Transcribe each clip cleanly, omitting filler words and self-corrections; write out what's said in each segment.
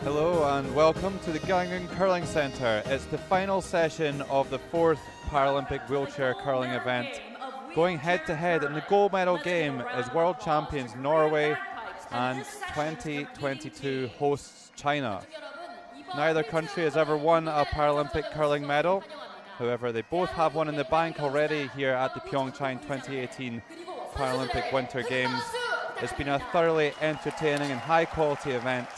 Hello and welcome to the Gangneung Curling Centre. It's the final session of the 4th Paralympic wheelchair curling event. Going head to head in the gold medal game is world champions Norway and 2022 hosts China. Neither country has ever won a Paralympic curling medal. However, they both have one in the bank already here at the PyeongChang 2018 Paralympic Winter Games. It's been a thoroughly entertaining and high quality event,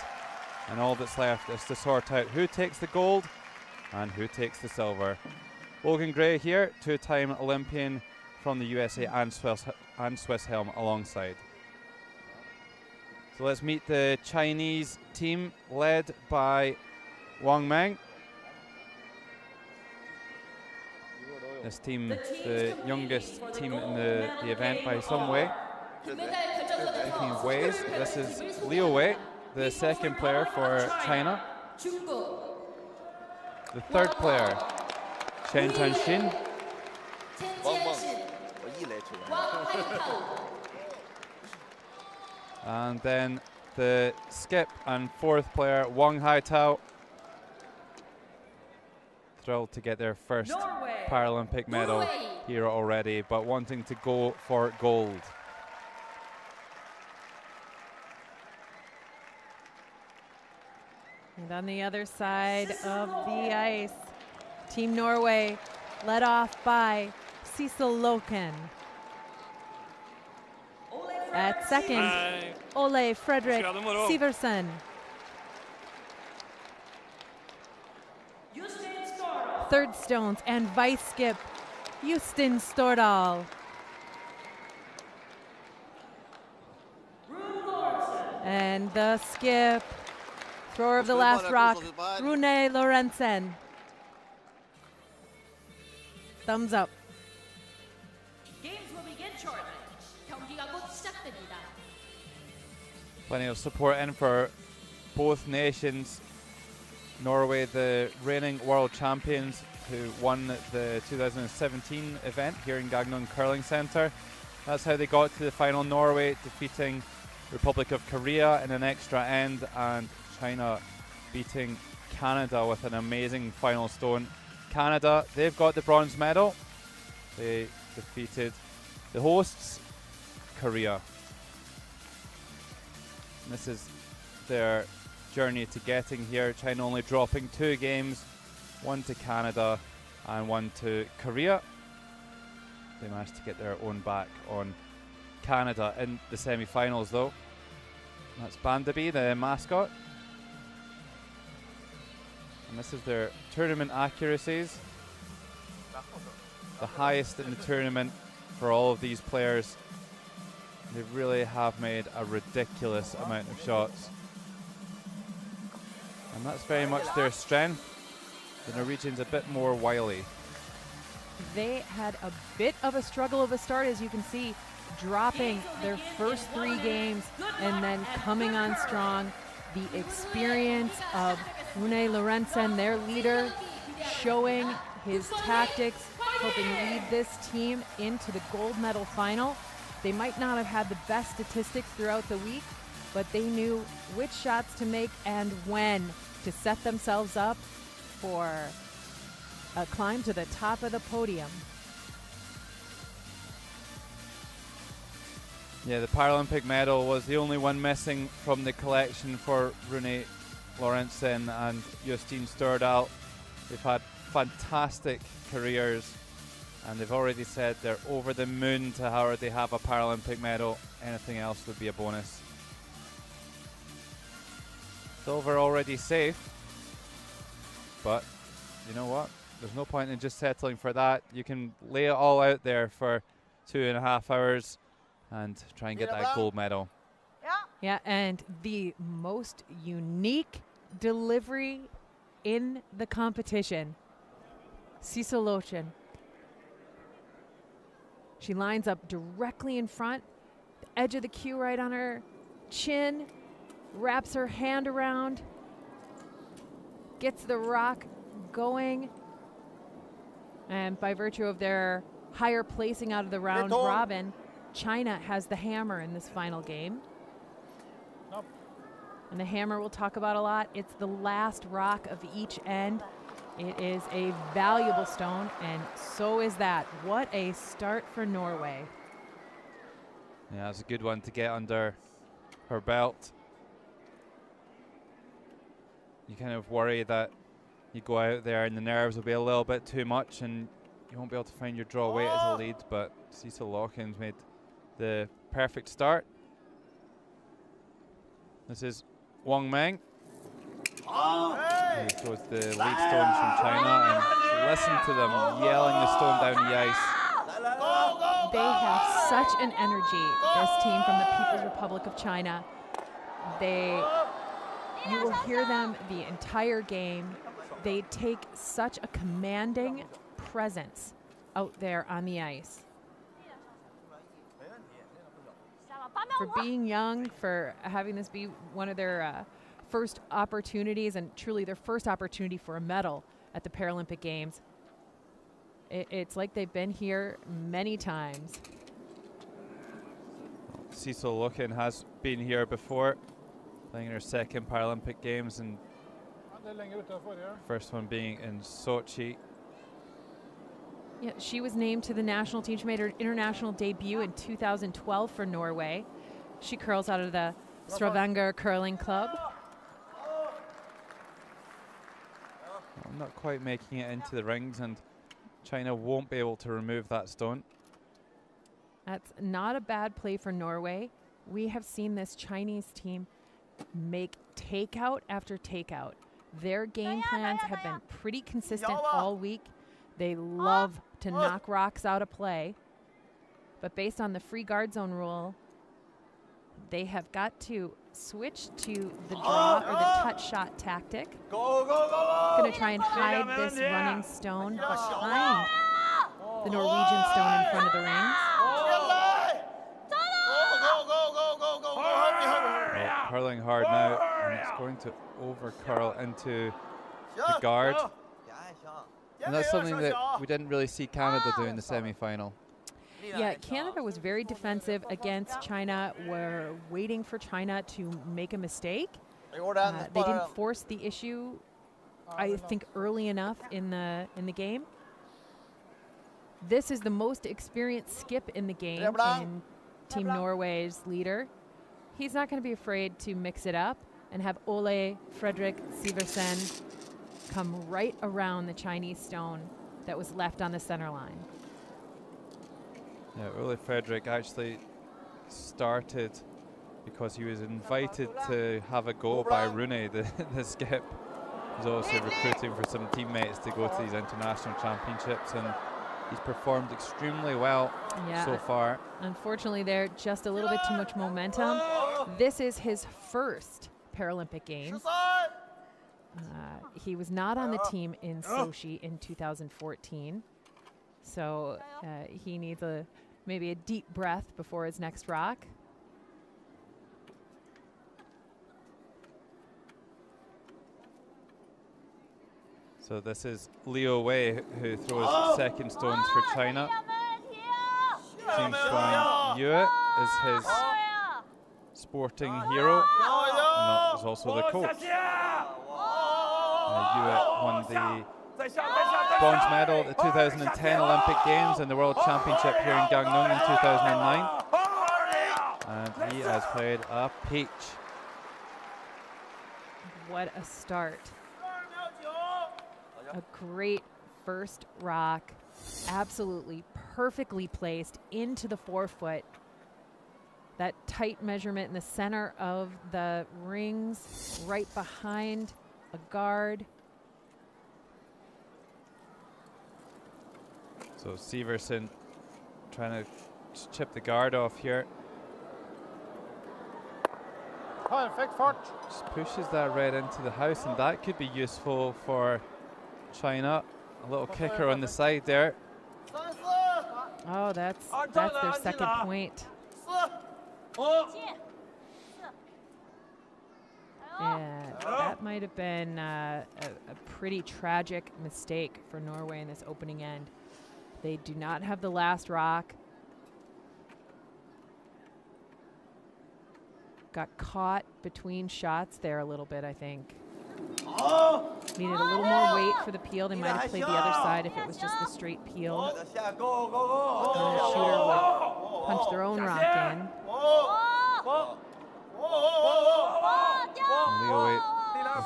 and all that's left is to sort out who takes the gold and who takes the silver. Logan Gray here, two-time Olympian from the USA and Swiss helm alongside. So let's meet the Chinese team led by Wang Meng. This team, the youngest team in the event by some way. Speaking of ways, this is Liu Wei, the second player for China. The third player, Chen Chanxin. And then the skip and fourth player, Wang Haitao. Thrilled to get their first Paralympic medal here already, but wanting to go for gold. And on the other side of the ice, Team Norway led off by Cecil Loken. At second, Ole Fredrik Siversen. Third stones and vice skip, Justin Stordal. And the skip, thrower of the last rock, Rune Lorentzen. Thumbs up. Games will begin shortly. 경기가 곧 시작됩니다. Plenty of support in for both nations. Norway, the reigning world champions who won the 2017 event here in Gangneung Curling Centre. That's how they got to the final. Norway defeating Republic of Korea in an extra end, and China beating Canada with an amazing final stone. Canada, they've got the bronze medal. They defeated the hosts, Korea. And this is their journey to getting here. China only dropping 2 games, one to Canada and one to Korea. They managed to get their own back on Canada in the semi-finals though. That's Bandaby, the mascot. And this is their tournament accuracies. The highest in the tournament for all of these players. They really have made a ridiculous amount of shots. And that's very much their strength. The Norwegians a bit more wily. They had a bit of a struggle of a start, as you can see, dropping their first 3 games and then coming on strong. The experience of Rune Lorentzen, their leader, showing his tactics, helping lead this team into the gold medal final. They might not have had the best statistics throughout the week, but they knew which shots to make and when to set themselves up for a climb to the top of the podium. Yeah, the Paralympic medal was the only one missing from the collection for Rune Lorentzen and Justin Stordal. They've had fantastic careers, and they've already said they're over the moon to already have a Paralympic medal. Anything else would be a bonus. Silver already safe, but you know what? There's no point in just settling for that. You can lay it all out there for 2.5 hours and try and get that gold medal. Yeah, and the most unique delivery in the competition, Cecil Lochen. She lines up directly in front, the edge of the cue right on her chin, wraps her hand around, gets the rock going, and by virtue of their higher placing out of the round robin, China has the hammer in this final game. And the hammer we'll talk about a lot. It's the last rock of each end. It is a valuable stone, and so is that. What a start for Norway. Yeah, it's a good one to get under her belt. You kind of worry that you go out there and the nerves will be a little bit too much and you won't be able to find your draw weight as a lead, but Cecil Lawkins made the perfect start. This is Wang Meng. He throws the lead stones from China, and listen to them yelling the stone down the ice. They have such an energy, this team from the People's Republic of China. You will hear them the entire game. They take such a commanding presence out there on the ice. For being young, for having this be one of their first opportunities, and truly their first opportunity for a medal at the Paralympic Games. It's like they've been here many times. Cecil Lawkins has been here before, playing her second Paralympic Games, and first one being in Sochi. Yeah, she was named to the national team. She made her international debut in 2012 for Norway. She curls out of the Stavanger Curling Club. I'm not quite making it into the rings, and China won't be able to remove that stone. That's not a bad play for Norway. We have seen this Chinese team make takeout after takeout. Their game plans have been pretty consistent all week. They love to knock rocks out of play. But based on the free guard zone rule, they have got to switch to the draw or the touch shot tactic. Going to try and hide this running stone behind the Norwegian stone in front of the rings. Well, curling hard now, and it's going to over curl into the guard. And that's something that we didn't really see Canada do in the semi-final. Yeah, Canada was very defensive against China. We're waiting for China to make a mistake. They didn't force the issue, I think, early enough in the game. This is the most experienced skip in the game in Team Norway's leader. He's not going to be afraid to mix it up and have Ole Fredrik Siversen come right around the Chinese stone that was left on the center line. Yeah, Ole Fredrik actually started because he was invited to have a go by Rooney, the skip. He's also recruiting for some teammates to go to these international championships, and he's performed extremely well so far. Unfortunately, there just a little bit too much momentum. This is his first Paralympic Games. He was not on the team in Sochi in 2014, so he needs maybe a deep breath before his next rock. So this is Liu Wei who throws second stones for China. Jing Xuan Yue is his sporting hero, and is also the coach. Yue won the bronze medal at the 2010 Olympic Games and the World Championship here in Gangneung in 2009. And he has played a peach. What a start. A great first rock, absolutely perfectly placed into the forefoot. That tight measurement in the center of the rings, right behind a guard. So Siversen trying to chip the guard off here. Just pushes that red into the house, and that could be useful for China. A little kicker on the side there. Oh, that's their second point. Yeah, that might have been a pretty tragic mistake for Norway in this opening end. They do not have the last rock. Got caught between shots there a little bit, I think. Needed a little more weight for the peel. They might have played the other side if it was just the straight peel. And the shooter would punch their own rock in. Leo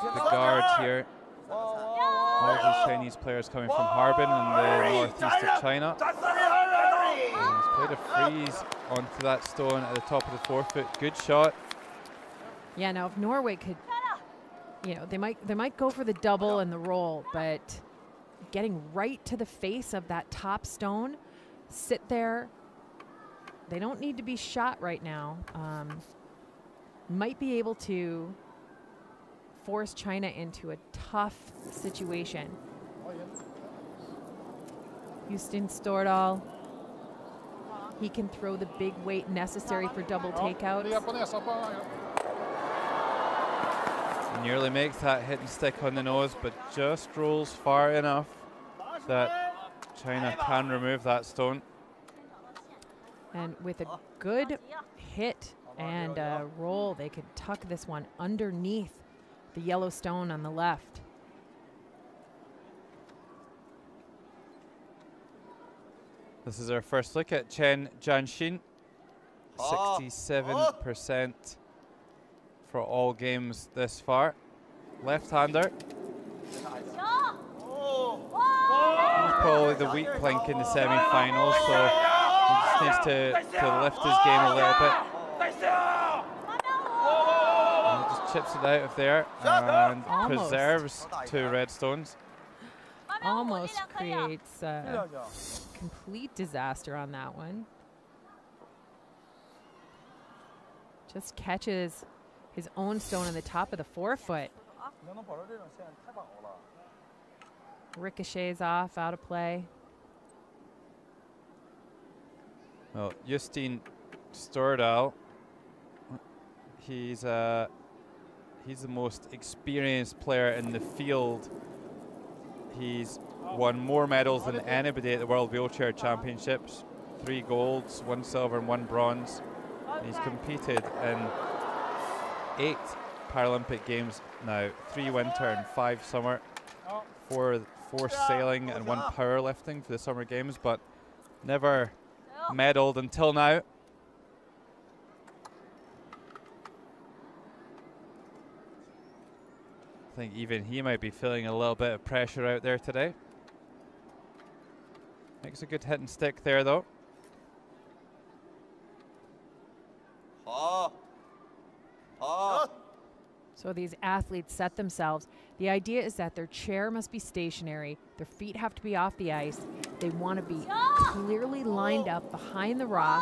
with the guards here. All these Chinese players coming from Harbin in the northeast of China. And he's played a freeze onto that stone at the top of the forefoot. Good shot. Yeah, now if Norway could, you know, they might go for the double and the roll, but getting right to the face of that top stone, sit there. They don't need to be shot right now. Might be able to force China into a tough situation. Houston Stordahl, he can throw the big weight necessary for double takeouts. Nearly makes that hit and stick on the nose, but just rolls far enough that China can remove that stone. And with a good hit and a roll, they could tuck this one underneath the yellow stone on the left. This is our first look at Chen Jianxin. 67% for all games this far. Left-hander. He's probably the weak link in the semi-finals, so he just needs to lift his game a little bit. And he just chips it out of there and preserves 2 red stones. Almost creates complete disaster on that one. Just catches his own stone on the top of the forefoot. Ricochets off, out of play. Well, Justin Stordahl, he's the most experienced player in the field. He's won more medals than anybody at the World Wheelchair Championships. 3 golds, 1 silver and 1 bronze. And he's competed in 8 Paralympic Games now, 3 winter and 5 summer, 4 sailing and 1 powerlifting for the Summer Games, but never medaled until now. I think even he might be feeling a little bit of pressure out there today. Makes a good hit and stick there though. So these athletes set themselves. The idea is that their chair must be stationary. Their feet have to be off the ice. They want to be clearly lined up behind the rock.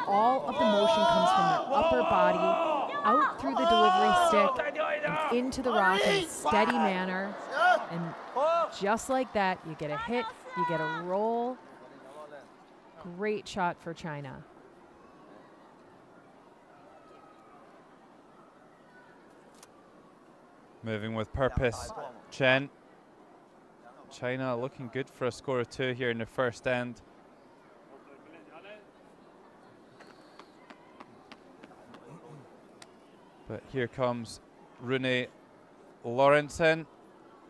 All of the motion comes from their upper body, out through the delivery stick, and into the rock in a steady manner. And just like that, you get a hit, you get a roll. Great shot for China. Moving with purpose, Chen. China looking good for a score of 2 here in the first end. But here comes Rune Lorentzen,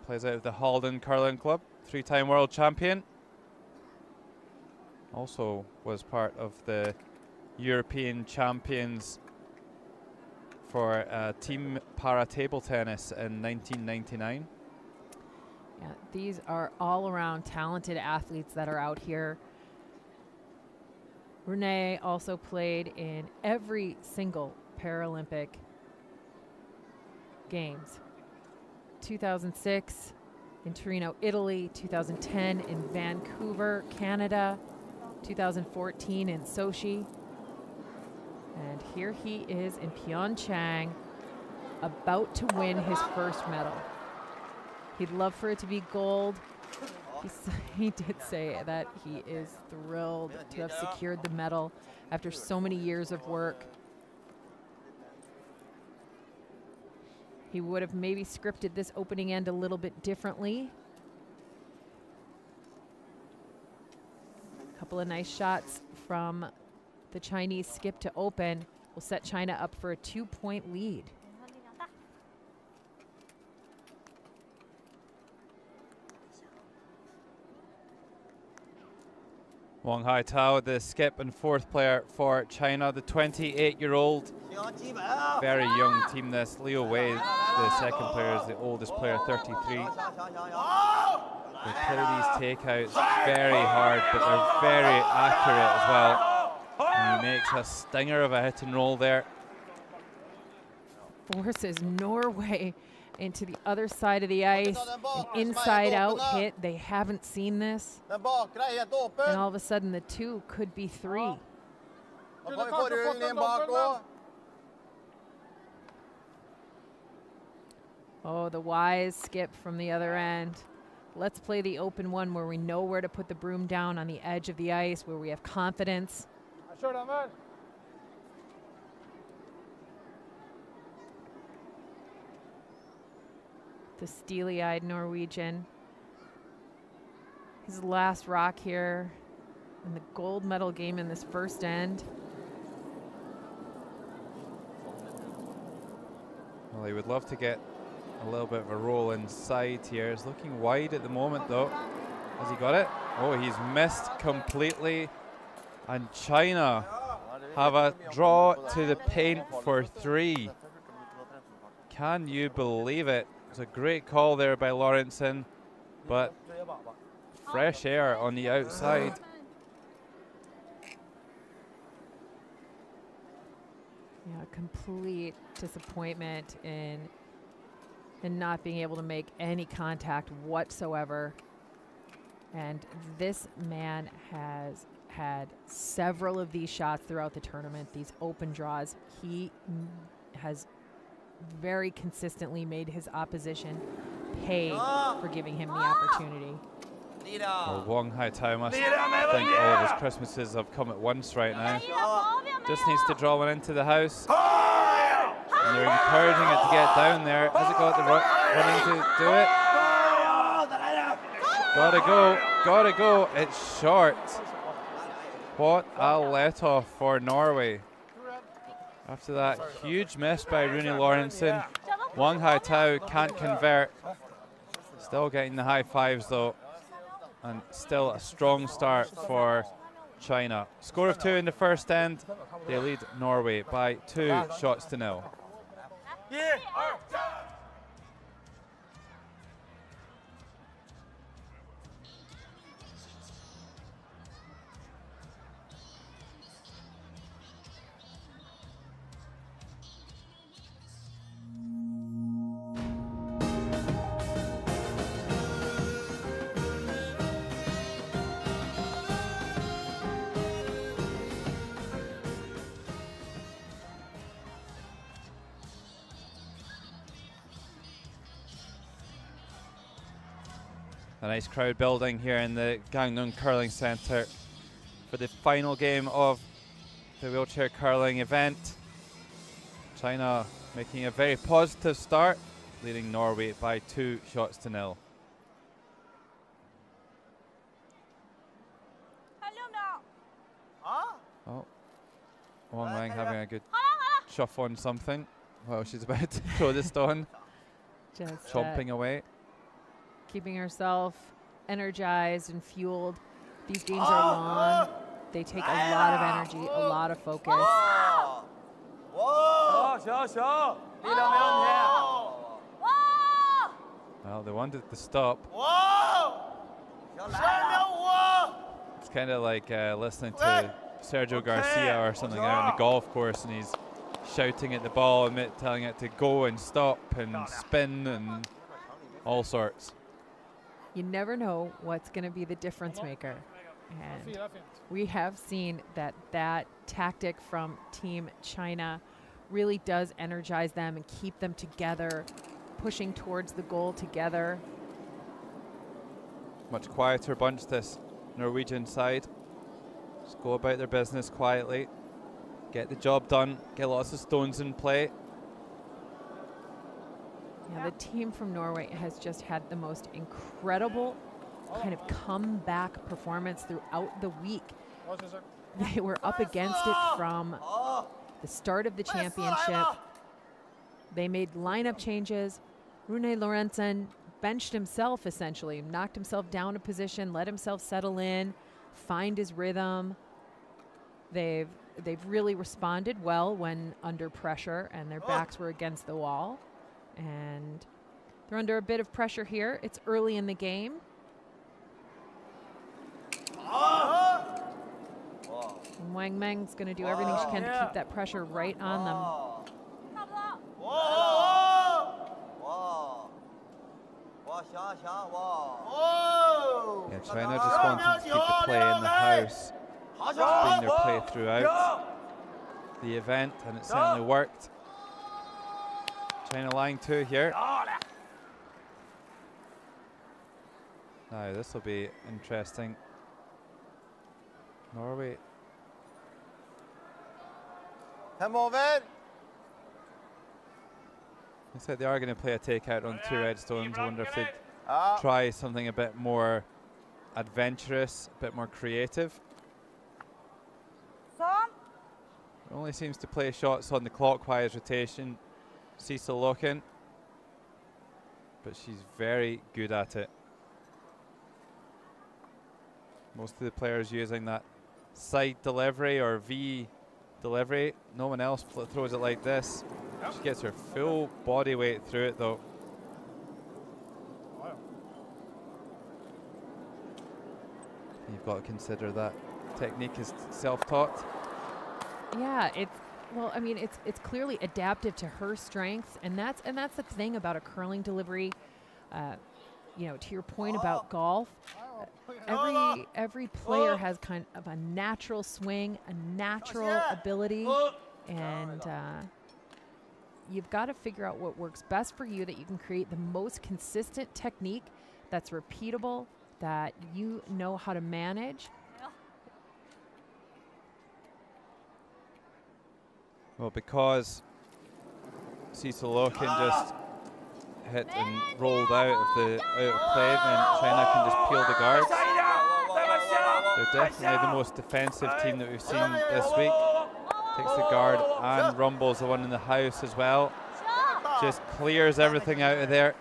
plays out of the Halden Curling Club, 3-time world champion. Also was part of the European champions for team para table tennis in 1999. Yeah, these are all around talented athletes that are out here. Rene also played in every single Paralympic Games. 2006 in Torino, Italy, 2010 in Vancouver, Canada, 2014 in Sochi. And here he is in PyeongChang, about to win his first medal. He'd love for it to be gold. He did say that he is thrilled to have secured the medal after so many years of work. He would have maybe scripted this opening end a little bit differently. A couple of nice shots from the Chinese skip to open. will set China up for a 2-point lead. Wang Haitao, the skip and fourth player for China, the 28-year-old. Very young team this. Liu Wei, the second player, is the oldest player, 33. They play these takeouts very hard, but they're very accurate as well. And he makes a stinger of a hit and roll there. Forces Norway into the other side of the ice. An inside-out hit. They haven't seen this. And all of a sudden, the 2 could be 3. Oh, the wise skip from the other end. Let's play the open one where we know where to put the broom down on the edge of the ice, where we have confidence. The steely-eyed Norwegian. His last rock here in the gold medal game in this first end. Well, he would love to get a little bit of a roll inside here. He's looking wide at the moment, though. Has he got it? Oh, he's missed completely. And China have a draw to the paint for 3. Can you believe it? It's a great call there by Lawrenson, but fresh air on the outside. Yeah, complete disappointment in not being able to make any contact whatsoever. And this man has had several of these shots throughout the tournament, these open draws. He has very consistently made his opposition pay for giving him the opportunity. Well, Wang Haitao must think all of his Christmases have come at once right now. Just needs to draw one into the house. And they're encouraging it to get down there. Has it got the running to do it? Gotta go, gotta go. It's short. What a let-off for Norway. After that huge miss by Rooney Lawrenson, Wang Haitao can't convert. Still getting the high fives though. And still a strong start for China. Score of 2 in the first end. They lead Norway by 2 shots to 0. A nice crowd building here in the Gangneung Curling Centre for the final game of the wheelchair curling event. China making a very positive start, leading Norway by 2 shots to 0. Oh, Wang Wang having a good chuff on something. Well, she's about to throw the stone. Just chomping away. Keeping herself energized and fueled. These games are long. They take a lot of energy, a lot of focus. Well, they wanted to stop. It's kind of like listening to Sergio Garcia or something out on the golf course, and he's shouting at the ball and telling it to go and stop and spin and all sorts. You never know what's going to be the difference maker. And we have seen that tactic from Team China really does energize them and keep them together, pushing towards the goal together. Much quieter bunch, this Norwegian side. Just go about their business quietly, get the job done, get lots of stones in play. Yeah, the team from Norway has just had the most incredible kind of comeback performance throughout the week. They were up against it from the start of the championship. They made lineup changes. Rune Lorentzen benched himself essentially, knocked himself down a position, let himself settle in, find his rhythm. They've really responded well when under pressure and their backs were against the wall. And they're under a bit of pressure here. It's early in the game. And Wang Meng's going to do everything she can to keep that pressure right on them. Yeah, China just wanting to keep the play in the house. It's been their play throughout the event, and it certainly worked. China line 2 here. Now this will be interesting. Norway. Looks like they are going to play a takeout on 2 red stones. I wonder if they'd try something a bit more adventurous, a bit more creative. Only seems to play shots on the clockwise rotation, Cecil Loken, but she's very good at it. Most of the players using that side delivery or V delivery. No one else throws it like this. She gets her full body weight through it though. You've got to consider that technique is self-taught. Yeah, it's clearly adaptive to her strengths, and that's the thing about a curling delivery. You know, to your point about golf, every player has kind of a natural swing, a natural ability, and you've got to figure out what works best for you, that you can create the most consistent technique that's repeatable, that you know how to manage. Well, because Cecil Loken just hit and rolled out of play, then China can just peel the guards. They're definitely the most defensive team that we've seen this week. Takes the guard and rumbles the one in the house as well. Just clears everything out of there.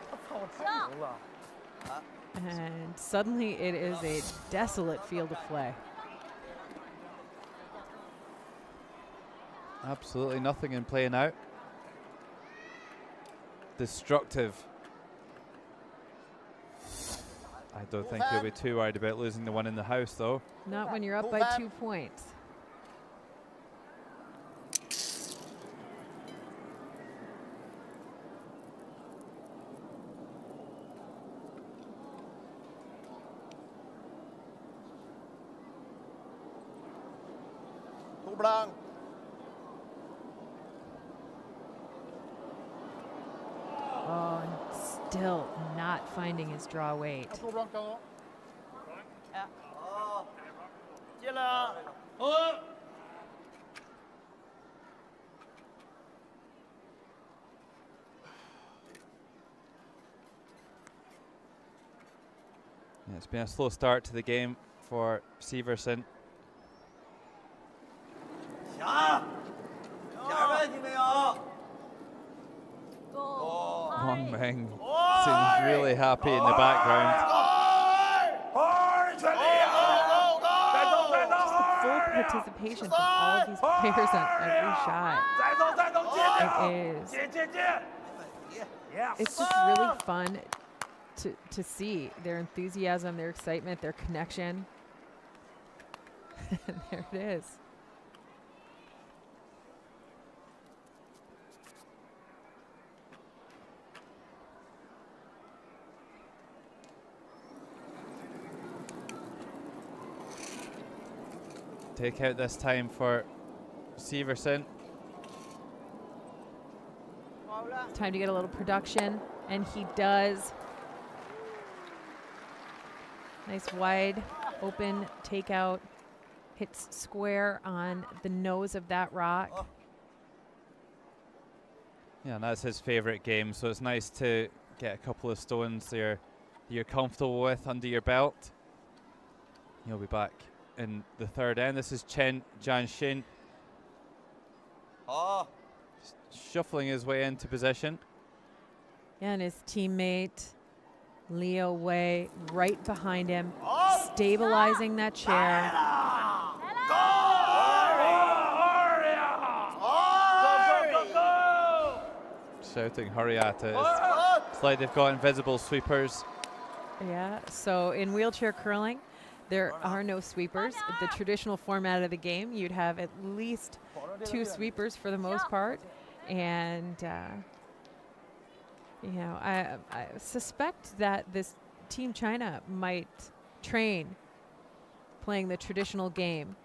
And suddenly it is a desolate field of play. Absolutely nothing in play now. Destructive. I don't think you'll be too worried about losing the one in the house though. Not when you're up by 2 points. Oh, and still not finding his draw weight. Yeah, it's been a slow start to the game for Severson. Wang Meng seems really happy in the background. Just the full participation from all of these players on every shot. It's just really fun to see their enthusiasm, their excitement, their connection. And there it is. Take out this time for Severson. Time to get a little production, and he does. Nice wide open takeout. Hits square on the nose of that rock. Yeah, and that's his favorite game, so it's nice to get a couple of stones there you're comfortable with under your belt. He'll be back in the third end. This is Chen Jianxin. Just shuffling his way into position. And his teammate, Leo Wei, right behind him, stabilizing that chair. Shouting hurry at it. It's like they've got invisible sweepers. Yeah, so in wheelchair curling, there are no sweepers. The traditional format of the game, you'd have at least 2 sweepers for the most part. And, you know, I suspect that this Team China might train playing the traditional game.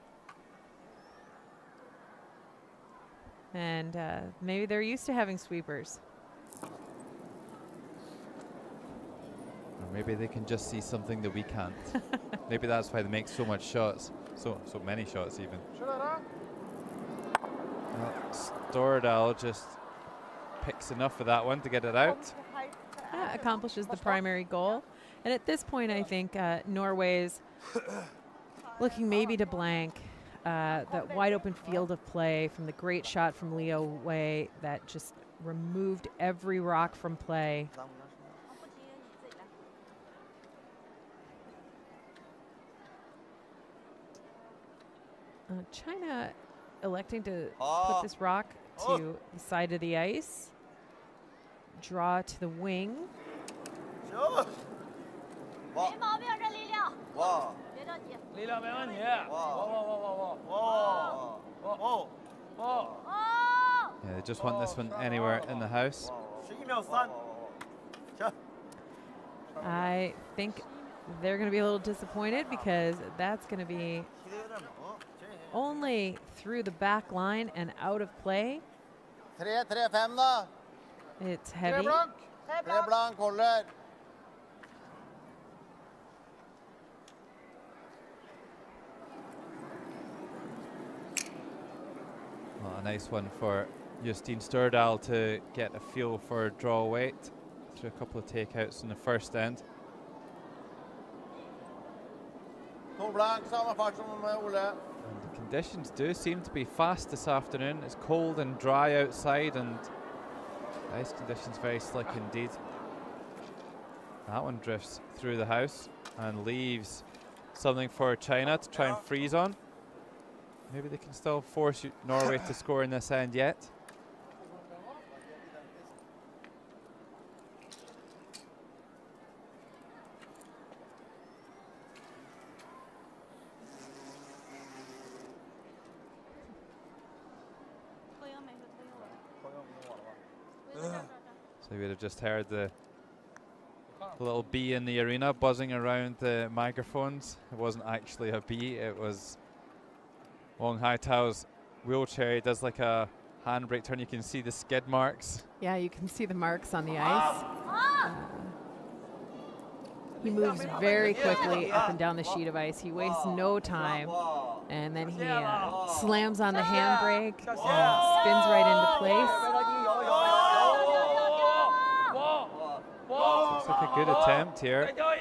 And maybe they're used to having sweepers. Or maybe they can just see something that we can't. Maybe that's why they make so much shots. So many shots even. Stordal just picks enough of that one to get it out. Accomplishes the primary goal. And at this point, I think Norway's looking maybe to blank. That wide open field of play from the great shot from Leo Wei that just removed every rock from play. China electing to put this rock to the side of the ice. Draw to the wing. Yeah, they just want this one anywhere in the house. I think they're going to be a little disappointed because that's going to be only through the back line and out of play. It's heavy. Well, a nice one for Justine Stordal to get a feel for draw weight through a couple of takeouts in the first end. And the conditions do seem to be fast this afternoon. It's cold and dry outside and ice conditions very slick indeed. That one drifts through the house and leaves something for China to try and freeze on. Maybe they can still force Norway to score in this end yet. So you would have just heard the little bee in the arena buzzing around the microphones. It wasn't actually a bee, it was Wong Hai-Tao's wheelchair. He does like a handbrake turn. You can see the skid marks. Yeah, you can see the marks on the ice. He moves very quickly up and down the sheet of ice. He wastes no time. And then he slams on the handbrake and spins right into place. Looks like a good attempt here. No,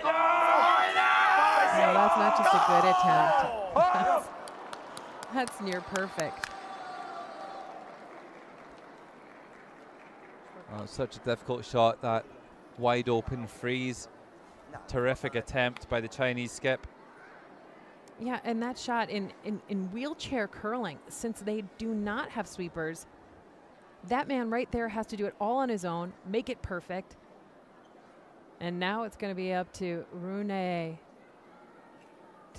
that's not just a good attempt. That's near perfect. Oh, such a difficult shot, that wide open freeze. Terrific attempt by the Chinese skip. Yeah, and that shot in wheelchair curling, since they do not have sweepers, that man right there has to do it all on his own, make it perfect. And now it's going to be up to Rune to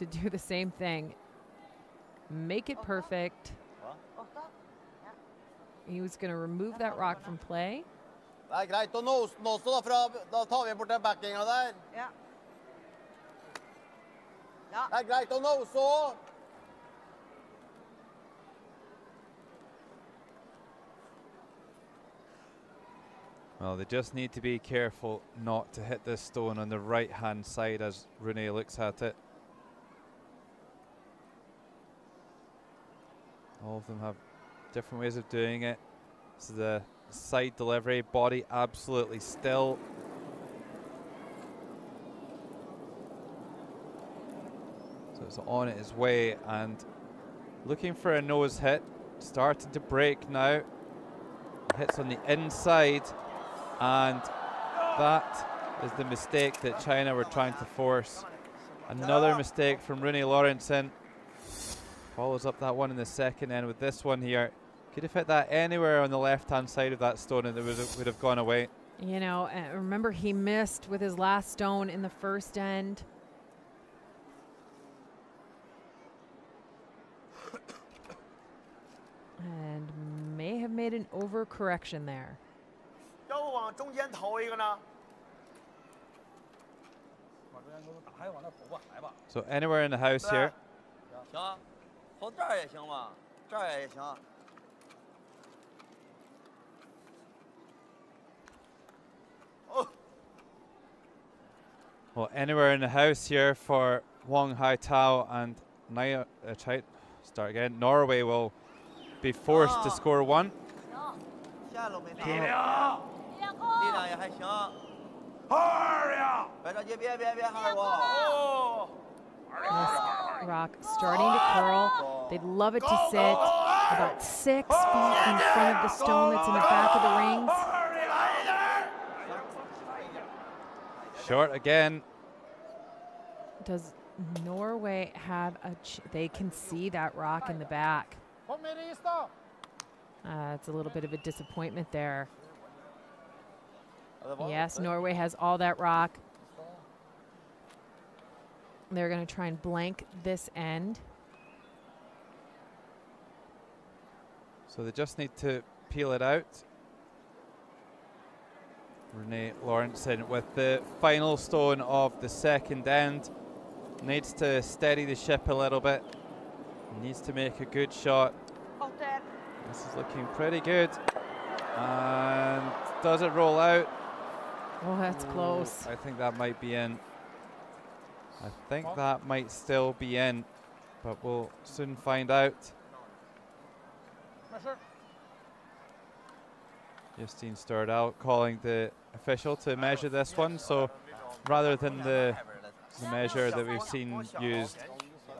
do the same thing. Make it perfect. He was going to remove that rock from play. Det greit å nåse da tar vi bort den backinga der. Det greit å nåse også. Well, they just need to be careful not to hit this stone on the right-hand side as Rune looks at it. All of them have different ways of doing it. So the side delivery, body absolutely still. So it's on its way and looking for a nose hit. starting to break now. Hits on the inside, and that is the mistake that China were trying to force. Another mistake from Rune Lorentzen. Follows up that one in the second end with this one here. Could have hit that anywhere on the left-hand side of that stone and it would have gone away. You know, remember he missed with his last stone in the first end. And may have made an overcorrection there. So anywhere in the house here. Well, anywhere in the house here for Wang Haitao and start again. Norway will be forced to score one. Rock starting to curl. They'd love it to sit about 6 feet in front of the stone that's in the back of the rings. Short again. Does Norway have they can see that rock in the back. It's a little bit of a disappointment there. Yes, Norway has all that rock. They're going to try and blank this end. So they just need to peel it out. Rune Lorentzen with the final stone of the second end. Needs to steady the ship a little bit. Needs to make a good shot. This is looking pretty good. And does it roll out? Oh, that's close. I think that might be in. I think that might still be in, but we'll soon find out. Justine started out calling the official to measure this one, so rather than the measure that we've seen used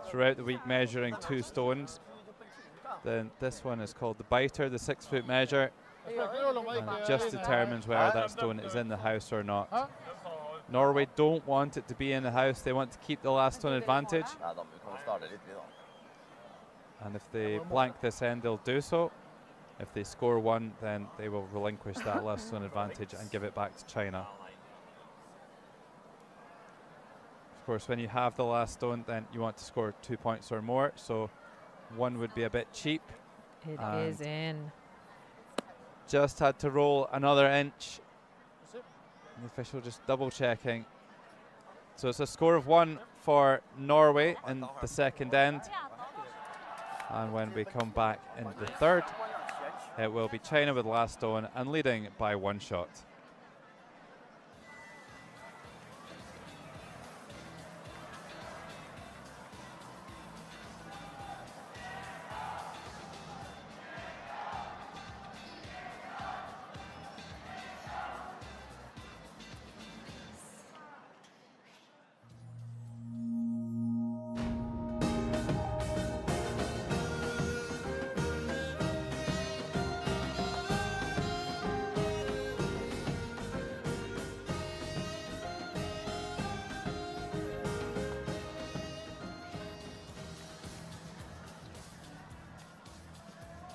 throughout the week measuring 2 stones, then this one is called the biter, the 6-foot measure, and it just determines whether that stone is in the house or not. Norway don't want it to be in the house, they want to keep the last stone advantage, and if they blank this end they'll do so. If they score one, then they will relinquish that last stone advantage and give it back to China. Of course, when you have the last stone, then you want to score 2 points or more, so 1 would be a bit cheap. It is in. Just had to roll another inch. The official just double checking. So it's a score of 1 for Norway in the second end. And when we come back in the third, it will be China with the last stone and leading by 1 shot.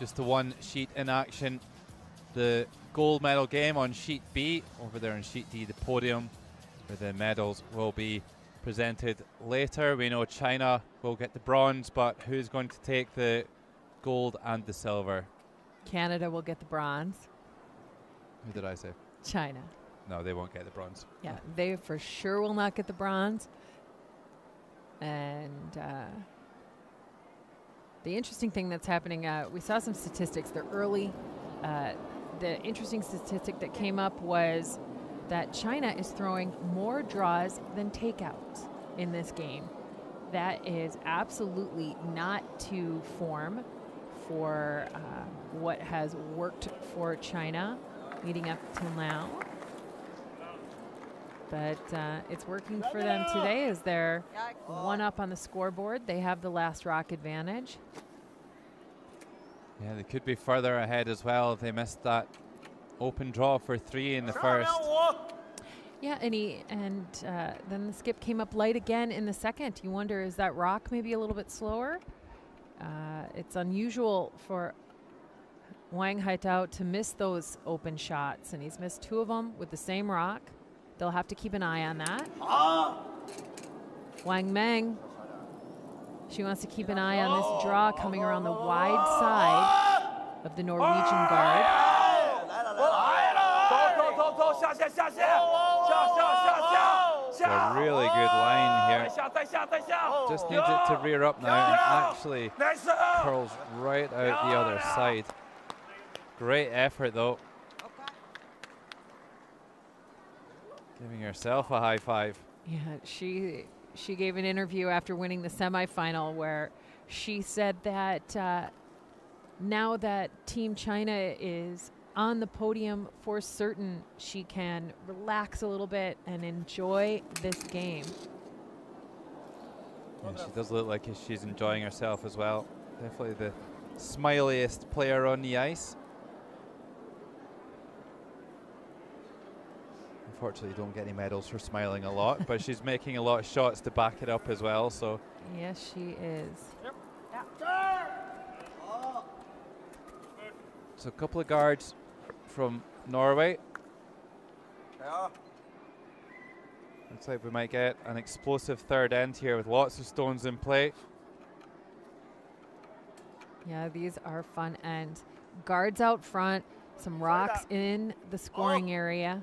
Just the one sheet in action. The gold medal game on sheet B. Over there on sheet D, the podium where the medals will be presented later. We know China will get the bronze, but who's going to take the gold and the silver? Canada will get the bronze. Who did I say? China. No, they won't get the bronze. Yeah, they for sure will not get the bronze. And the interesting thing that's happening, we saw some statistics. They're early. The interesting statistic that came up was that China is throwing more draws than takeouts in this game. That is absolutely not to form for what has worked for China leading up till now. But it's working for them today as they're 1 up on the scoreboard. They have the last rock advantage. Yeah, they could be further ahead as well if they missed that open draw for 3 in the first. Yeah, and then the skip came up light again in the second. You wonder, is that rock maybe a little bit slower? It's unusual for Wang Haitao to miss those open shots, and he's missed 2 of them with the same rock. They'll have to keep an eye on that. Wang Meng, she wants to keep an eye on this draw coming around the wide side of the Norwegian guard. A really good line here. Just needs it to rear up now and actually curls right out the other side. Great effort though. Giving herself a high five. Yeah, she gave an interview after winning the semifinal where she said that now that Team China is on the podium for certain, she can relax a little bit and enjoy this game. Yeah, she does look like she's enjoying herself as well. Definitely the smiliest player on the ice. Unfortunately, you don't get any medals for smiling a lot, but she's making a lot of shots to back it up as well. So yes, she is. So a couple of guards from Norway. Looks like we might get an explosive third end here with lots of stones in play. Yeah, these are fun ends. Guards out front, some rocks in the scoring area.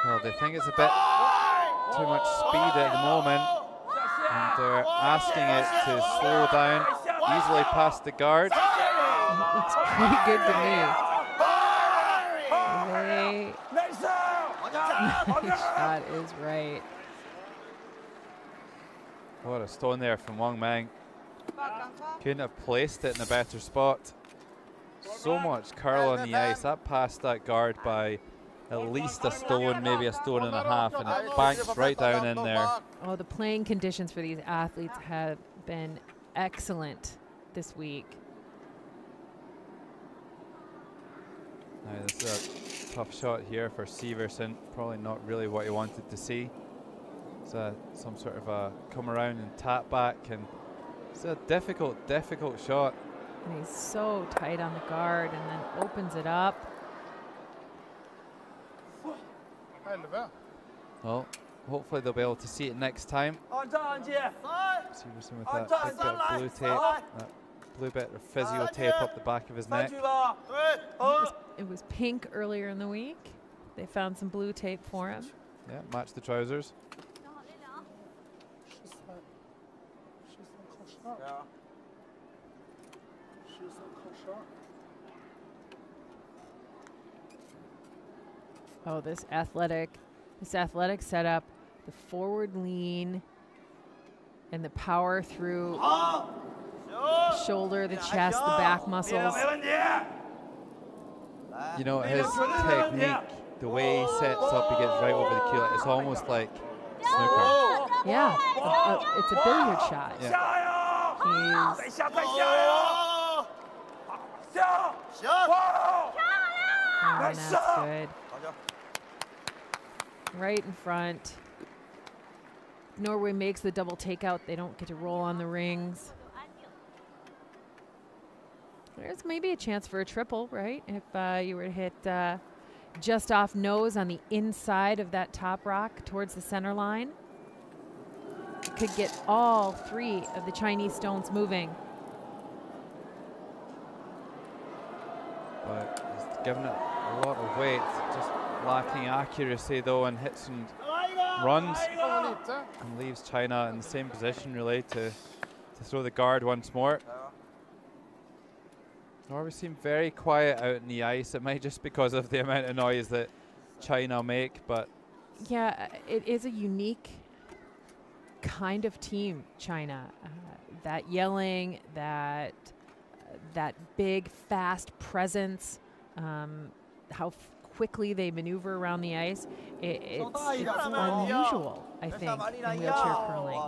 Well, they think it's a bit too much speed at the moment, and they're asking it to slow down, easily past the guard. Looks pretty good to me. That is right. What a stone there from Wang Meng. Couldn't have placed it in a better spot. So much curl on the ice. That passed that guard by at least a stone, maybe a stone and a half, and it banks right down in there. Oh, the playing conditions for these athletes have been excellent this week. Now this is a tough shot here for Severson. Probably not really what he wanted to see. It's some sort of a come around and tap back, and it's a difficult shot. And he's so tight on the guard and then opens it up. Well, hopefully they'll be able to see it next time. Severson with that big bit of blue tape, that blue bit of physio tape up the back of his neck. It was pink earlier in the week. They found some blue tape for him. Yeah, match the trousers. Oh, this athletic setup, the forward lean and the power through the shoulder, the chest, the back muscles. You know, his technique, the way he sets up, he gets right over the keel. It's almost like snooker. Yeah, it's a billiard shot. Yeah. Oh, and that's good. Right in front. Norway makes the double takeout. They don't get to roll on the rings. There's maybe a chance for a triple, right? If you were to hit just off nose on the inside of that top rock towards the center line. It could get all 3 of the Chinese stones moving. But he's given it a lot of weight, just lacking accuracy though, and hits and runs and leaves China in the same position really to throw the guard once more. Norway seem very quiet out in the ice. It might just because of the amount of noise that China make, but yeah, it is a unique kind of team, China. That yelling, that that big, fast presence, how quickly they maneuver around the ice. It's unusual, I think, in wheelchair curling.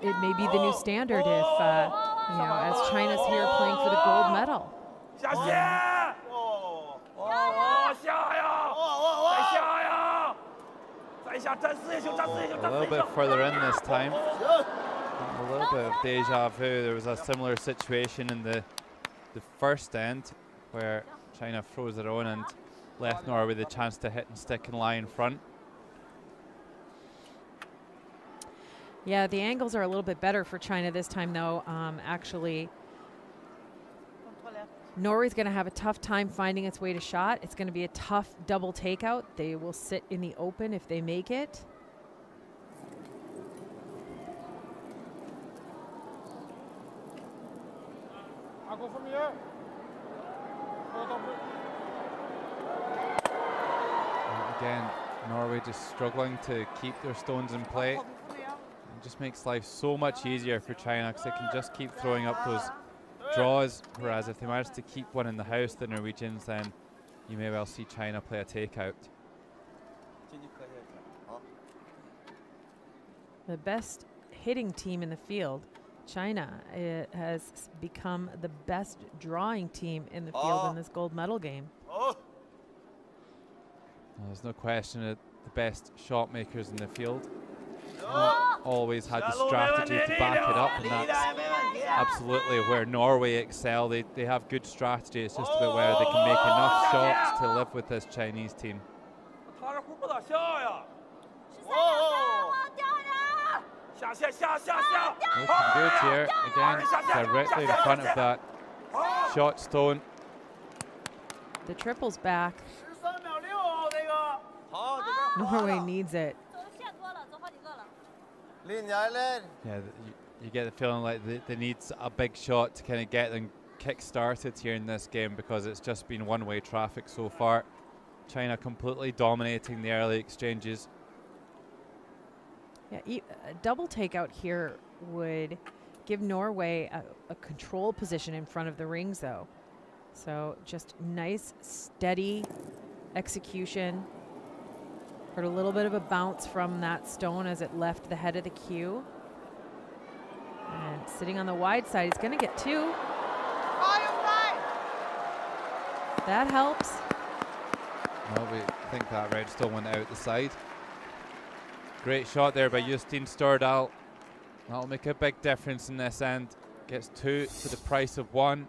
It may be the new standard if, as China's here playing for the gold medal. A little bit further in this time. A little bit of deja vu. There was a similar situation in the first end where China froze their own and left Norway the chance to hit and stick and lie in front. Yeah, the angles are a little bit better for China this time, though. Actually, Norway's going to have a tough time finding its way to shot. It's going to be a tough double takeout. They will sit in the open if they make it. Again, Norway just struggling to keep their stones in play. It just makes life so much easier for China because they can just keep throwing up those draws, whereas if they manage to keep one in the house, the Norwegians, then you may well see China play a takeout. The best hitting team in the field, China, has become the best drawing team in the field in this gold medal game. Well, there's no question that the best shot makers in the field always had the strategy to back it up, and that's absolutely where Norway excel. They have good strategy. It's just about whether they can make enough shots to live with this Chinese team. Looking good here again, directly in front of that shot stone. The triple's back. Norway needs it. Yeah, you get the feeling like they need a big shot to kind of get them kick-started here in this game, because it's just been one-way traffic so far. China completely dominating the early exchanges. Yeah, a double takeout here would give Norway a control position in front of the rings, though. So just nice, steady execution. Heard a little bit of a bounce from that stone as it left the head of the cue. And sitting on the wide side, he's going to get two. That helps. Well, we think that red stone went out the side. Great shot there by Justin Stordal. That'll make a big difference in this end. Gets two for the price of one.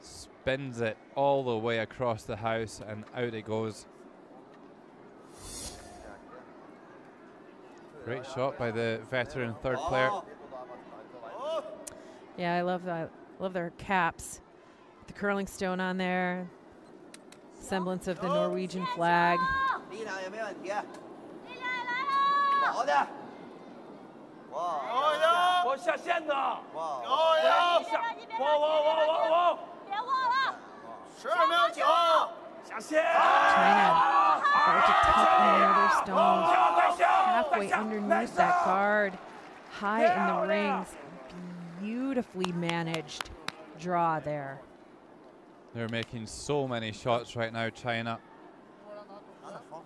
Spins it all the way across the house and out it goes. Great shot by the veteran third player. Yeah, I love their caps. The curling stone on there. Semblance of the Norwegian flag. China about to tuck another stone halfway underneath that guard, high in the rings. Beautifully managed draw there. They're making so many shots right now, China.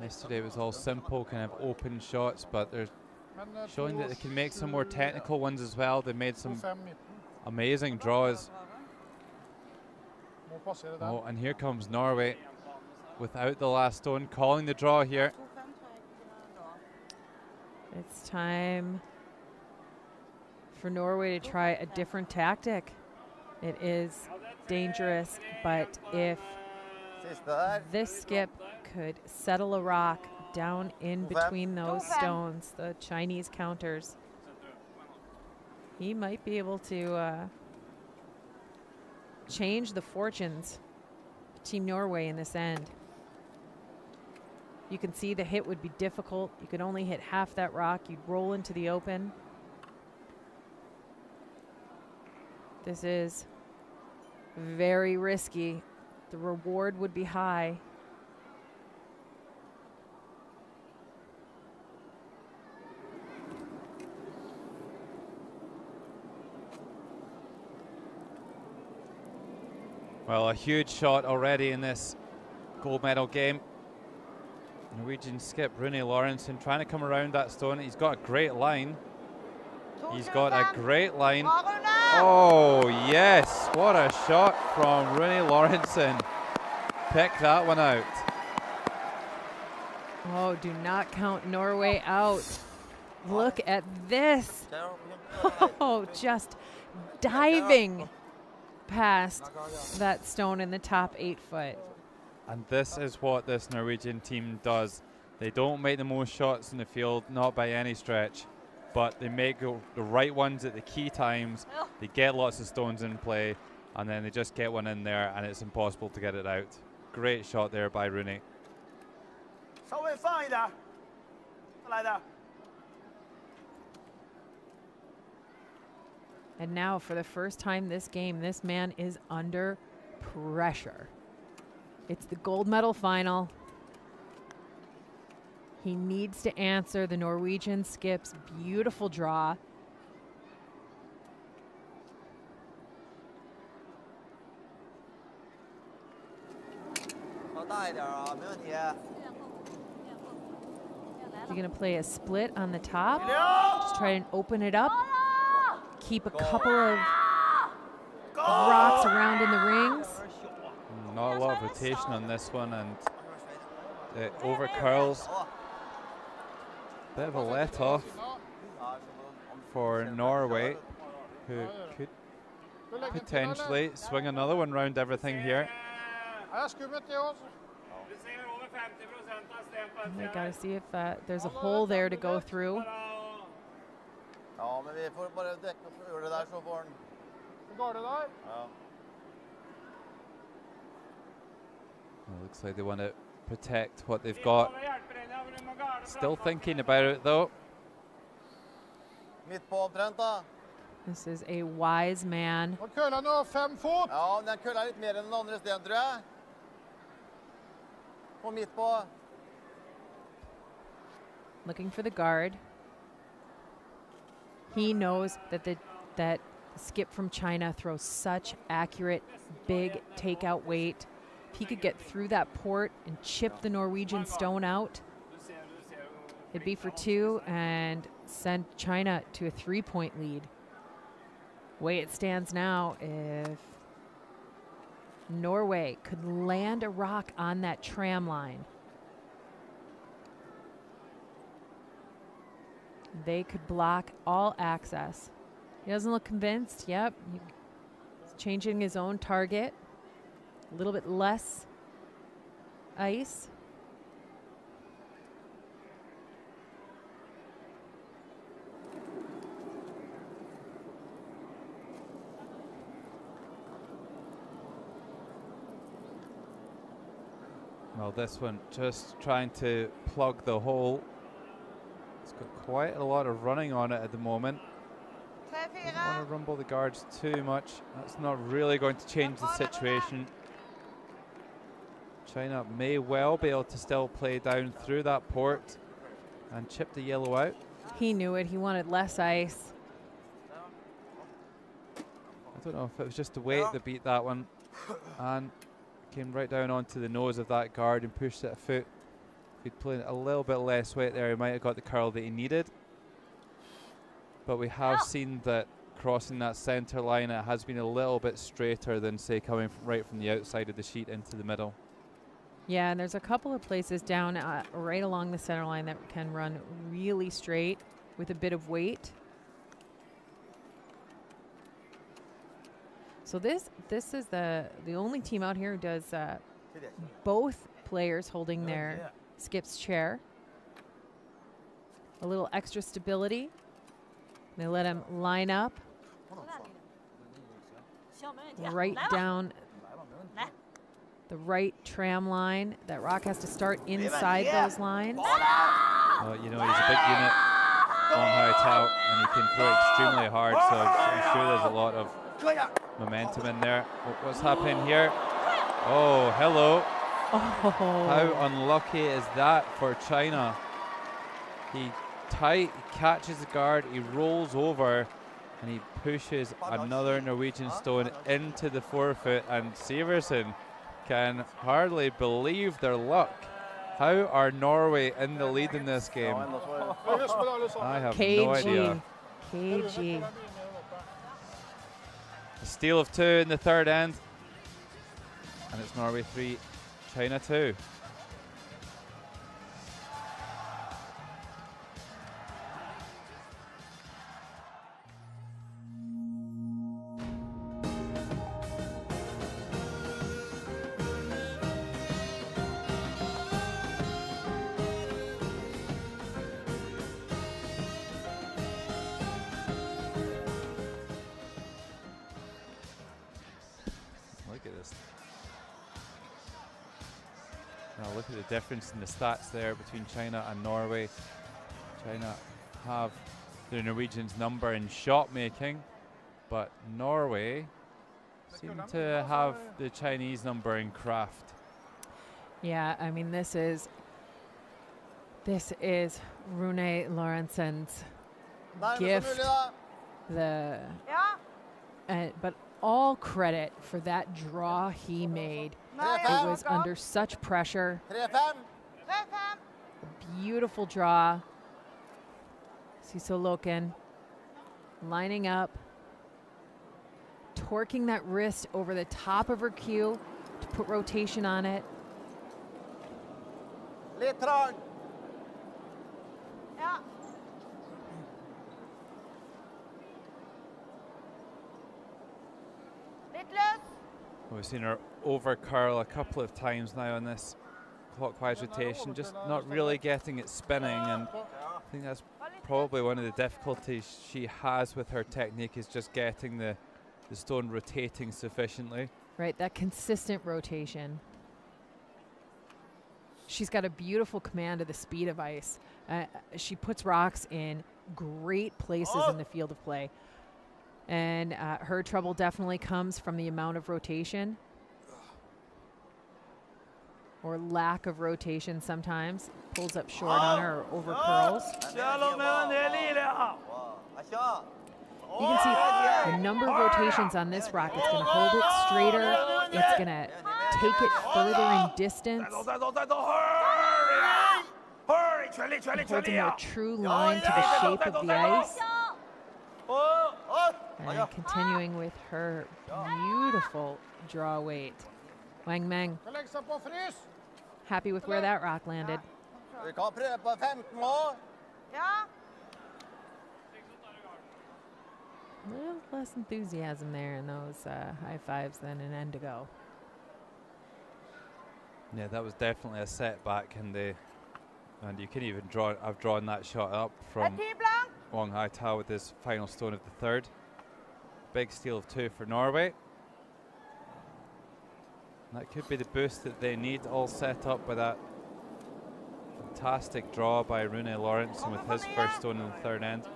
Yesterday was all simple, kind of open shots, but they're showing that they can make some more technical ones as well. They made some amazing draws. Oh, and here comes Norway without the last stone, calling the draw here. It's time for Norway to try a different tactic. It is dangerous, but if this skip could settle a rock down in between those stones, the Chinese counters, he might be able to change the fortunes of Team Norway in this end. You can see the hit would be difficult. You could only hit half that rock. You'd roll into the open. This is very risky. The reward would be high. Well, a huge shot already in this gold medal game. Norwegian skip Rune Lorentzen trying to come around that stone. He's got a great line. He's got a great line. Oh, yes. What a shot from Rune Lorentzen. Pick that one out. Oh, do not count Norway out. Look at this. Oh, just diving past that stone in the top 8 foot. And this is what this Norwegian team does. They don't make the most shots in the field, not by any stretch, but they make the right ones at the key times. They get lots of stones in play, and then they just get one in there, and it's impossible to get it out. Great shot there by Rune. And now, for the first time this game, this man is under pressure. It's the gold medal final. He needs to answer the Norwegian skip's beautiful draw. You're going to play a split on the top. Just try and open it up. Keep a couple of rocks around in the rings. Not a lot of rotation on this one, and it over curls. Bit of a let off for Norway, who could potentially swing another one round everything here. They got to see if there's a hole there to go through. Well, looks like they want to protect what they've got. Still thinking about it though. This is a wise man. Looking for the guard. He knows that skip from China throws such accurate, big takeout weight. If he could get through that port and chip the Norwegian stone out, it'd be for 2 and send China to a 3-point lead. Way it stands now, if Norway could land a rock on that tram line, they could block all access. He doesn't look convinced. Yep, he's changing his own target. A little bit less ice. Well, this one just trying to plug the hole. It's got quite a lot of running on it at the moment. Don't want to rumble the guards too much. That's not really going to change the situation. China may well be able to still play down through that port and chip the yellow out. He knew it. He wanted less ice. I don't know if it was just the weight that beat that one, and came right down onto the nose of that guard and pushed it a foot. If he'd played a little bit less weight there, he might have got the curl that he needed. But we have seen that crossing that center line, it has been a little bit straighter than, say, coming right from the outside of the sheet into the middle. Yeah, and there's a couple of places down right along the center line that can run really straight with a bit of weight. So this is the only team out here who does both players holding their skip's chair. A little extra stability. They let him line up right down the right tram line. That rock has to start inside those lines. Well, you know, he's a big unit on high tout, and he can throw extremely hard, so I'm sure there's a lot of momentum in there. What's happening here? Oh, hello. Oh. How unlucky is that for China? He catches the guard, he rolls over, And he pushes another Norwegian stone into the forefoot, and Severson can hardly believe their luck. How are Norway in the lead in this game? I have no idea. KG. A steal of 2 in the third end. And it's Norway 3, China 2. Look at this. Now look at the difference in the stats there between China and Norway. China have the Norwegians' number in shot making, but Norway seem to have the Chinese number in craft. Yeah, I mean, this is Rune Lorentzon's gift. But all credit for that draw he made. It was under such pressure. A beautiful draw. Sisoloken lining up, torquing that wrist over the top of her cue to put rotation on it. We've seen her over curl a couple of times now on this clockwise rotation, just not really getting it spinning, and I think that's probably one of the difficulties she has with her technique, is just getting the stone rotating sufficiently. Right, that consistent rotation. She's got a beautiful command of the speed of ice. She puts rocks in great places in the field of play. And her trouble definitely comes from the amount of rotation or lack of rotation sometimes. Pulls up short on her or over curls. You can see the number of rotations on this rock. It's going to hold it straighter. It's going to take it further in distance. Holds a more true line to the shape of the ice. And continuing with her beautiful draw weight. Wang Meng happy with where that rock landed. Vi kan prøve på 15 år. A little less enthusiasm there in those high fives than an end to go. Yeah, that was definitely a setback, and you can even draw. I've drawn that shot up from Wang Haitao with his final stone of the third. Big steal of 2 for Norway. And that could be the boost that they need, all set up by that fantastic draw by Rune Lorentzen with his first stone in the third end.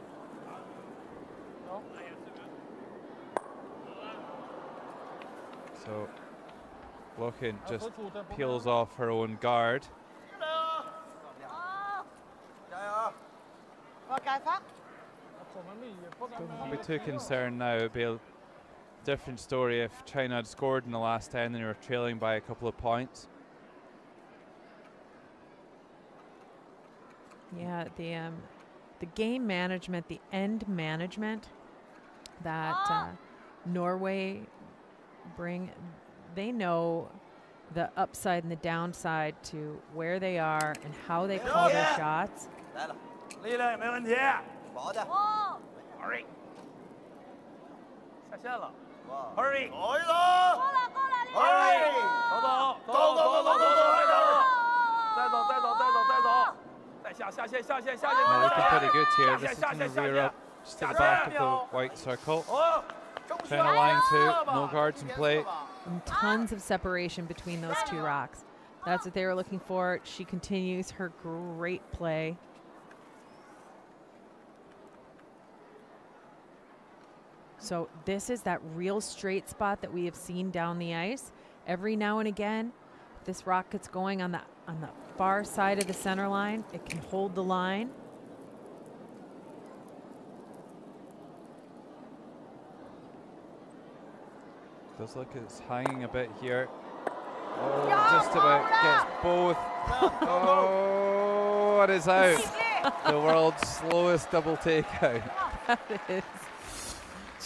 So Loken just peels off her own guard. Don't be too concerned now. It'd be a different story if China had scored in the last 10 and they were trailing by a couple of points. Yeah, the game management, the end management that Norway bring, they know the upside and the downside to where they are and how they call their shots. Hurry! Now looking pretty good here. This is going to rear up just at the back of the white circle. China line 2, no guards in play. And tons of separation between those two rocks. That's what they were looking for. She continues her great play. So this is that real straight spot that we have seen down the ice. Every now and again, this rock gets going on the far side of the center line. It can hold the line. Does look it's hanging a bit here. Oh, just about gets both. Oh, it is out. The world's slowest double takeout. That is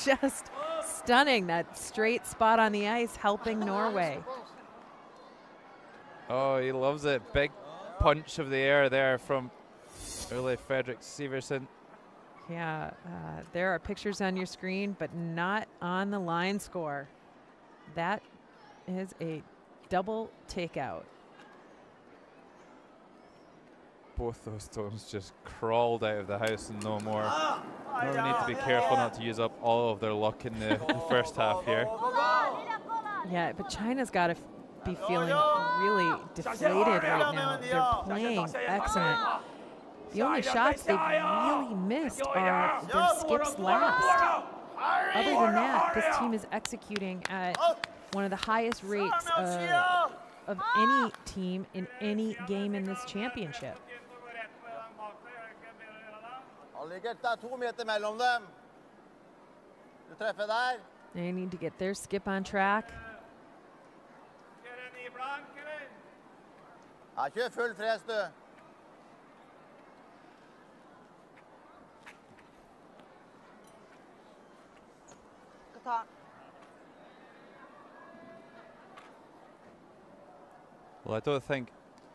just stunning. That straight spot on the ice helping Norway. Oh, he loves it. Big punch of the air there from Ole Fredrik Siversen. Yeah, there are pictures on your screen, but not on the line score. That is a double takeout. Both those stones just crawled out of the house and no more. Norway need to be careful not to use up all of their luck in the first half here. Yeah, but China's got to be feeling really deflated right now. They're playing excellent. The only shots they've really missed are their skips last. Other than that, this team is executing at one of the highest rates of any team in any game in this championship. They need to get their skip on track. Well, I don't think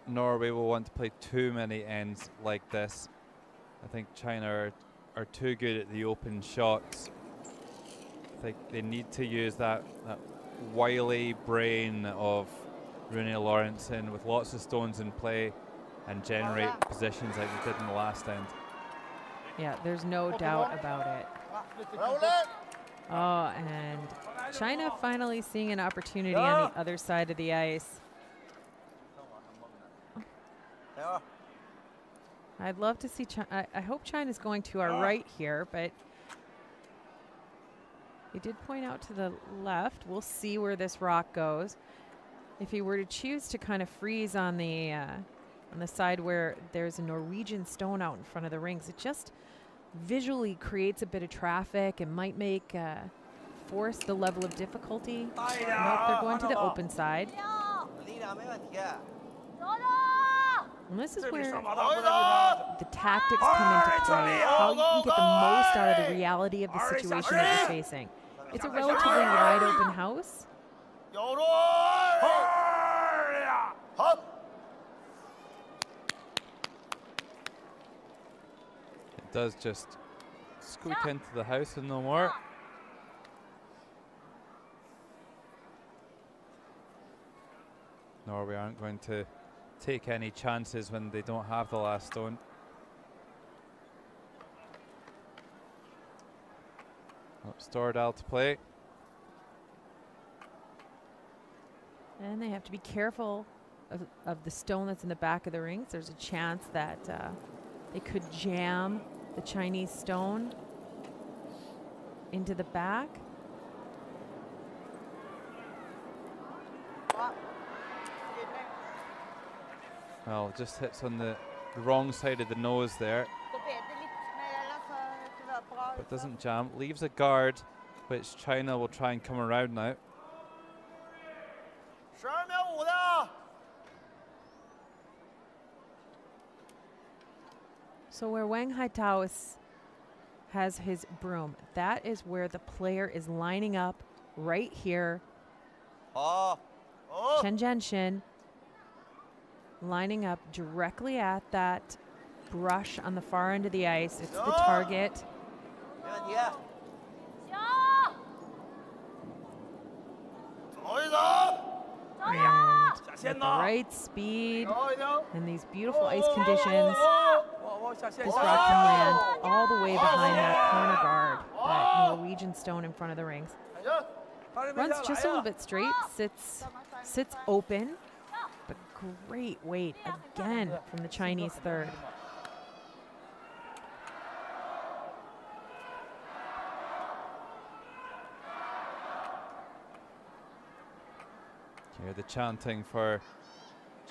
Norway will want to play too many ends like this. I think China are too good at the open shots. I think they need to use that wily brain of Rune Lawrenson with lots of stones in play and generate positions like they did in the last end. Yeah, there's no doubt about it. Oh, and China finally seeing an opportunity on the other side of the ice. I'd love to see I hope China's going to our right here, but he did point out to the left. We'll see where this rock goes. If he were to choose to kind of freeze on the side where there's a Norwegian stone out in front of the rings, it just visually creates a bit of traffic and might make force the level of difficulty. Nope, they're going to the open side. And this is where the tactics come into play, how you can get the most out of the reality of the situation that you're facing. It's a relatively wide open house. It does just squeak into the house and no more. Norway aren't going to take any chances when they don't have the last stone. Stordal to play. And they have to be careful of the stone that's in the back of the rings. There's a chance that they could jam the Chinese stone into the back. Well, just hits on the wrong side of the nose there. But doesn't jam. Leaves a guard, which China will try and come around now. So where Wang Haitao has his broom, that is where the player is lining up right here. Chen Jianshin lining up directly at that brush on the far end of the ice. It's the target. And with the right speed and these beautiful ice conditions, this rock can land all the way behind that corner guard, that Norwegian stone in front of the rings. Runs just a little bit straight, sits open, but great weight again from the Chinese third. Hear the chanting for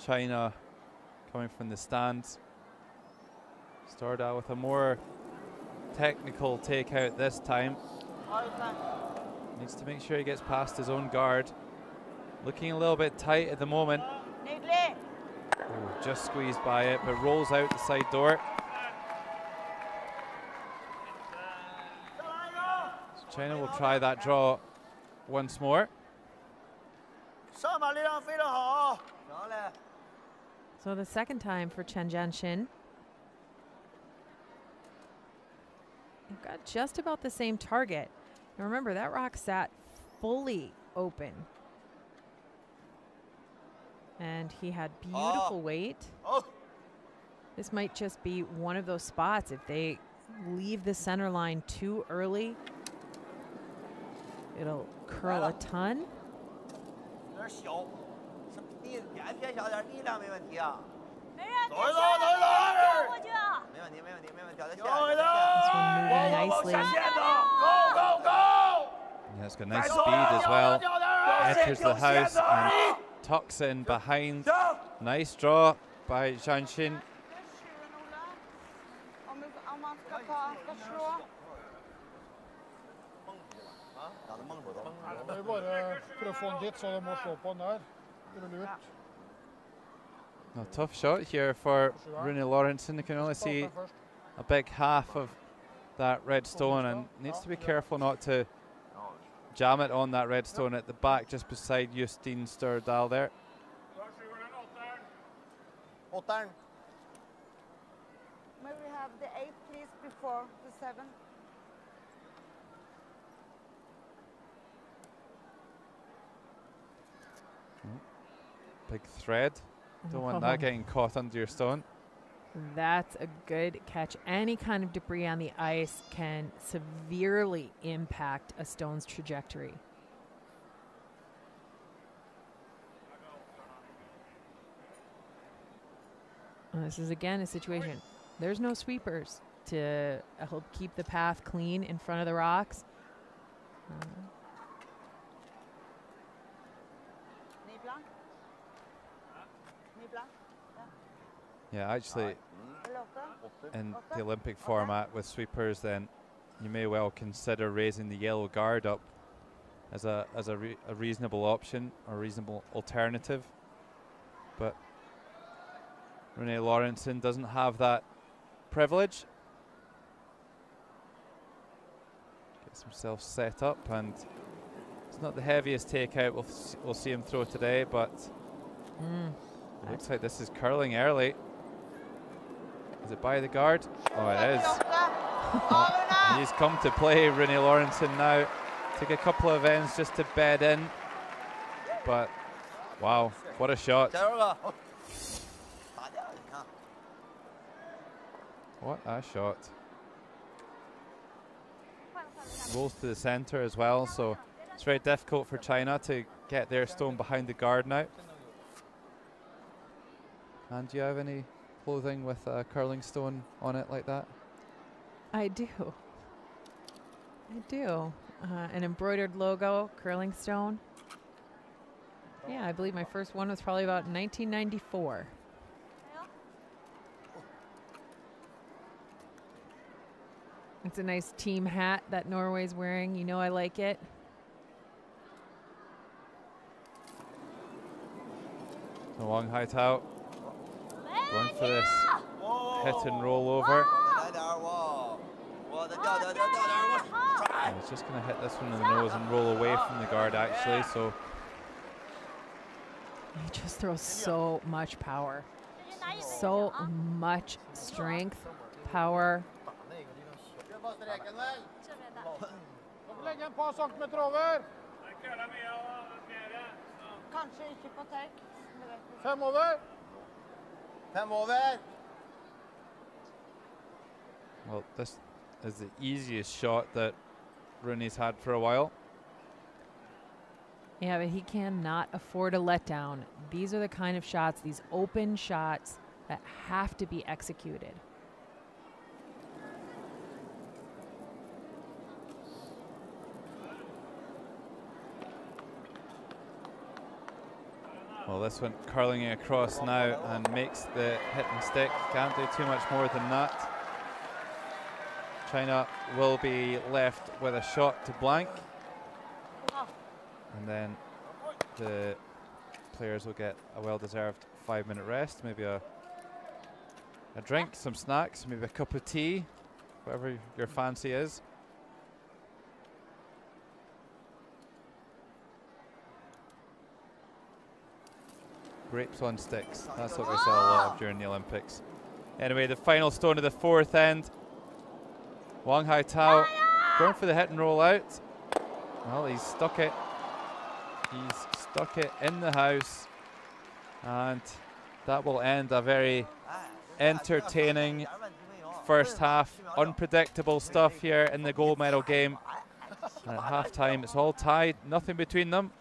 China coming from the stands. Stordal with a more technical takeout this time. Needs to make sure he gets past his own guard. Looking a little bit tight at the moment. Oh, just squeezed by it, but rolls out the side door. So China will try that draw once more. So the second time for Chen Jianxin. You've got just about the same target. Now remember, that rock sat fully open. And he had beautiful weight. This might just be one of those spots. If they leave the center line too early, it'll curl a ton. This one moving nicely. Yeah, it's got nice speed as well. Enters the house and tucks in behind. Nice draw by Jianxin. A tough shot here for Rune Lorentzen. You can only see a big half of that red stone and needs to be careful not to jam it on that red stone at the back just beside Justine Sturdal there. May we have the 8 please before the 7? Big thread. Don't want that getting caught under your stone. That's a good catch. Any kind of debris on the ice can severely impact a stone's trajectory. And this is again a situation. There's no sweepers to help keep the path clean in front of the rocks. Yeah, actually, in the Olympic format with sweepers, then you may well consider raising the yellow guard up as a reasonable option or reasonable alternative. But Rune Lorentzen doesn't have that privilege. Gets himself set up, and it's not the heaviest takeout we'll see him throw today, but it looks like this is curling early. Is it by the guard? Oh, it is. He's come to play, Rune Lorentzen now. Took a couple of ends just to bed in. But, wow, what a shot. What a shot. Rolls to the center as well, so it's very difficult for China to get their stone behind the guard now. And do you have any clothing with a curling stone on it like that? I do. An embroidered logo, curling stone. Yeah, I believe my first one was probably about 1994. It's a nice team hat that Norway's wearing. You know I like it. The Wang Haitao going for this hit and roll over. And he's just going to hit this one in the nose and roll away from the guard actually, so. He just throws so much power. So much strength, power. Well, this is the easiest shot that Rune's had for a while. Yeah, but he cannot afford a letdown. These are the kind of shots, these open shots that have to be executed. Well, this one curling it across now and makes the hit and stick. Can't do too much more than that. China will be left with a shot to blank. And then the players will get a well-deserved 5-minute rest, maybe a drink, some snacks, maybe a cup of tea, whatever your fancy is. Grapes on sticks, that's what we saw a lot of during the Olympics. Anyway, the final stone of the fourth end. Wang Haitao going for the hit and roll out. Well, he's stuck it. He's stuck it in the house. And that will end a very entertaining first half. Unpredictable stuff here in the gold medal game. And at halftime, it's all tied, nothing between them.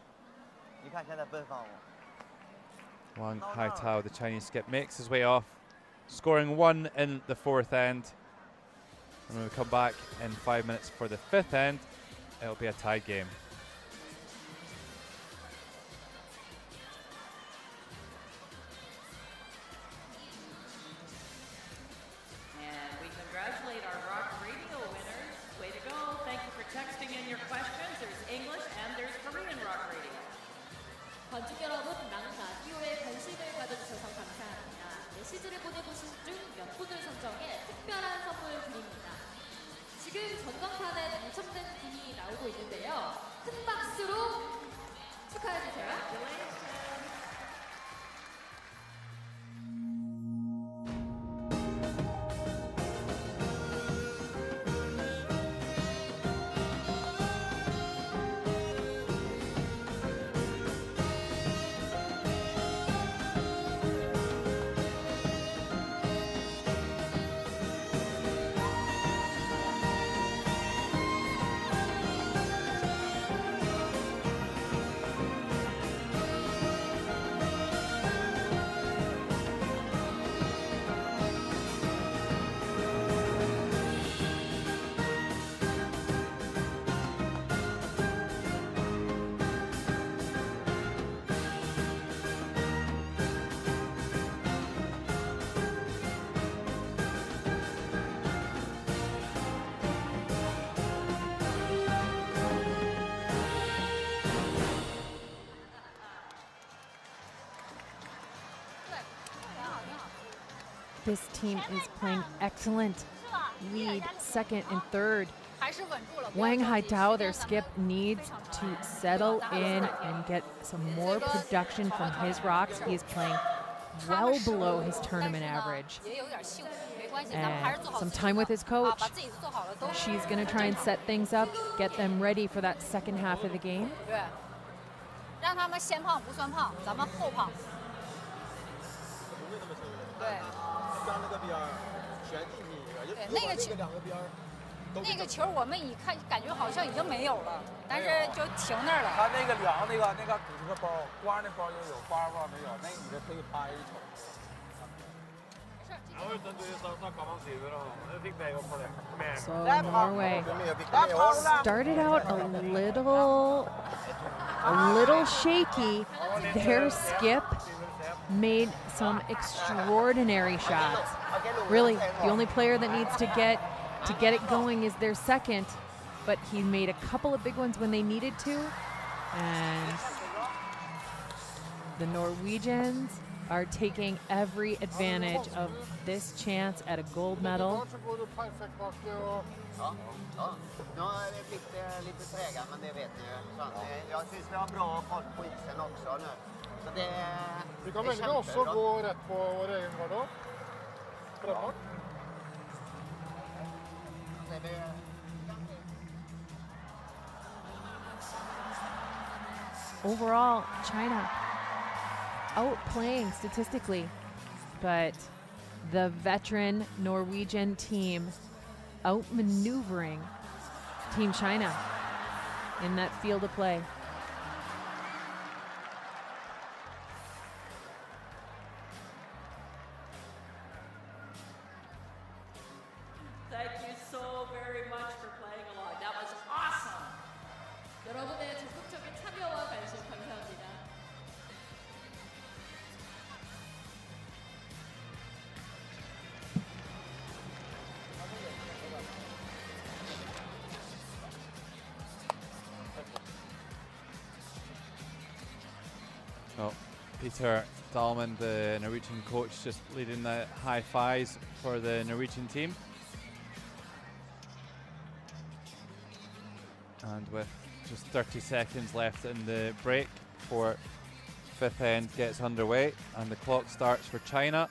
Wang Haitao, the Chinese skip, makes his way off, scoring 1 in the fourth end. And when we come back in 5 minutes for the fifth end, it'll be a tied game. And we congratulate our rock radio winners. Way to go. Thank you for texting in your questions. There's English and there's Korean rock radio. 관중 여러분, 라디오에 관심을 가져주셔서 감사합니다. 메시지를 보내보신 중 몇 분을 선정해 특별한 선물 드립니다. 지금 전광판에 당첨된 분이 나오고 있는데요. 큰 박수로 축하해주세요. This team is playing excellent. Lead, second and third. Wang Haitao, their skip, needs to settle in and get some more production from his rocks. He is playing well below his tournament average. And some time with his coach. She's going to try and set things up, get them ready for that second half of the game. 让他们先胖不算胖，咱们后胖。对。对，那个球，那个球我们一看感觉好像已经没有了，但是就停那儿了。他那个量那个骨头包，光那包就有，包包没有，那女的可以拍一瞅。 So Norway started out a little shaky. Their skip made some extraordinary shots. Really, the only player that needs to get it going is their second, but he made a couple of big ones when they needed to. And the Norwegians are taking every advantage of this chance at a gold medal. Overall, China outplaying statistically, but the veteran Norwegian team outmaneuvering Team China in that field of play. Thank you so very much for playing along. That was awesome. 여러분의 적극적인 참여와 관심 감사합니다. Peter Dahlman, the Norwegian coach, just leading the high fives for the Norwegian team. And with just 30 seconds left in the break before fifth end gets underway and the clock starts for China.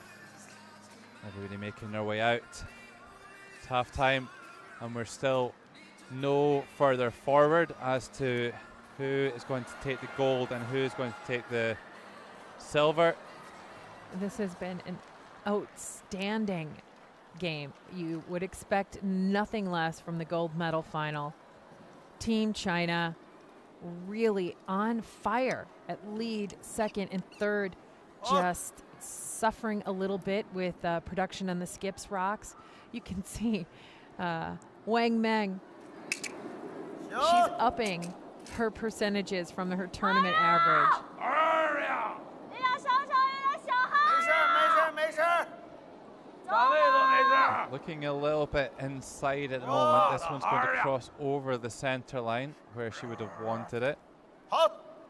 Everybody making their way out. It's half time and we're still no further forward as to who is going to take the gold and who is going to take the silver. This has been an outstanding game. You would expect nothing less from the gold medal final. Team China really on fire at lead, second and third, just suffering a little bit with production on the skips rocks. You can see Wang Meng, she's upping her percentages from her tournament average. Looking a little bit inside at the moment. This one's going to cross over the center line where she would have wanted it.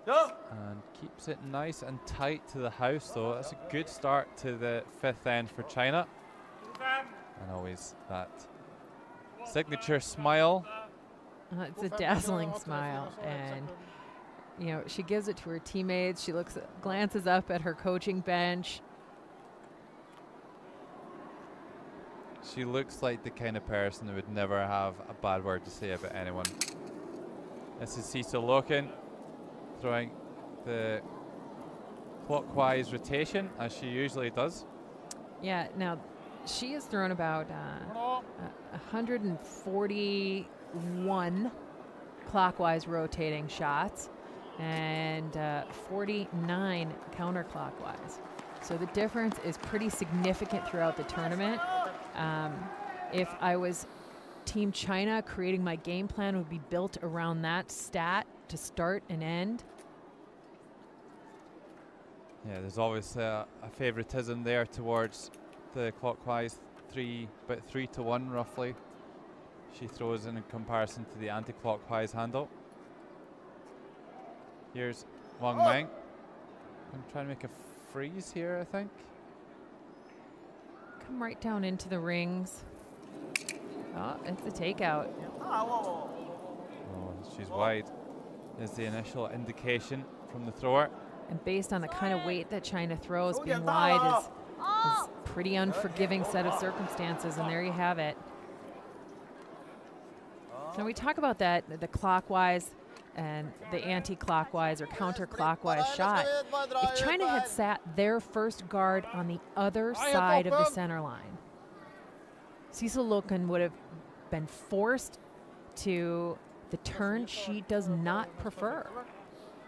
And keeps it nice and tight to the house though. That's a good start to the fifth end for China. And always that signature smile. It's a dazzling smile, and you know, she gives it to her teammates. She glances up at her coaching bench. She looks like the kind of person who would never have a bad word to say about anyone. This is Cecil Loken throwing the clockwise rotation as she usually does. Yeah, now she has thrown about 141 clockwise rotating shots and 49 counterclockwise. So the difference is pretty significant throughout the tournament. If I was Team China, creating my game plan would be built around that stat to start and end. Yeah, there's always a favoritism there towards the clockwise, about 3-1 roughly. She throws in comparison to the anti-clockwise handle. Here's Wang Meng. I'm trying to make a freeze here, I think. Come right down into the rings. Oh, it's a takeout. Oh, she's wide is the initial indication from the thrower. And based on the kind of weight that China throws, being wide is pretty unforgiving set of circumstances, and there you have it. Now we talk about that, the clockwise and the anti-clockwise or counterclockwise shot. If China had sat their first guard on the other side of the center line, Cecil Loken would have been forced to the turn she does not prefer.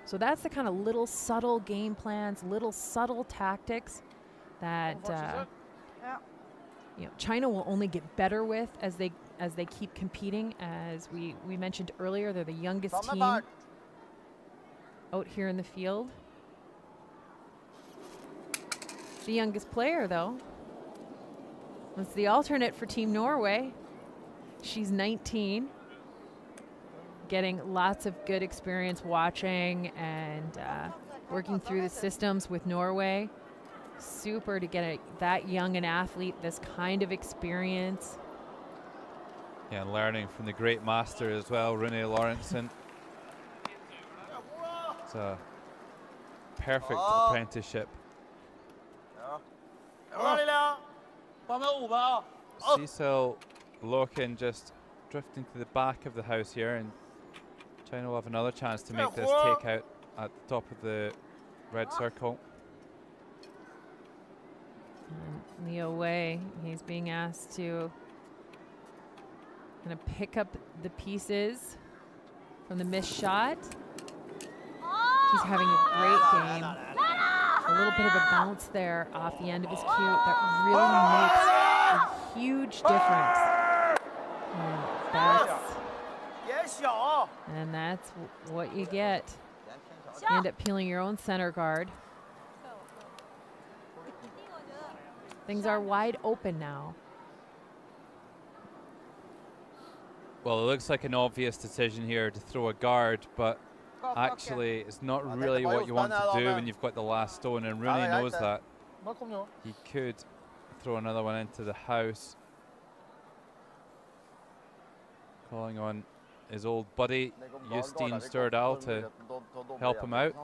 So that's the kind of little subtle game plans, little subtle tactics that China will only get better with as they keep competing. As we mentioned earlier, they're the youngest team out here in the field. The youngest player, though, was the alternate for Team Norway. She's 19, getting lots of good experience watching and working through the systems with Norway. Super to get that young an athlete this kind of experience. Yeah, and learning from the great master as well, Rune Lawrenson. It's a perfect apprenticeship. Cecil Loken just drifting to the back of the house here, and China will have another chance to make this takeout at the top of the red circle. And Leo Wei, he's being asked to kind of pick up the pieces from the missed shot. He's having a great game. A little bit of a bounce there off the end of his cue. That really makes a huge difference. And that's what you get. You end up peeling your own center guard. Things are wide open now. Well, it looks like an obvious decision here to throw a guard, but actually it's not really what you want to do when you've got the last stone, and Rooney knows that. Nå kom det jo. He could throw another one into the house. Calling on his old buddy, Justin Stordal, to help him out.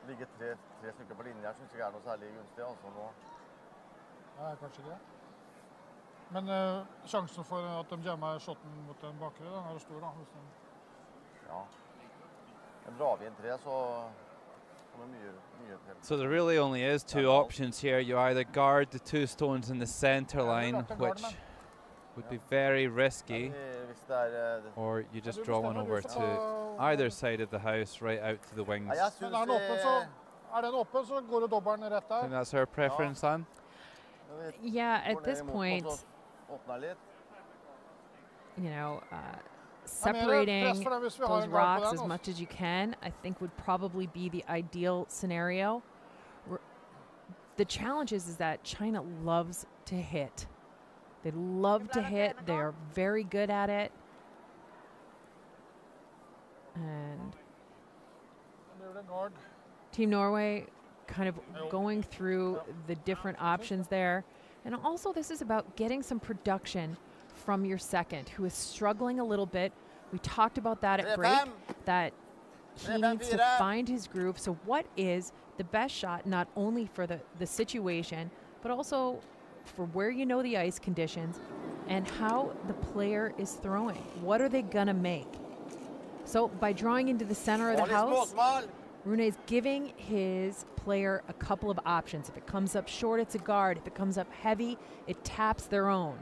Ligge tre stykker på linje her synes jeg noe særlig gunstig, altså nå. Nei, kanskje ikke det. Men sjansen for at de jammer shotten mot den bakre, den er jo stor da. Ja. Men drar vi inn tre, så kommer mye til. So there really only is two options here. You either guard the two stones in the center line, which would be very risky, or you just draw one over to either side of the house, right out to the wings. Men er den åpen, så går det dobbelen rett I der. think that's her preference, Anne. Yeah, at this point, you know, separating those rocks as much as you can, I think would probably be the ideal scenario. The challenge is that China loves to hit. They love to hit. They're very good at it. And Team Norway kind of going through the different options there. And also this is about getting some production from your second, who is struggling a little bit. We talked about that at break, that he needs to find his groove. So what is the best shot, not only for the situation, but also for where you know the ice conditions and how the player is throwing? What are they gonna make? So by drawing into the center of the house, Rune's giving his player a couple of options. If it comes up short, it's a guard. If it comes up heavy, it taps their own.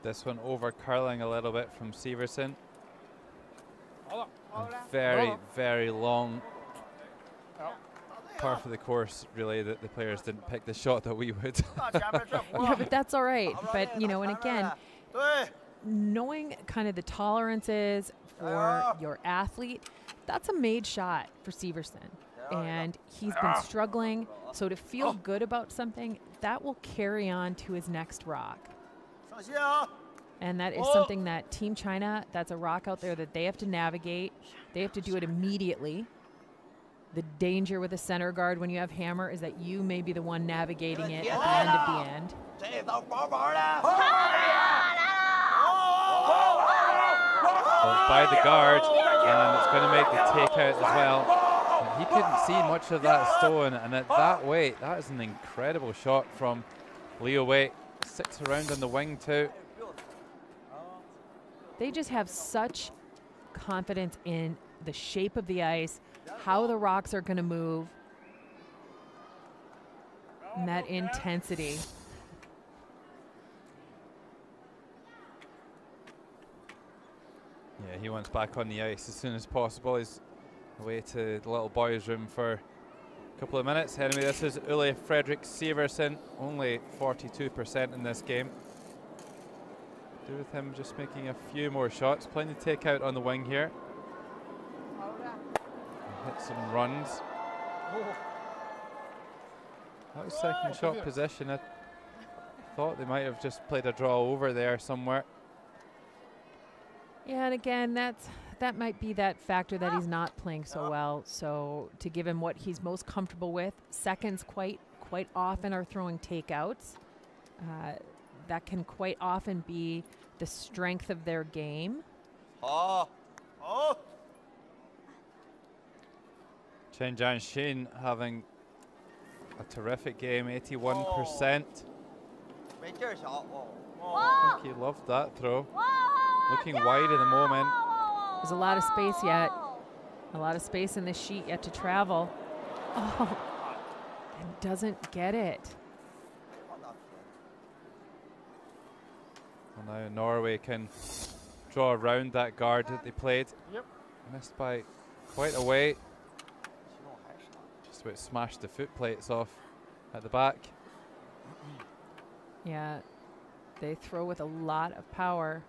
This one over curling a little bit from Severson. Very, very long par for the course, really, that the players didn't pick the shot that we would. Yeah, but that's all right. But, you know, and again, knowing kind of the tolerances for your athlete, that's a made shot for Severson. And he's been struggling. So to feel good about something, that will carry on to his next rock. And that is something that Team China, that's a rock out there that they have to navigate. They have to do it immediately. The danger with a center guard when you have hammer is that you may be the one navigating it at the end of the end. Well, by the guard, and it's going to make the takeout as well. And he couldn't see much of that stone, and at that weight, that is an incredible shot from Leo Wei. 6 around on the wing too. They just have such confidence in the shape of the ice, how the rocks are going to move, and that intensity. Yeah, he wants back on the ice as soon as possible. He's away to the little boys' room for a couple of minutes. Anyway, this is Ole Fredrik Severson, only 42% in this game. Do with him just making a few more shots, playing the takeout on the wing here. Hit some runs. That was second shot position. I thought they might have just played a draw over there somewhere. Yeah, and again, that might be that factor that he's not playing so well. So to give him what he's most comfortable with, seconds quite often are throwing takeouts. That can quite often be the strength of their game. Chen Jianshin having a terrific game, 81%. I think he loved that throw. Looking wide at the moment. There's a lot of space yet. A lot of space in this sheet yet to travel. Oh, and doesn't get it. Well, now Norway can draw around that guard that they played. Missed by quite a way. Just about smashed the foot plates off at the back. Yeah, they throw with a lot of power.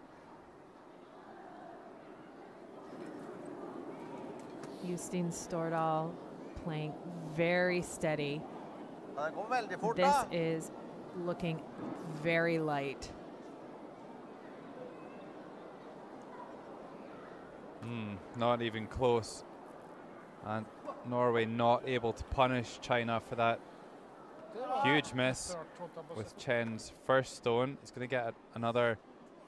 Justin Stordal playing very steady. Den går veldig fort, This da. is looking very light. Not even close. And Norway not able to punish China for that huge miss with Chen's first stone. He's going to get another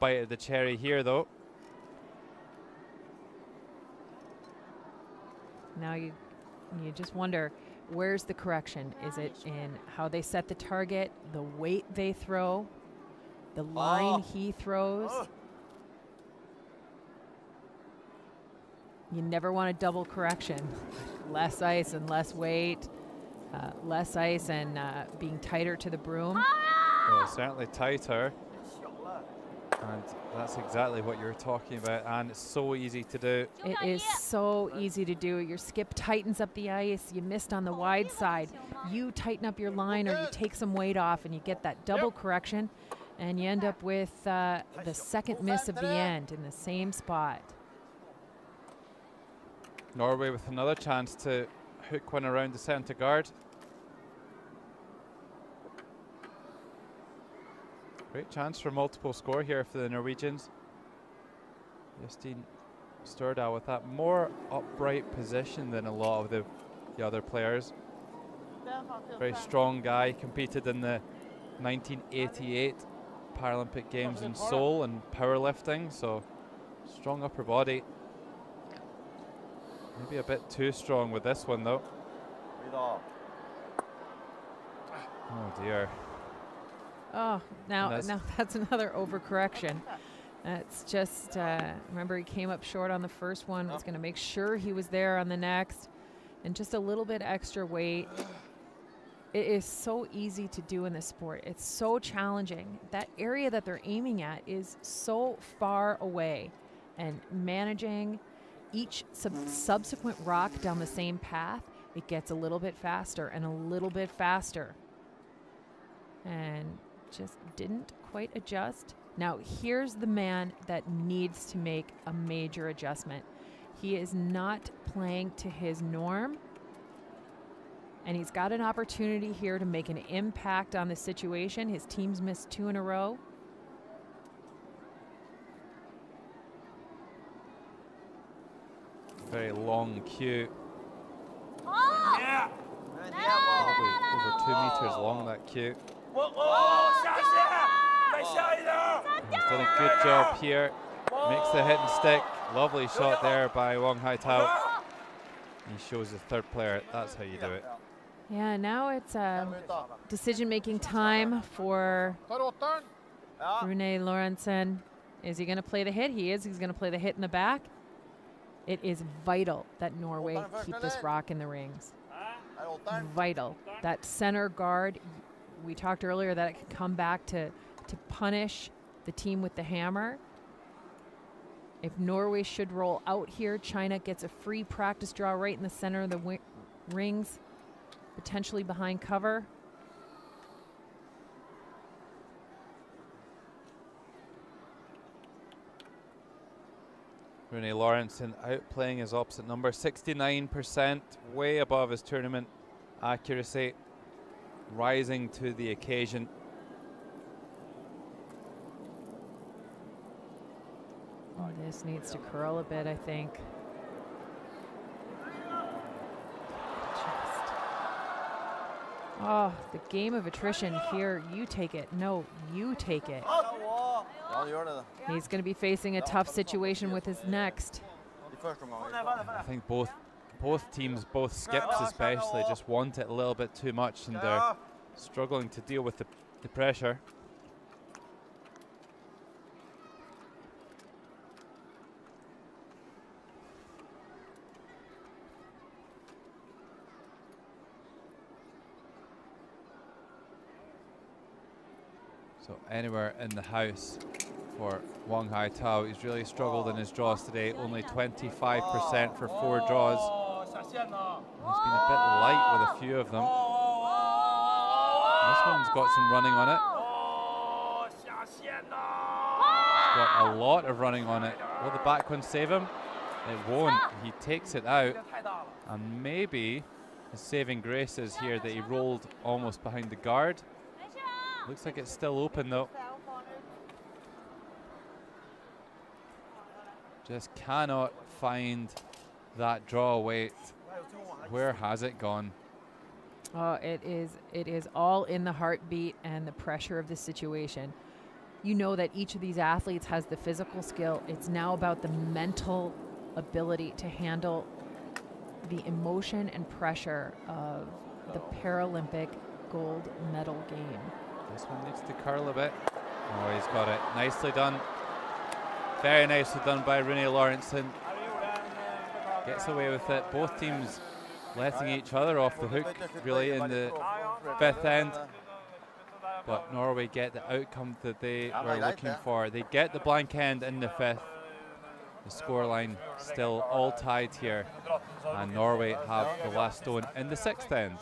bite of the cherry here, though. Now you just wonder, where's the correction? Is it in how they set the target, the weight they throw, the line he throws? You never want a double correction. Less ice and less weight, less ice and being tighter to the broom. Well, certainly tighter. And that's exactly what you're talking about, and it's so easy to do. It is so easy to do. Your skip tightens up the ice. You missed on the wide side. You tighten up your line or you take some weight off and you get that double correction, and you end up with the second miss of the end in the same spot. Norway with another chance to hook one around the centre guard. Great chance for multiple score here for the Norwegians. Justine Stordal with that more upright position than a lot of the other players. Very strong guy, competed in the 1988 Paralympic Games in Seoul in powerlifting, so strong upper body. Maybe a bit too strong with this one, though. Oh dear. Oh, now that's another overcorrection. It's just, remember he came up short on the first one, was going to make sure he was there on the next, and just a little bit extra weight. It is so easy to do in this sport. It's so challenging. That area that they're aiming at is so far away, and managing each subsequent rock down the same path, it gets a little bit faster and a little bit faster. And just didn't quite adjust. Now here's the man that needs to make a major adjustment. He is not playing to his norm, and he's got an opportunity here to make an impact on the situation. His team's missed 2 in a row. Very long cue. Yeah. Probably over 2 meters long, that cue. He's done a good job here. Makes the hit and stick. Lovely shot there by Wong Hai-Tao. He shows the third player that's how you do it. Yeah, now it's decision-making time for Rune Lorentzen. Is he going to play the hit? He is. He's going to play the hit in the back. It is vital that Norway keep this rock in the rings. Vital. That center guard, we talked earlier that it could come back to punish the team with the hammer. If Norway should roll out here, China gets a free practice draw right in the center of the rings, potentially behind cover. Rune Lorentzen outplaying his opposite number, 69%, way above his tournament accuracy, rising to the occasion. This needs to curl a bit, I think. Oh, the game of attrition here. You take it. No, you take it. He's going to be facing a tough situation with his next. I think both teams, both skips especially, just want it a little bit too much, and they're struggling to deal with the pressure. So anywhere in the house for Wong Hai-Tao. He's really struggled in his draws today, only 25% for 4 draws. He's been a bit light with a few of them. This one's got some running on it. He's got a lot of running on it. Will the back one save him? It won't. He takes it out, and maybe His saving grace is here that he rolled almost behind the guard. Looks like it's still open though. Just cannot find that draw weight. Where has it gone? Oh, it is all in the heartbeat and the pressure of the situation. You know that each of these athletes has the physical skill. It's now about the mental ability to handle the emotion and pressure of the Paralympic gold medal game. This one needs to curl a bit. Oh, he's got it. Nicely done. Very nicely done by Rune Lawrenson. Gets away with it. Both teams letting each other off the hook really in the fifth end. But Norway get the outcome that they were looking for. They get the blank end in the fifth. The scoreline still all tied here. And Norway have the last stone in the sixth end.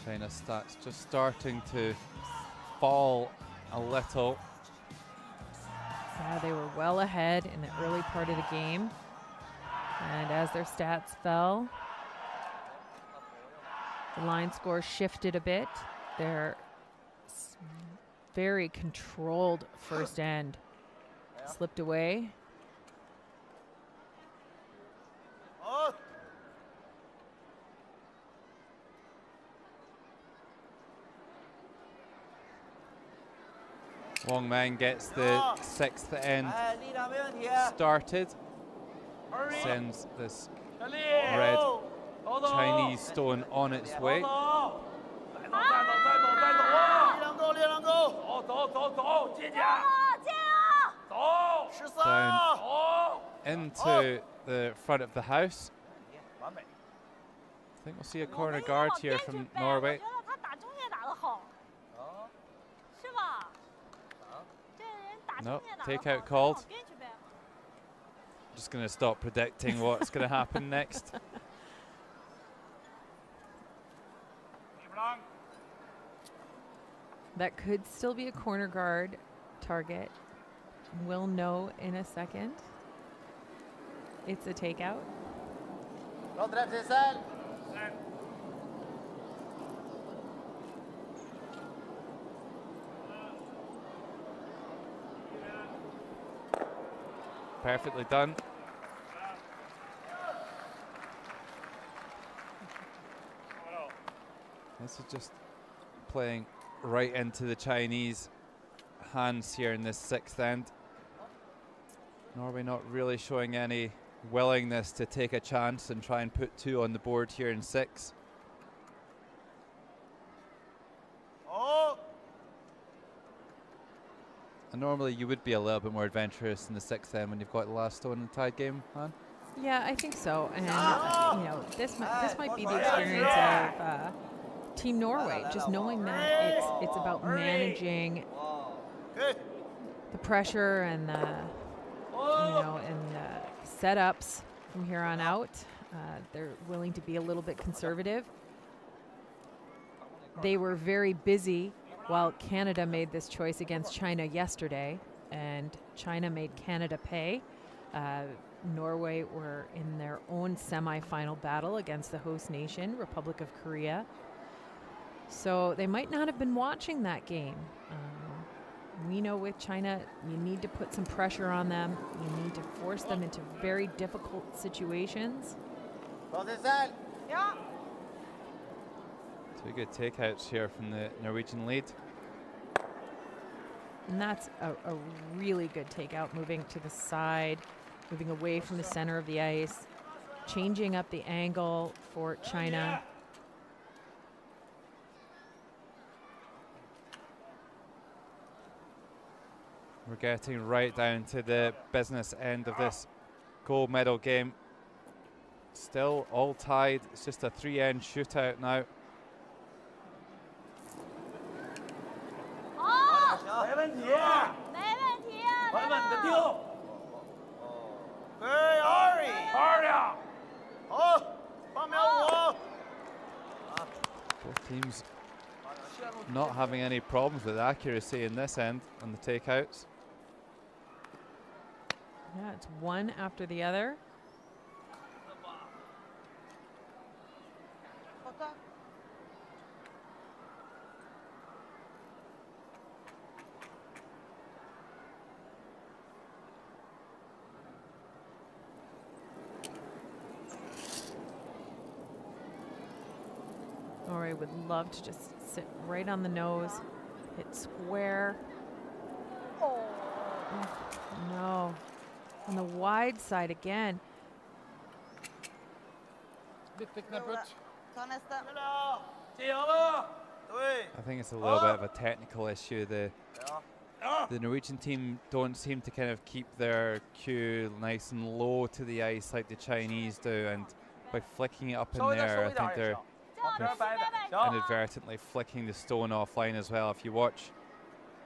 China's stats just starting to fall a little. Yeah, they were well ahead in the early part of the game. And as their stats fell, the line score shifted a bit. Their very controlled first end slipped away. Wong Mang gets the sixth end started. Sends this red Chinese stone on its way. Down into the front of the house. I think we'll see a corner guard here from Norway. No, takeout called. Just going to stop predicting what's going to happen next. That could still be a corner guard target. We'll know in a second. It's a takeout. Perfectly done. This is just playing right into the Chinese hands here in this sixth end. Norway not really showing any willingness to take a chance and try and put two on the board here in six. And normally you would be a little bit more adventurous in the sixth end when you've got the last stone in the tied game, Han? Yeah, I think so. And you know, this might be the experience of Team Norway, just knowing that it's about managing the pressure and the setups from here on out. They're willing to be a little bit conservative. They were very busy while Canada made this choice against China yesterday, and China made Canada pay. Norway were in their own semi-final battle against the host nation, Republic of Korea. So they might not have been watching that game. We know with China, you need to put some pressure on them. You need to force them into very difficult situations. Two good takeouts here from the Norwegian lead. And that's a really good takeout, moving to the side, moving away from the center of the ice, changing up the angle for China. We're getting right down to the business end of this gold medal game. Still all tied. It's just a 3-end shootout now. Both teams not having any problems with accuracy in this end on the takeouts. Yeah, it's one after the other. Norway would love to just sit right on the nose, hit square. Oh, no. On the wide side again. I think it's a little bit of a technical issue. The Norwegian team don't seem to kind of keep their cue nice and low to the ice like the Chinese do, and by flicking it up in there, I think they're inadvertently flicking the stone offline as well. If you watch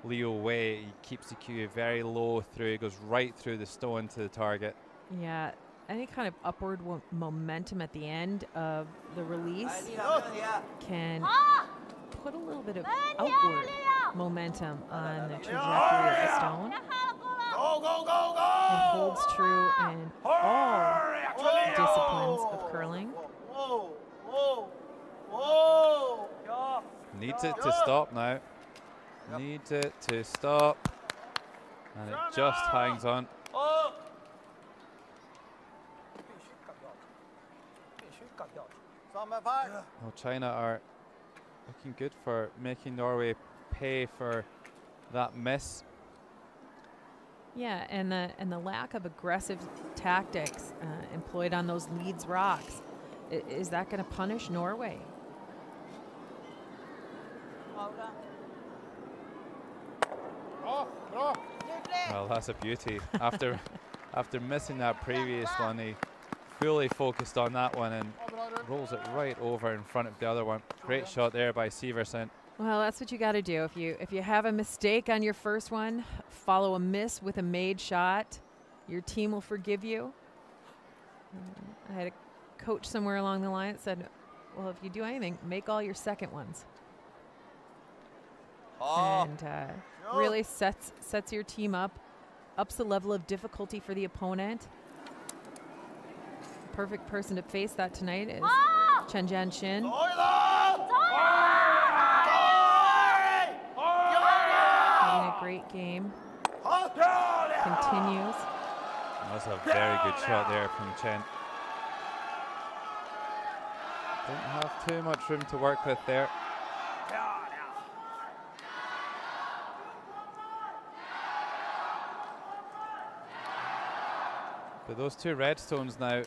Leo Wei, he keeps the cue very low through, he goes right through the stone to the target. Yeah, any kind of upward momentum at the end of the release can put a little bit of outward momentum on the trajectory of the stone. It holds true in all disciplines of curling. Needs it to stop now. Needs it to stop. And it just hangs on. Well, China are looking good for making Norway pay for that miss. Yeah, and the lack of aggressive tactics employed on those Leeds rocks, is that going to punish Norway? Well, that's a beauty. After missing that previous one, he fully focused on that one and rolls it right over in front of the other one. Great shot there by Severson. Well, that's what you got to do. If you have a mistake on your first one, follow a miss with a made shot. Your team will forgive you. I had a coach somewhere along the line that said, well, if you do anything, make all your second ones. And really sets your team up, ups the level of difficulty for the opponent. The perfect person to face that tonight is Chen Jianshin. Having a great game. Continues. That's a very good shot there from Chen. Don't have too much room to work with there. But those two red stones now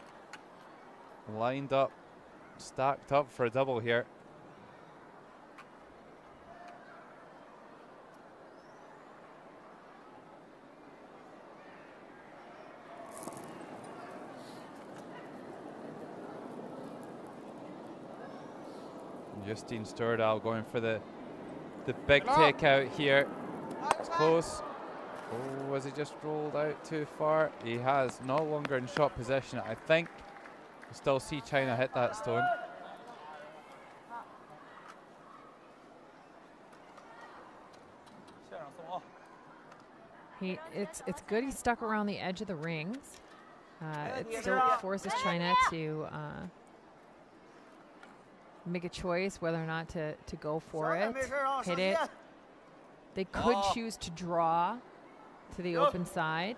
lined up, stacked up for a double here. Justine Stordal going for the big takeout here. It's close. Oh, has he just rolled out too far? He has, no longer in shot position. I think you still see China hit that stone. It's good he stuck around the edge of the rings. It still forces China to make a choice whether or not to go for it, hit it. They could choose to draw to the open side.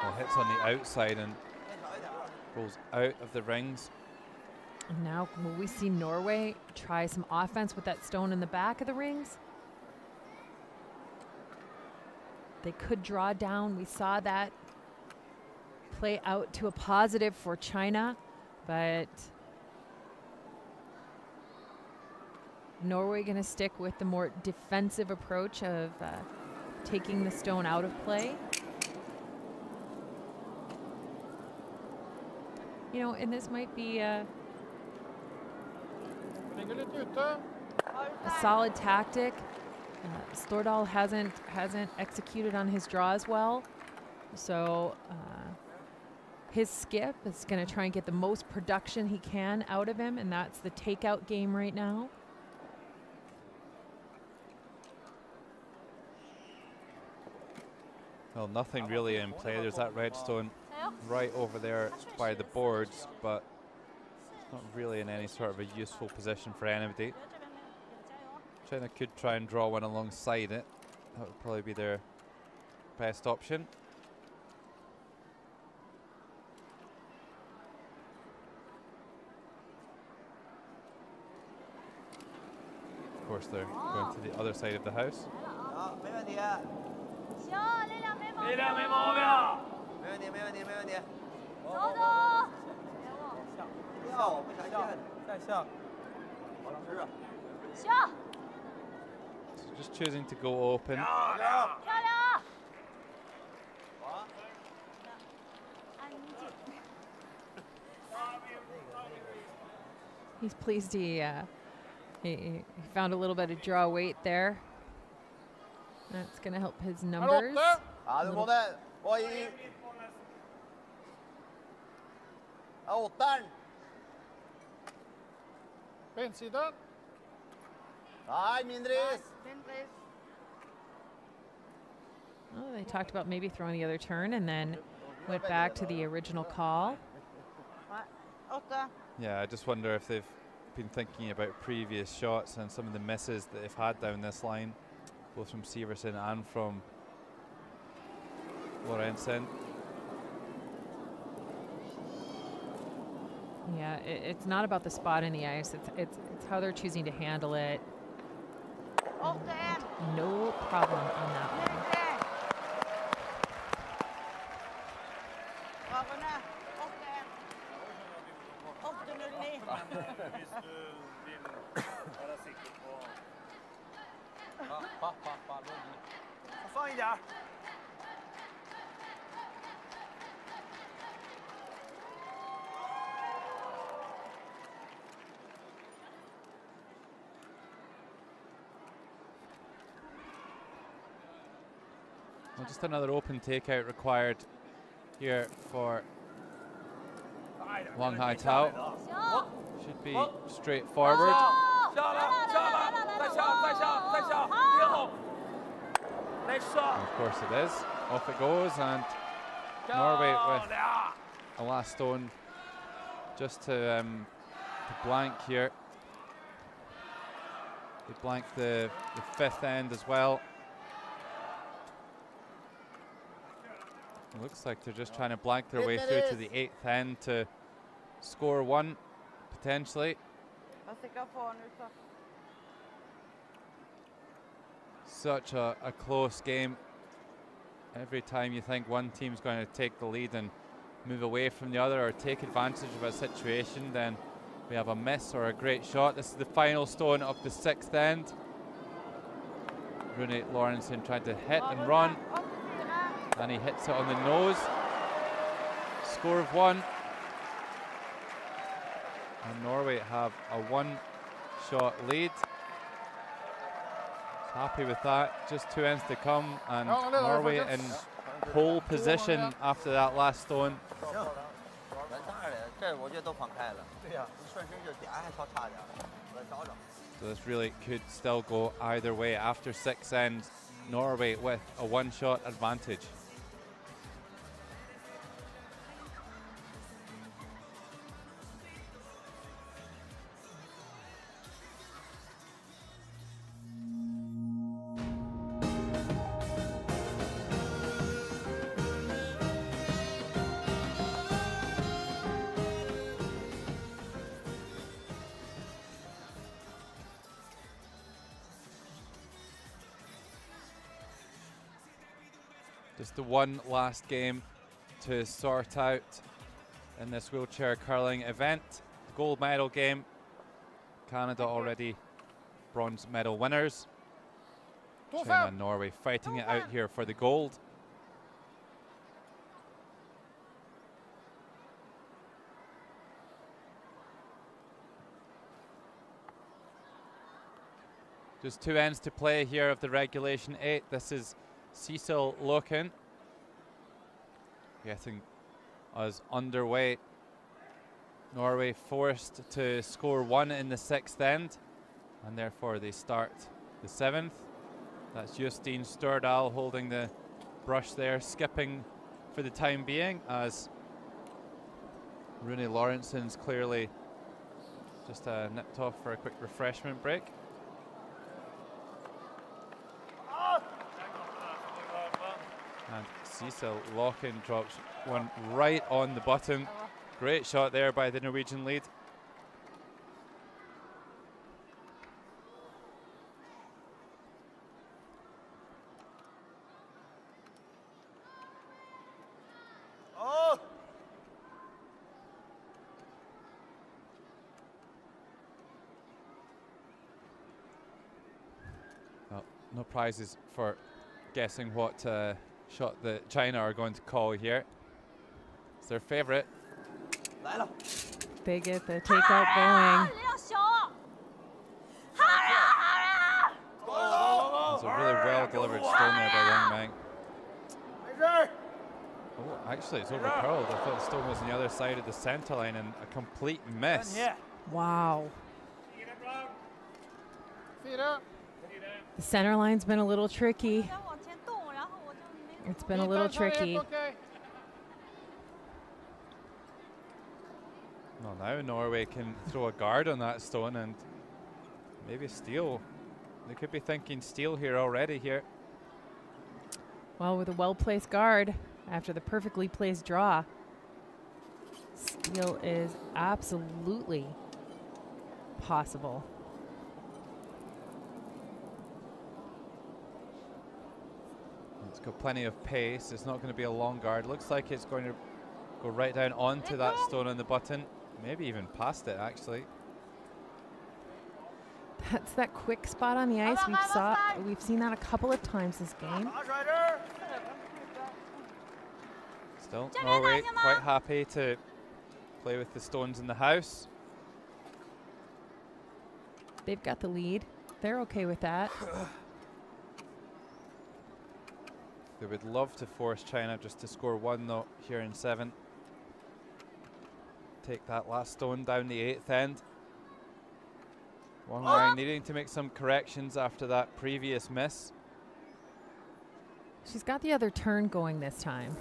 Well, hits on the outside and rolls out of the rings. And now will we see Norway try some offense with that stone in the back of the rings? They could draw down. We saw that play out to a positive for China, but Norway going to stick with the more defensive approach of taking the stone out of play. You know, and this might be a solid tactic. Stordal hasn't executed on his draw as well, so his skip is going to try and get the most production he can out of him, and that's the takeout game right now. Well, nothing really in play. There's that red stone right over there by the boards, but it's not really in any sort of a useful position for anybody. China could try and draw one alongside it. That would probably be their best option. Of course, they're going to the other side of the house. So just choosing to go open. He's pleased he found a little bit of draw weight there. That's going to help his numbers. Bensiden. Oh, they talked about maybe throwing the other turn and then went back to the original call. Yeah, I just wonder if they've been thinking about previous shots and some of the misses that they've had down this line, both from Severson and from Lorentzen. Yeah, it's not about the spot in the ice. It's how they're choosing to handle it. No problem on that one. Well, just another open takeout required here for Wang Haitao. Should be straightforward. And of course it is. Off it goes, and Norway with a last stone just to blank here. They blank the fifth end as well. It looks like they're just trying to blank their way through to the eighth end to score one, potentially. Such a close game. Every time you think one team's going to take the lead and move away from the other or take advantage of a situation, then we have a miss or a great shot. This is the final stone of the sixth end. Rune Lorentzen tried to hit and run, and he hits it on the nose. Score of one. And Norway have a one-shot lead. Happy with that. Just 2 ends to come, and Norway in pole position after that last stone. So this really could still go either way. After 6 ends, Norway with a one-shot advantage. Just the one last game to sort out in this wheelchair curling event. Gold medal game. Canada already bronze medal winners. China and Norway fighting it out here for the gold. Just 2 ends to play here of the regulation 8. This is Cecil Loken getting us underway. Norway forced to score 1 in the 6th end, and therefore they start the 7th. That's Justine Stordal holding the brush there, skipping for the time being, as Rune Lawrenson's clearly just nipped off for a quick refreshment break. And Cecil Loken drops one right on the button. Great shot there by the Norwegian lead. Well, no prizes for guessing what shot that China are going to call here. It's their favorite. They get the takeout going. It's a really well delivered stone there by Yang. Oh, actually it's overcurled. I thought the stone was on the other side of the center line, and a complete miss. Wow. The center line's been a little tricky. It's been a little tricky. Well, now Norway can throw a guard on that stone and maybe steal. They could be thinking steal here already here. Well, with a well-placed guard after the perfectly placed draw, steal is absolutely possible. It's got plenty of pace. It's not going to be a long guard. Looks like it's going to go right down onto that stone on the button. Maybe even past it, actually. That's that quick spot on the ice. We've seen that a couple of times this game. Still, Norway quite happy to play with the stones in the house. They've got the lead. They're okay with that. They would love to force China just to score 1 though here in 7. Take that last stone down the 8th end. Wang Wang needing to make some corrections after that previous miss. She's got the other turn going this time.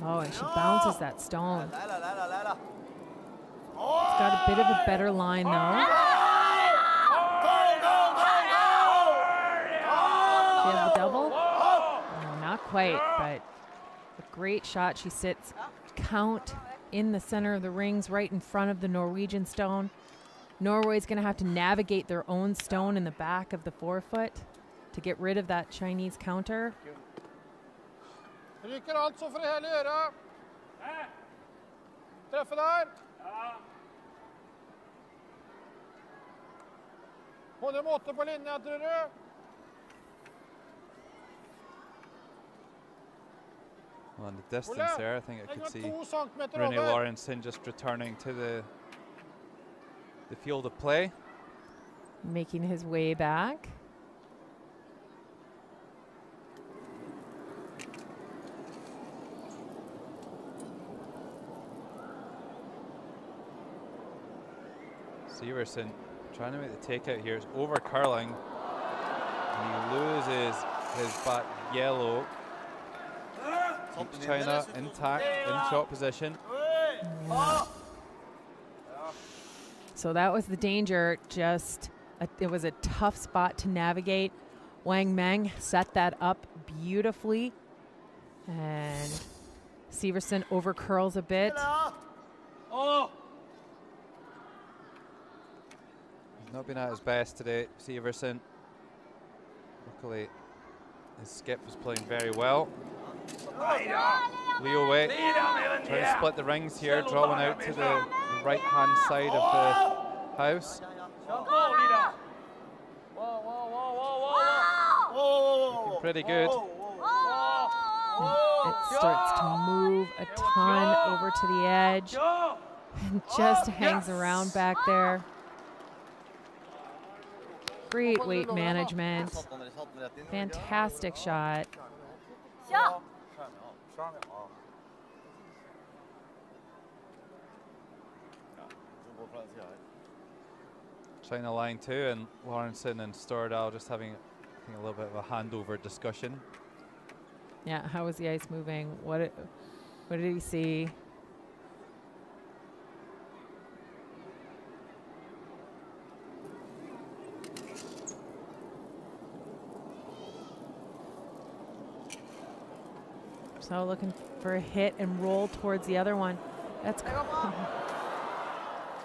Oh, and she bounces that stone. It's got a bit of a better line though. Do you have the double? No, not quite, but a great shot. She sits count in the center of the rings, right in front of the Norwegian stone. Norway's going to have to navigate their own stone in the back of the forefoot to get rid of that Chinese counter. Ryker altså for hele øret. Treffer der. Holder måte på linja, tror du? Well, in the distance there, I think I could see Rune Lawrenson just returning to the field of play. Making his way back. Severson trying to make the takeout here. It's over curling. And he loses his back yellow. Keeps China intact in shot position. Yeah. So that was the danger. It was a tough spot to navigate. Wang Meng set that up beautifully. And Severson over curls a bit. He's not been at his best today, Severson. Luckily, his skip was playing very well. Leo Wei trying to split the rings here, drawing out to the right-hand side of the house. Looking pretty good. And it starts to move a ton over to the edge and just hangs around back there. Great weight management. Fantastic shot. China line 2, and Lawrenson and Stordahl just having I think, a little bit of a handover discussion. Yeah, how was the ice moving? What did he see? So looking for a hit and roll towards the other one. That's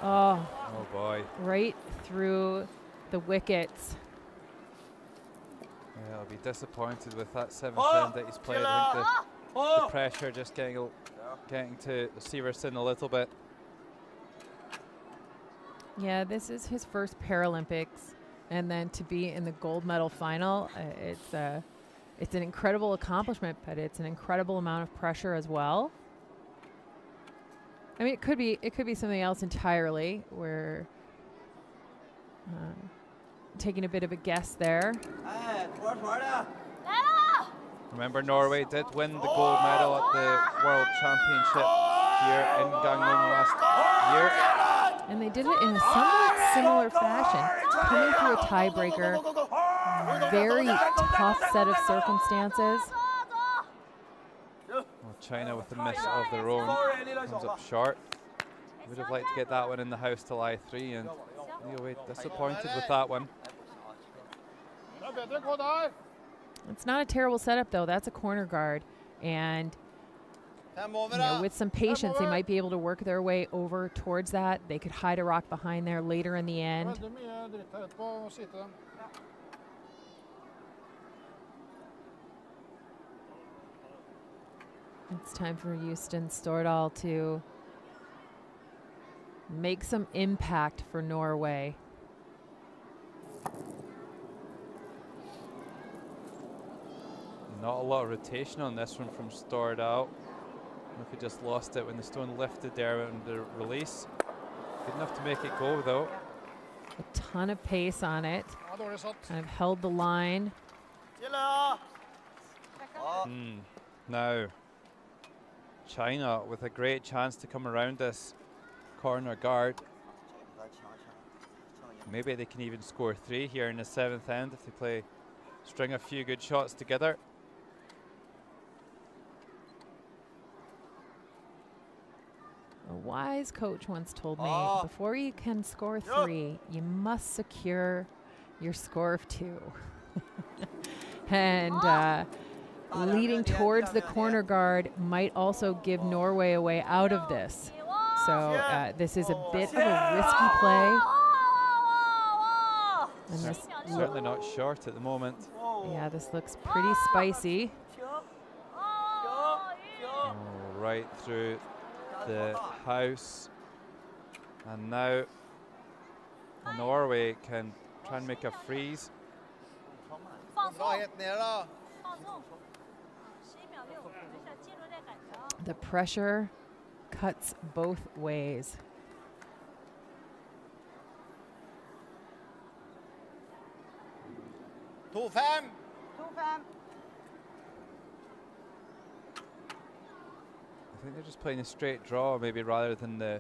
oh boy, right through the wickets. Yeah, I'll be disappointed with that 7th round that he's played. I think the pressure just getting to Severson a little bit. Yeah, this is his first Paralympics, and then to be in the gold medal final, it's an incredible accomplishment, but it's an incredible amount of pressure as well. I mean, it could be something else entirely. We're taking a bit of a guess there. Remember, Norway did win the gold medal at the World Championship here in Gangneung last year. And they did it in a somewhat similar fashion, coming through a tiebreaker. Very tough set of circumstances. Well, China with a miss of their own comes up short. Would have liked to get that one in the house till I3, and anyway, disappointed with that one. It's not a terrible setup, though. That's a corner guard, and with some patience, they might be able to work their way over towards that. They could hide a rock behind there later in the end. It's time for Houston Stordahl to make some impact for Norway. Not a lot of rotation on this one from Stordahl. If he just lost it when the stone lifted there on the release. Good enough to make it go, though. A ton of pace on it. Kind of held the line. Now, China with a great chance to come around this corner guard. Maybe they can even score 3 here in the 7th end if they string a few good shots together. A wise coach once told me, before you can score 3, you must secure your score of 2. And leading towards the corner guard might also give Norway a way out of this. So this is a bit of a risky play. And this certainly not short at the moment. Yeah, this looks pretty spicy. Right through the house, and now Norway can try and make a freeze. The pressure cuts both ways. I think they're just playing a straight draw, maybe, rather than the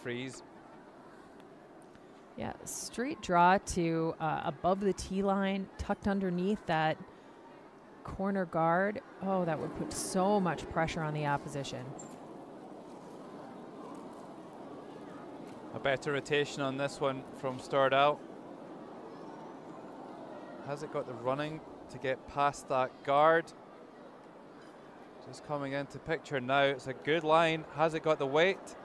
freeze. Yeah, straight draw to above the tee line, tucked underneath that corner guard. Oh, that would put so much pressure on the opposition. A better rotation on this one from Stordahl. Has it got the running to get past that guard? Just coming into picture now. It's a good line. Has it got the weight? It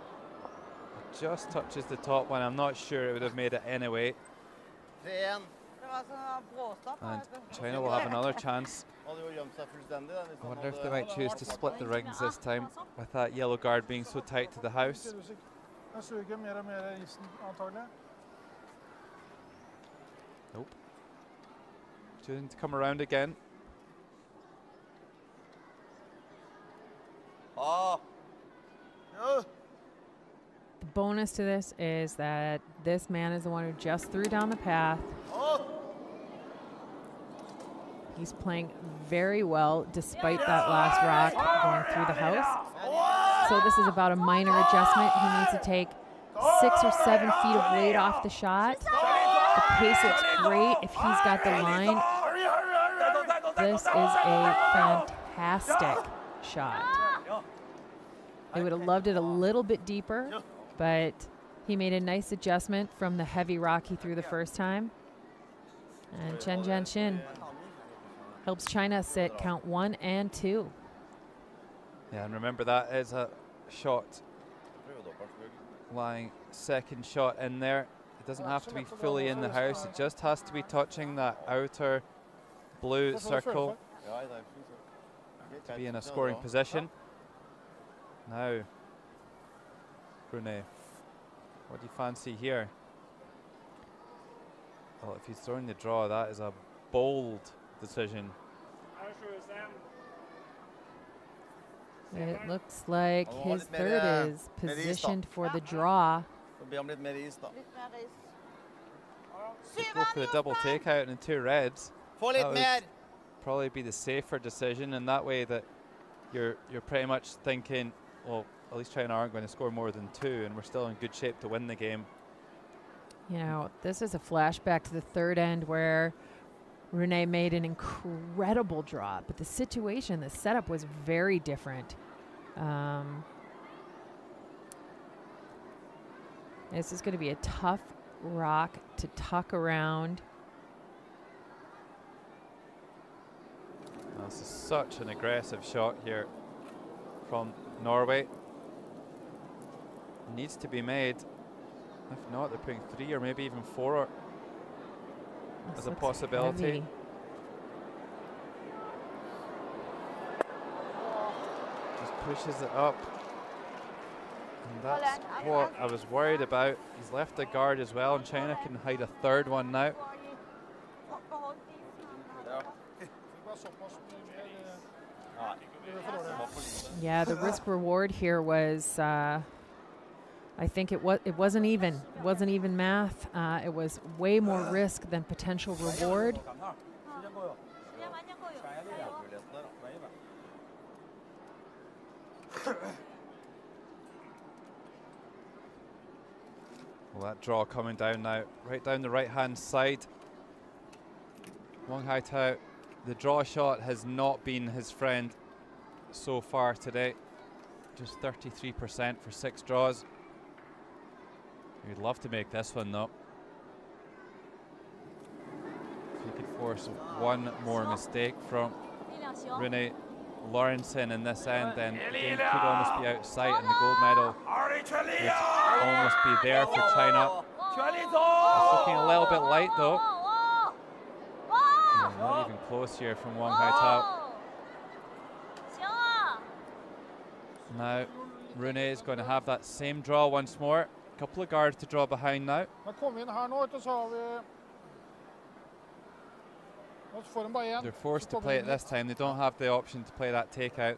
just touches the top one. I'm not sure it would have made it anyway. And China will have another chance. Hadde jo gjemt seg fullstendig. Den, I wonder if they might choose to split the rings this time with that yellow guard being so tight to the house. Den suger mer og mer isen, antagelig. Nope. Choosing to come around again. Ah. Ja. The bonus to this is that this man is the one who just threw down the path. He's playing very well despite that last rock going through the house. So this is about a minor adjustment. He needs to take 6 or 7 feet of weight off the shot. The pace looks great if he's got the line. This is a fantastic shot. They would have loved it a little bit deeper, but he made a nice adjustment from the heavy rock he threw the first time. And Chen Jianxin helps China sit count 1 and 2. Yeah, and remember that is a shot lying second shot in there. It doesn't have to be fully in the house, it just has to be touching that outer blue circle to be in a scoring position. Now, Brunei, what do you fancy here? Well, if he's throwing the draw, that is a bold decision. It looks like his third is positioned for the draw. Be om litt mer is, da. Go for the double takeout and 2 reds. Få litt mer! Probably be the safer decision, and that way that you're pretty much thinking, well, at least China aren't going to score more than 2, and we're still in good shape to win the game. You know, this is a flashback to the third end where Rene made an incredible draw, but the situation, the setup was very different. This is going to be a tough rock to tuck around. This is such an aggressive shot here from Norway. Needs to be made. If not, they're putting 3 or maybe even 4 as a possibility. Heavy. Just pushes it up. And that's what I was worried about. He's left the guard as well, and China can hide a third one now. Yeah, the risk reward here was, I think it wasn't even. It wasn't even math. It was way more risk than potential reward. Well, that draw coming down now, right down the right-hand side. Wang Haitao, the draw shot has not been his friend so far today. Just 33% for 6 draws. We'd love to make this one though. If you could force one more mistake from Rene Lawrenson in this end, then the game could almost be out of sight and the gold medal would almost be there for China. It's looking a little bit light though. Yeah, not even close here from Wang Haitao. Now Rune is going to have that same draw once more. A couple of guards to draw behind now. They're forced to play it this time. They don't have the option to play that takeout.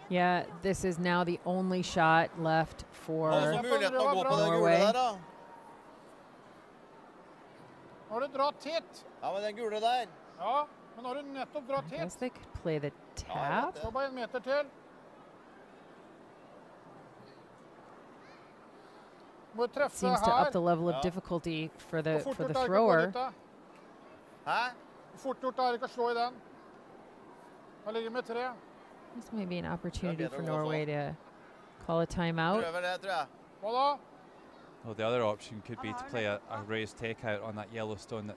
Yeah, this is now the only shot left for Norway. Har du dratt hit? Ja, men den gule der. Ja, men har du nettopp dratt I hit? guess they could play the tap. Så bare 1 meter til. Må treffe Seems to her. up the level of difficulty for the Hvor fort gjort er det ikke å gå thrower. dit da? Hæ? Hvor fort gjort er det ikke å slå i den? Han ligger med 3. This may be an opportunity for Norway to call a timeout. Prøver det, tror jeg. Hva da? Well, the other option could be to play a raised takeout on that Yellowstone that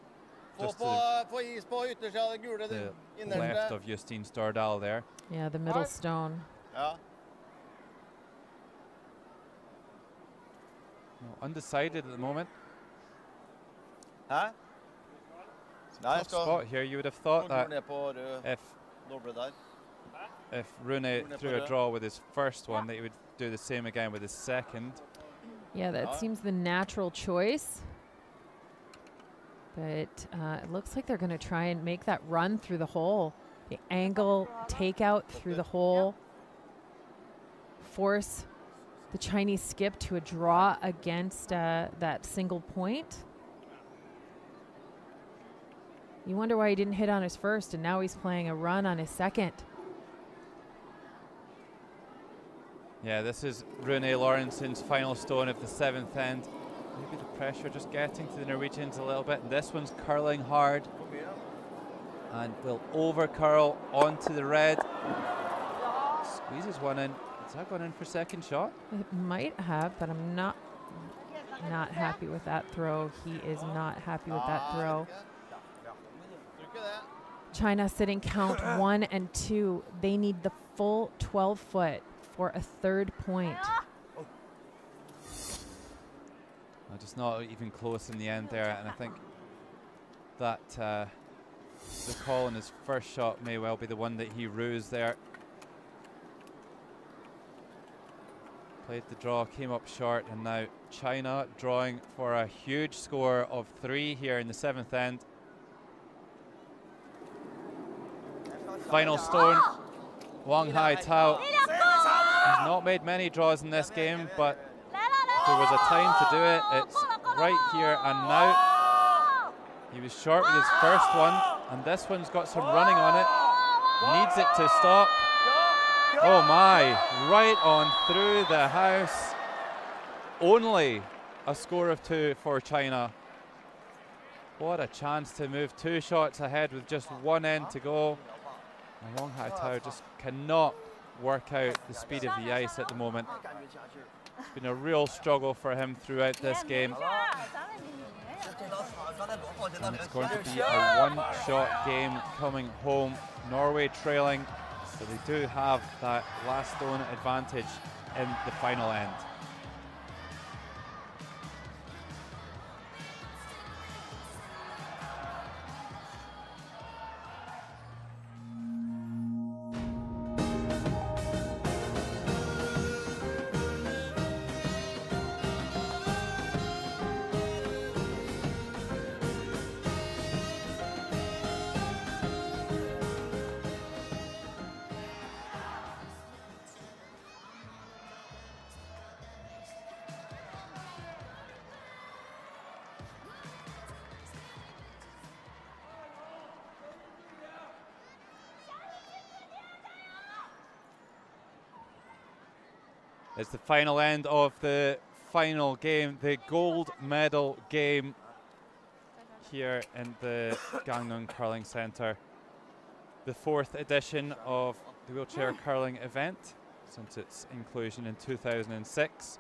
Få just to på is på yttersida av den gule, the den left innerste. of Justine Stordal there. Yeah, the middle stone. Ja. No, undecided at the moment. Hæ? tough spot here. You would have thought that if Rune threw a draw with his first one, that he would do the same again with his second. Yeah, that seems the natural choice. But it looks like they're going to try and make that run through the hole. The angle takeout through the hole. Force the Chinese skip to a draw against that single point. You wonder why he didn't hit on his first, and now he's playing a run on his second. Yeah, this is Rune Lorentzon's final stone of the 7th end. Maybe the pressure just getting to the Norwegians a little bit. And this one's curling hard and will over curl onto the red. Squeezes one in. Has that gone in for second shot? It might have, but I'm not happy with that throw. He is not happy with that throw. China sitting count 1 and 2. They need the full 12 foot for a third point. Just not even close in the end there, and I think that the call on his first shot may well be the one that he rues there. Played the draw, came up short, and now China drawing for a huge score of 3 here in the 7th end. Final stone, Wang Hai Tao. He's not made many draws in this game, but if there was a time to do it, it's right here and now. He was short with his first one, and this one's got some running on it. Needs it to stop. Oh my, right on through the house. Only a score of 2 for China. What a chance to move 2 shots ahead with just one end to go. And Wang Hai Tao just cannot work out the speed of the ice at the moment. It's been a real struggle for him throughout this game. And it's going to be a one-shot game coming home. Norway trailing, so they do have that last stone advantage in the final end. It's the final end of the final game, the gold medal game here in the Gangneung Curling Centre. The 4th edition of the wheelchair curling event since its inclusion in 2006.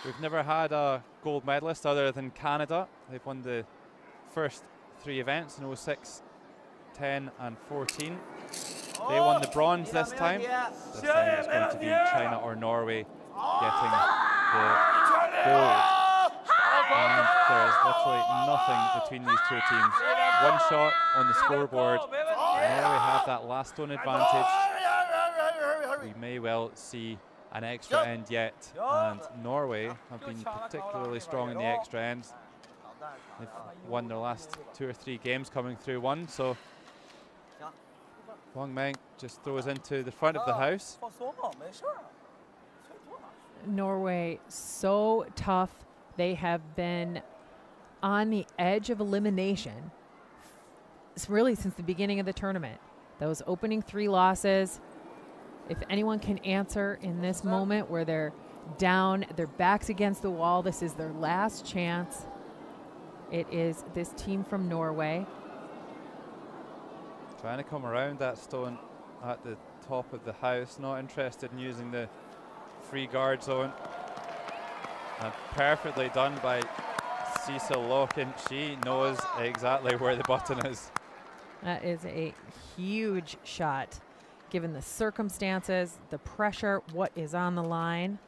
We've never had a gold medalist other than Canada. They've won the first 3 events in 06, 10 and 14. They won the bronze this time. This time it's going to be China or Norway getting the gold. And there is literally nothing between these 2 teams. One shot on the scoreboard. Norway have that last stone advantage. We may well see an extra end yet. And Norway have been particularly strong in the extra ends. They've won their last 2 or 3 games coming through one. So Wang Meng just throws into the front of the house. Norway, so tough. They have been on the edge of elimination really since the beginning of the tournament. Those opening 3 losses, if anyone can answer in this moment where they're down, their backs against the wall, this is their last chance. It is this team from Norway. Trying to come around that stone at the top of the house, not interested in using the free guard zone. And perfectly done by Cecil Loken. She knows exactly where the button is. That is a huge shot, given the circumstances, the pressure, what is on the line.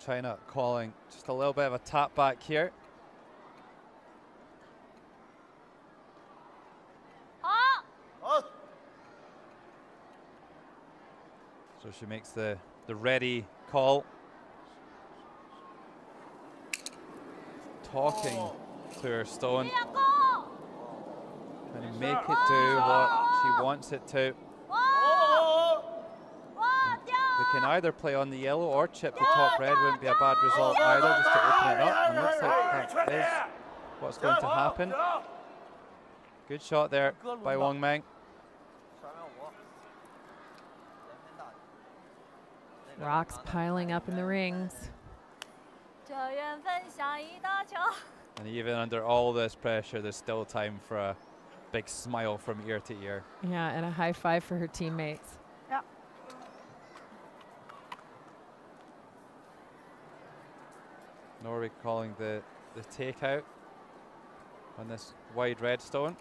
China calling just a little bit of a tap back here. So she makes the ready call. Talking to her stone. Can you make it do what she wants it to? They can either play on the yellow or chip the top red. Wouldn't be a bad result either, just to open it up. And looks like that is what's going to happen. Good shot there by Wang Meng. Rocks piling up in the rings. And even under all this pressure, there's still time for a big smile from ear to ear. Yeah, and a high five for her teammates. Yeah. Norway calling the takeout on this wide red stone.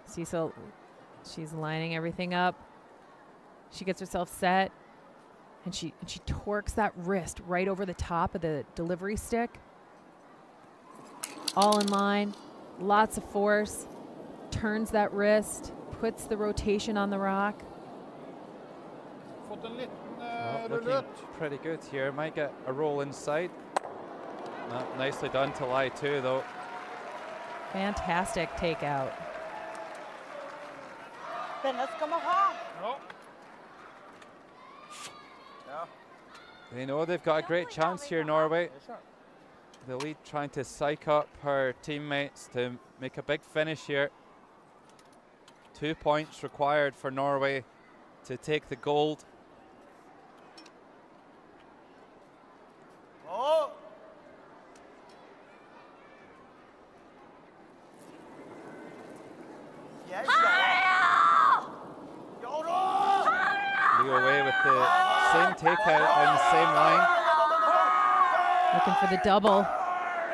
Cecil, she's lining everything up. She gets herself set, and she torques that wrist right over the top of the delivery stick. All in line, lots of force, turns that wrist, puts the rotation on the rock. Looking pretty good here. Might get a roll inside. Nicely done to lie too, though. Fantastic takeout. They know they've got a great chance here, Norway. The lead trying to psych up her teammates to make a big finish here. 2 points required for Norway to take the gold. Leo away with the same takeout on the same line. Looking for the double.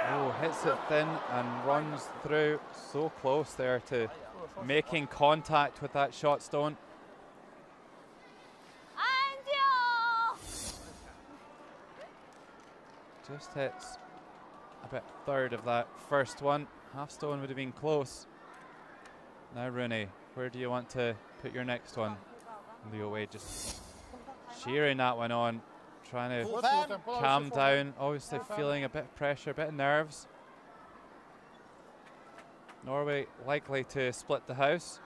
Oh, hits it thin and runs through. So close there to making contact with that shot stone. Just hits about a third of that first one. Half stone would have been close. Now Rooney, where do you want to put your next one? Leo Wade just shearing that one on, trying to calm down, obviously feeling a bit of pressure, a bit of nerves. Norway likely to split the house.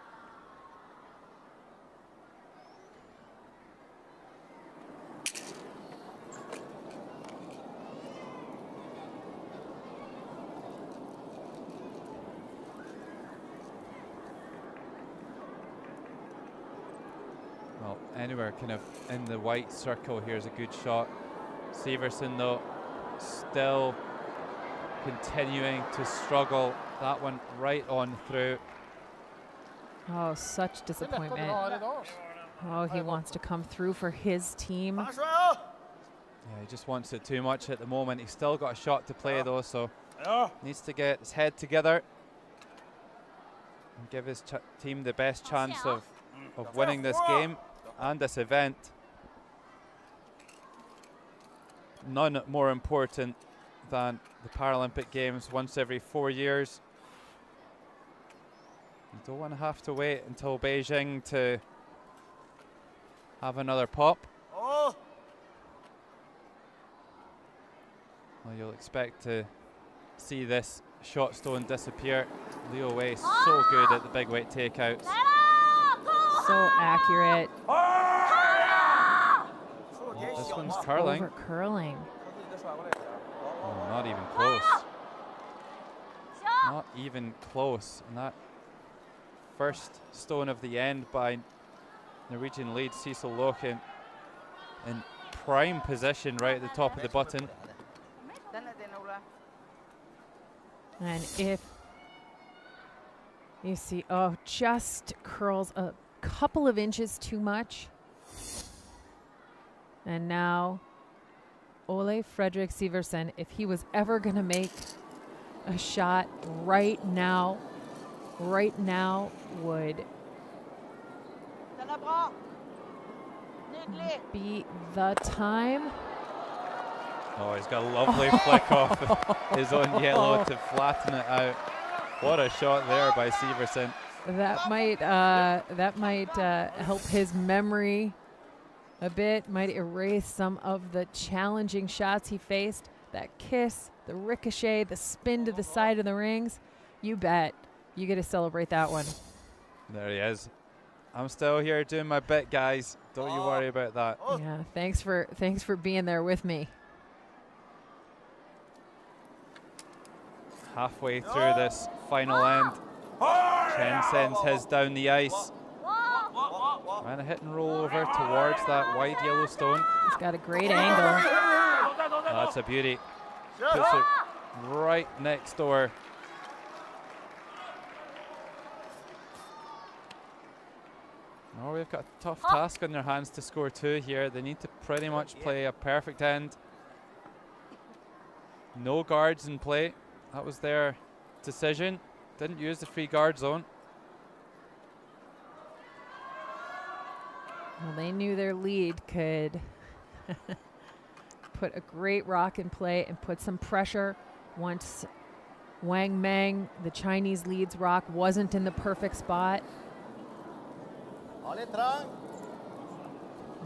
Well, anywhere kind of in the white circle here is a good shot. Severson, though, still continuing to struggle. That one right on through. Oh, such disappointment. Oh, he wants to come through for his team. Yeah, he just wants it too much at the moment. He's still got a shot to play, though, so needs to get his head together and give his team the best chance of winning this game and this event. None more important than the Paralympic Games once every 4 years. You don't want to have to wait until Beijing to have another pop. Well, you'll expect to see this shot stone disappear. Leo Wei so good at the big weight takeouts. So accurate. This one's curling. Over curling. Oh, not even close. Not even close. And that first stone of the end by Norwegian lead Cecil Loken in prime position right at the top of the button. And if you see, oh, just curls a couple of inches too much. And now Ole Fredrik Sivertsen, if he was ever going to make a shot right now would be the time. Oh, he's got a lovely flick off his own yellow to flatten it out. What a shot there by Severson. That might help his memory a bit, might erase some of the challenging shots he faced. That kiss, the ricochet, the spin to the side of the rings. You bet. You get to celebrate that one. There he is. I'm still here doing my bit, guys. Don't you worry about that. Yeah, thanks for being there with me. Halfway through this final end, Chen sends his down the ice. And a hit and roll over towards that wide yellow stone. He's got a great angle. Oh, that's a beauty. Puts it right next door. Norway have got a tough task on their hands to score 2 here. They need to pretty much play a perfect end. No guards in play. That was their decision. Didn't use the free guard zone. Well, they knew their lead could put a great rock in play and put some pressure once Wang Meng, the Chinese lead's rock, wasn't in the perfect spot.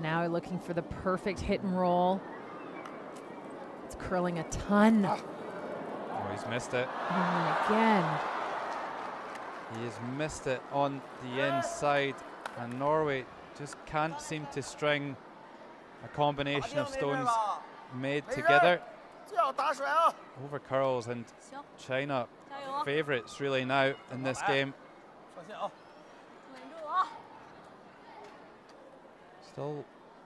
Now we're looking for the perfect hit and roll. It's curling a ton. Oh, he's missed it. And again. He has missed it on the inside, and Norway just can't seem to string a combination of stones made together. Over curls, and China favourites really now in this game. Still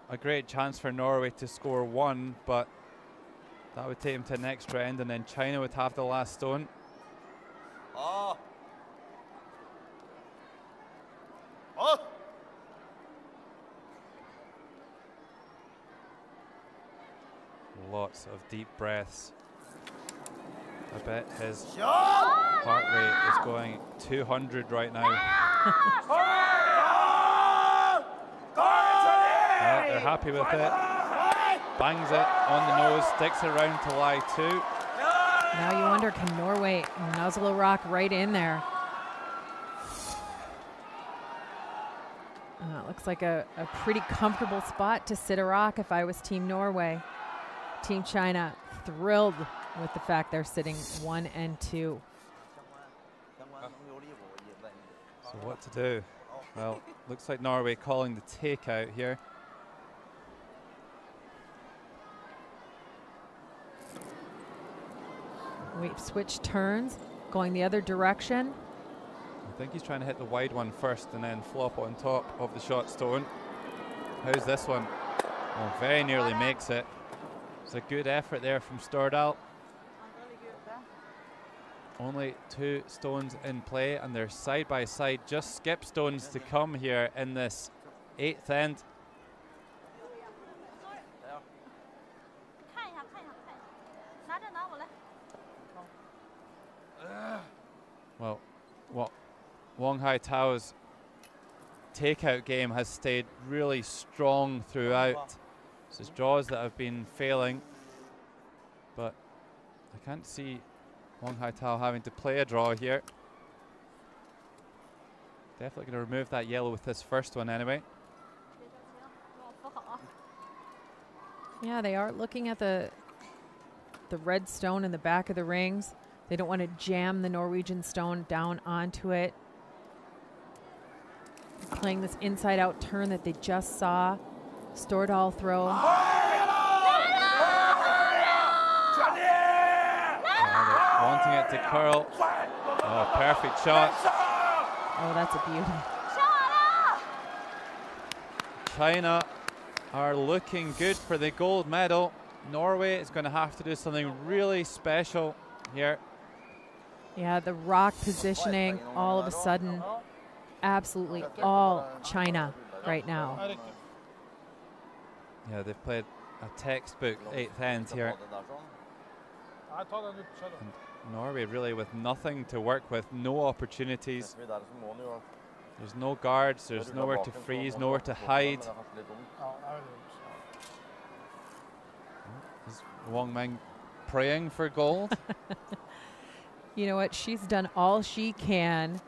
a great chance for Norway to score 1, but that would take him to an extra end, and then China would have the last stone. Lots of deep breaths. I bet his heart rate is going 200 right now. They're happy with it. Bangs it on the nose, sticks it around to lie 2. Now you wonder, can Norway nuzzle a rock right in there? Looks like a pretty comfortable spot to sit a rock if I was Team Norway. Team China thrilled with the fact they're sitting 1 and 2. So what to do? Well, looks like Norway calling the takeout here. We've switched turns, going the other direction. I think he's trying to hit the wide one first and then flop on top of the shot stone. How's this one? Oh, very nearly makes it. It's a good effort there from Stordal. Only 2 stones in play, and they're side by side. Just skip stones to come here in this 8th end. Well, what Wang Haitao's takeout game has stayed really strong throughout. It's his draws that have been failing, but I can't see Wang Haitao having to play a draw here. Definitely going to remove that yellow with this first one anyway. Yeah, they are looking at the red stone in the back of the rings. They don't want to jam the Norwegian stone down onto it. Playing this inside-out turn that they just saw. Stordal throw. Wanting it to curl. Oh, perfect shot. Oh, that's a beauty. China are looking good for the gold medal. Norway is going to have to do something really special here. Yeah, the rock positioning all of a sudden, absolutely all China right now. Yeah, they've played a textbook 8th end here. And Norway really with nothing to work with, no opportunities. There's no guards, there's nowhere to freeze, nowhere to hide. Ja, det er det. Is Wang Meng praying for gold? You know what? She's done all she can.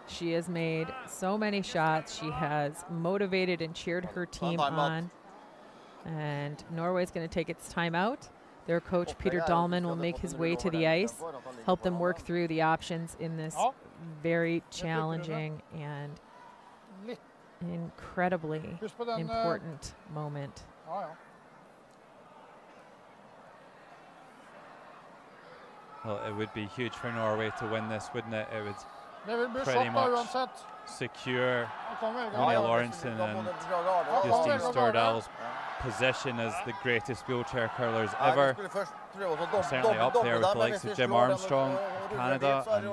She has made so many shots. She has motivated and cheered her team on. And Norway's going to take its time out. Their coach, Peter Dahlman, will make his way to the ice, help them work through the options in this very challenging and incredibly important moment. Ja, ja. Well, it would be huge for Norway to win this, wouldn't it? It would Det vil bli pretty shot da much uansett. secure Nå kommer Vegard. Rune Lawrenson and Justine Stordal's position as the greatest wheelchair curlers ever. They're certainly up there with the likes of Jim Armstrong of Canada and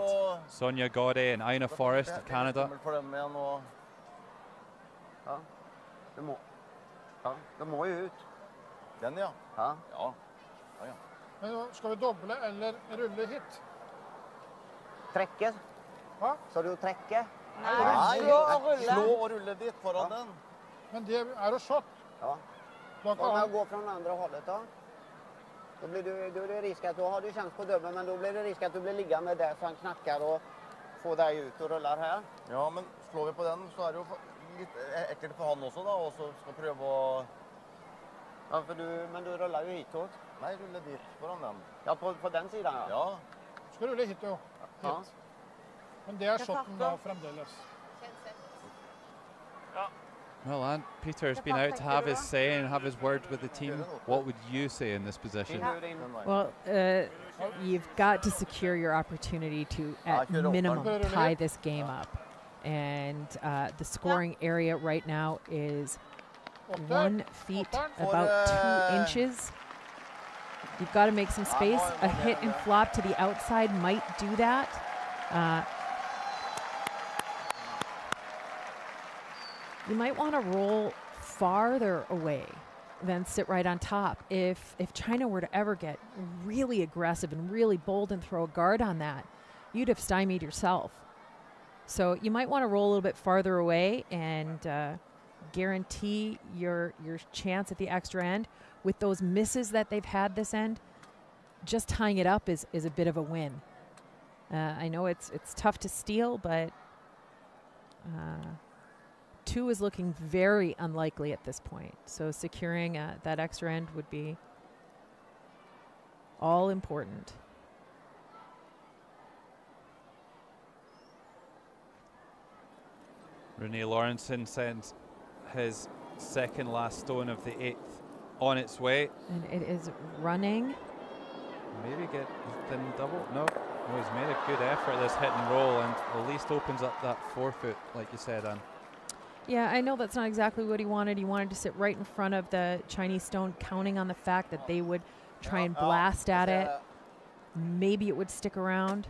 Sonia Gaudet and Ina Forrest of Canada. Ja, det må jo ut. Den, ja. Ja. Men nå skal vi doble eller rulle hit? Trekke. Hva? Så du trekke? Nei, slå og rulle. Slå og rulle dit foran den. Men det er jo shot. Ja. Da Om kan jag går från andra hållet då? Då är det risk att då har du chans på dubbeln, men då blir det risk att du blir liggande där så han knackar och får dig ut och rullar här. Ja, men slår vi på den så är det ju lite äckligt för han också då och så ska pröva att... Ja, men du rullar ju hitåt. Nej, rulla dit foran den. Ja, på den sidan ja. Ja. Skal rulle hit jo. Ja. Hit. Men det er shoten da fremdeles. Well, and Peter's been out to have his say and have his word with the team. What would you say in this position? Well, you've got to secure your opportunity to, at minimum, tie this game up. And the scoring area right now is 1 feet, about 2 inches. You've got to make some space. A hit and flop to the outside might do that. You might want to roll farther away than sit right on top. If China were to ever get really aggressive and really bold and throw a guard on that, you'd have stymied yourself. So you might want to roll a little bit farther away and guarantee your chance at the extra end. With those misses that they've had this end, just tying it up is a bit of a win. I know it's tough to steal, but 2 is looking very unlikely at this point. So securing that extra end would be all important. Rune Lawrenson sends his second last stone of the 8th on its way. And it is running. Maybe get then double. No, he's made a good effort at this hit and roll and at least opens up that 4-foot, like you said, Anne. Yeah, I know that's not exactly what he wanted. He wanted to sit right in front of the Chinese stone, counting on the fact that they would try and blast at it. Maybe it would stick around.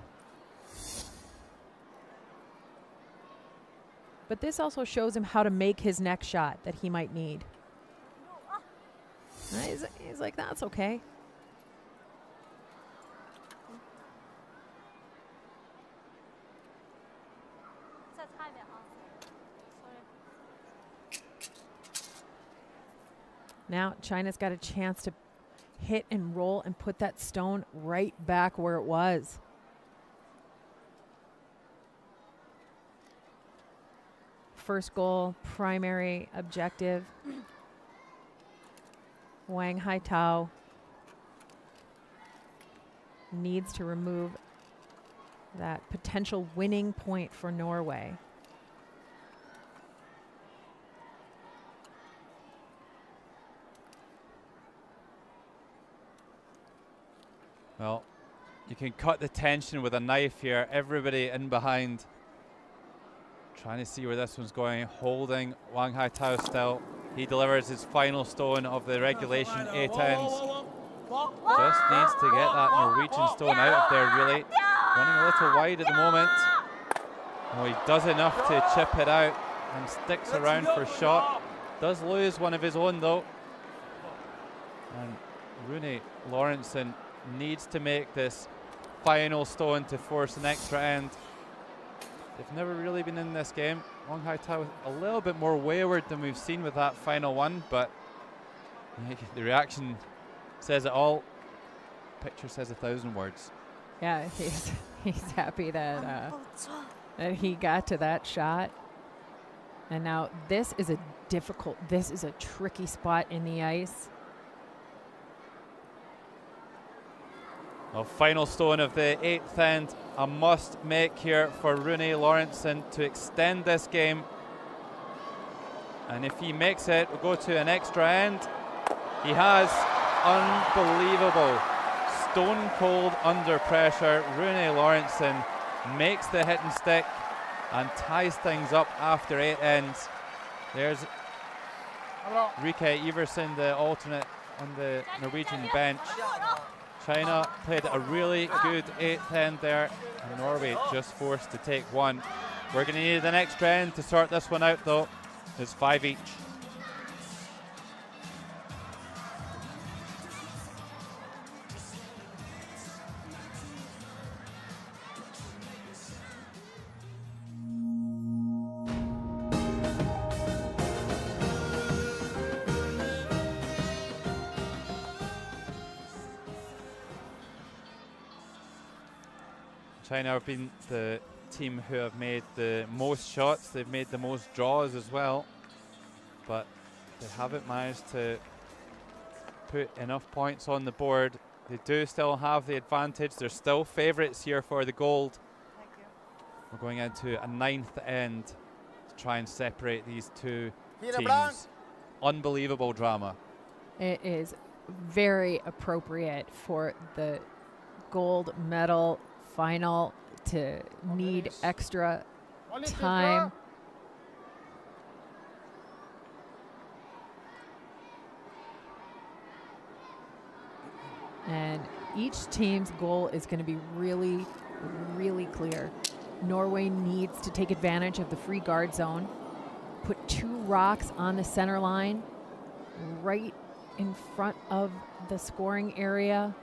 But this also shows him how to make his next shot that he might need. He's like, that's okay. Now China's got a chance to hit and roll and put that stone right back where it was. First goal, primary objective. Wang Haitao needs to remove that potential winning point for Norway. Well, you can cut the tension with a knife here. Everybody in behind, trying to see where this one's going, holding Wang Haitao still. He delivers his final stone of the regulation 8 ends. Just needs to get that Norwegian stone out of there, really. Running a little wide at the moment. Oh, he does enough to chip it out and sticks around for shot. Does lose one of his own though. And Rune Lawrenson needs to make this final stone to force an extra end. They've never really been in this game. Wang Haitao a little bit more wayward than we've seen with that final one, but the reaction says it all. Picture says 1,000 words. Yeah, he's happy that that he got to that shot. And now this is a tricky spot in the ice. Well, final stone of the 8th end, a must make here for Rune Lorentzen to extend this game. And if he makes it, we'll go to an extra end. He has. Unbelievable. Stone cold under pressure. Rune Lorentzen makes the hit and stick and ties things up after 8 ends. There's Rike Iversen, the alternate on the Norwegian bench. China played a really good 8th end there, and Norway just forced to take one. We're going to need an extra end to sort this one out, though. It's 5 each. China have been the team who have made the most shots. They've made the most draws as well, but they haven't managed to put enough points on the board. They do still have the advantage. They're still favourites here for the gold. Thank you. We're going into a 9th end to try and separate these two teams. Unbelievable drama. It is very appropriate for the gold medal final to need extra time. And each team's goal is going to be really, really clear. Norway needs to take advantage of the free guard zone, put 2 rocks on the center line right in front of the scoring area.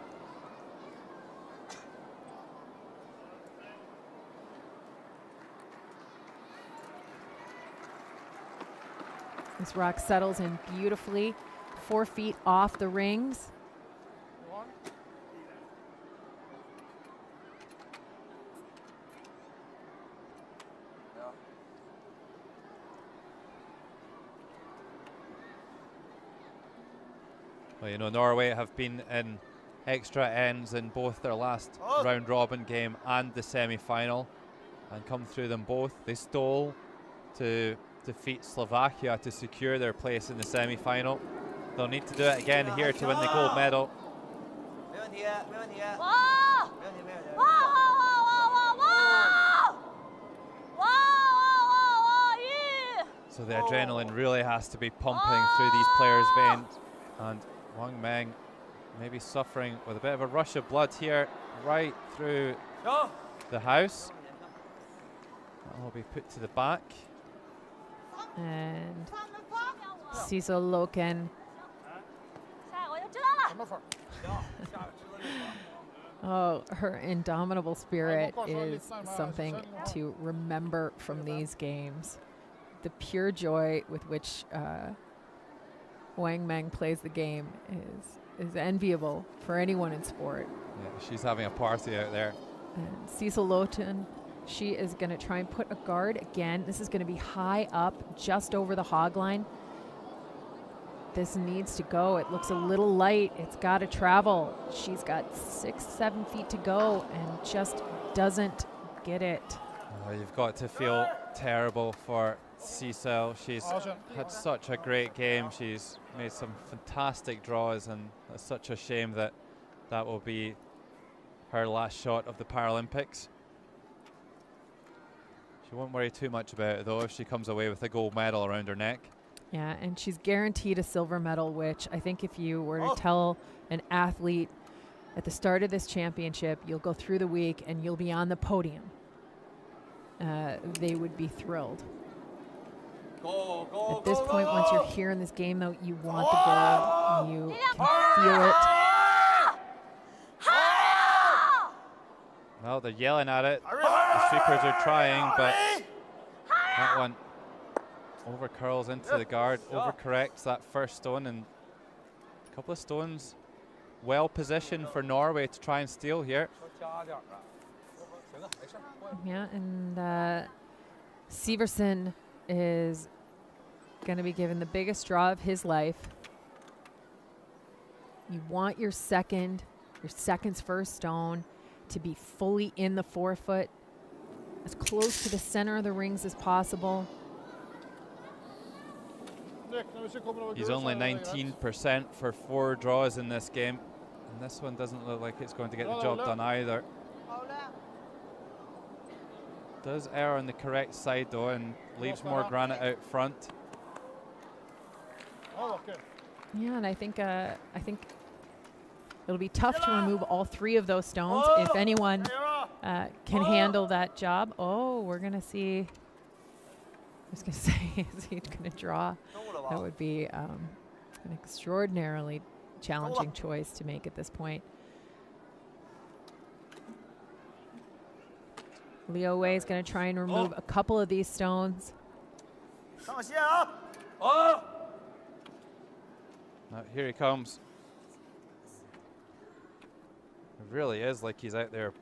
This rock settles in beautifully, 4 feet off the rings. Well, you know, Norway have been in extra ends in both their last round robin game and the semi-final and come through them both. They stole to defeat Slovakia to secure their place in the semi-final. They'll need to do it again here to win the gold medal. So the adrenaline really has to be pumping through these players' veins. And Wang Meng maybe suffering with a bit of a rush of blood here right through the house. That will be put to the back. And Cecil Loken. Oh, her indomitable spirit is something to remember from these games. The pure joy with which Wang Meng plays the game is enviable for anyone in sport. Yeah, she's having a party out there. And Cecil Loten, she is going to try and put a guard again. This is going to be high up, just over the hog line. This needs to go. It looks a little light. It's got to travel. She's got 6-7 feet to go and just doesn't get it. Oh, you've got to feel terrible for Cecil. She's had such a great game. She's made some fantastic draws, and it's such a shame that that will be her last shot of the Paralympics. She won't worry too much about it, though, if she comes away with a gold medal around her neck. Yeah, and she's guaranteed a silver medal, which I think if you were to tell an athlete at the start of this championship, you'll go through the week and you'll be on the podium, they would be thrilled. At this point, once you're here in this game, though, you want the gold. You can feel it. Well, they're yelling at it. The sweepers are trying, but that one Over curls into the guard, overcorrects that first stone, and a couple of stones well positioned for Norway to try and steal here. Yeah, and Severson is going to be given the biggest draw of his life. You want your second's first stone to be fully in the forefoot, as close to the center of the rings as possible. He's only 19% for 4 draws in this game, and this one doesn't look like it's going to get the job done either. Does err on the correct side though, and leaves more granite out front. Yeah, and I think it'll be tough to remove all 3 of those stones if anyone can handle that job. Oh, we're gonna see. I was gonna say, is he gonna draw? That would be an extraordinarily challenging choice to make at this point. Liu Wei is going to try and remove a couple of these stones. Here he comes. It really is like he's out there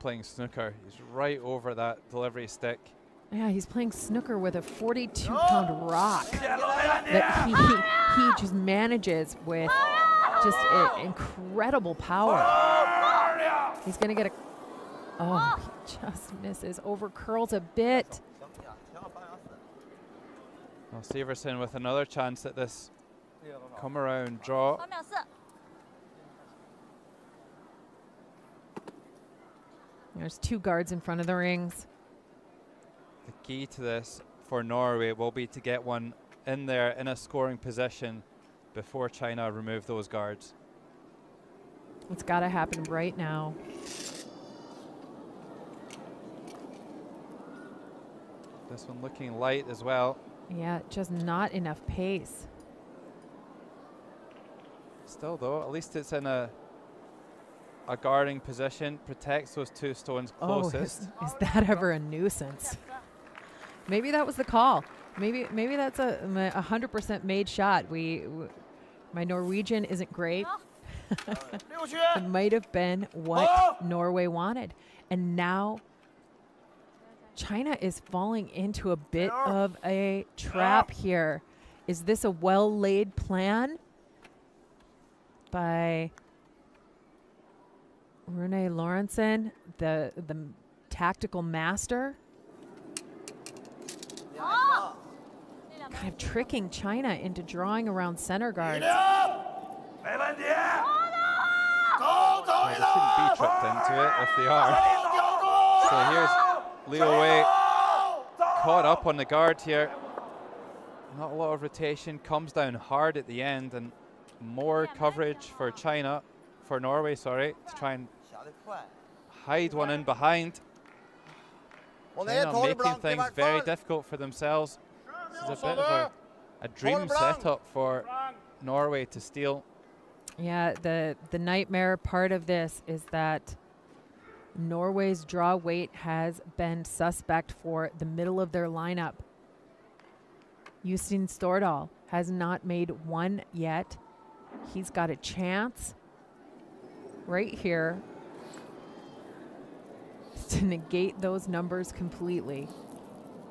playing snooker. He's right over that delivery stick. Yeah, he's playing snooker with a 42-pound rock that he just manages with just incredible power. He's going to get a... Oh, he just misses. Over curls a bit. Well, Severson with another chance at this come around draw. There's 2 guards in front of the rings. The key to this for Norway will be to get one in there in a scoring position before China remove those guards. It's got to happen right now. This one looking light as well. Yeah, just not enough pace. Still though, at least it's in a guarding position, protects those 2 stones closest. Oh, is that ever a nuisance? Maybe that was the call. Maybe that's a 100% made shot. My Norwegian isn't great. It might have been what Norway wanted. And now China is falling into a bit of a trap here. Is this a well-laid plan by Rune Lorentzen, the tactical master? Kind of tricking China into drawing around center guards. They shouldn't be tripped into it if they are. So here's Liu Wei caught up on the guard here. Not a lot of rotation, comes down hard at the end, and more coverage for Norway, sorry, to try and hide one in behind. China making things very difficult for themselves. This is a bit of a dream setup for Norway to steal. Yeah, the nightmare part of this is that Norway's draw weight has been suspect for the middle of their lineup. Justin Stordal has not made one yet. He's got a chance right here to negate those numbers completely.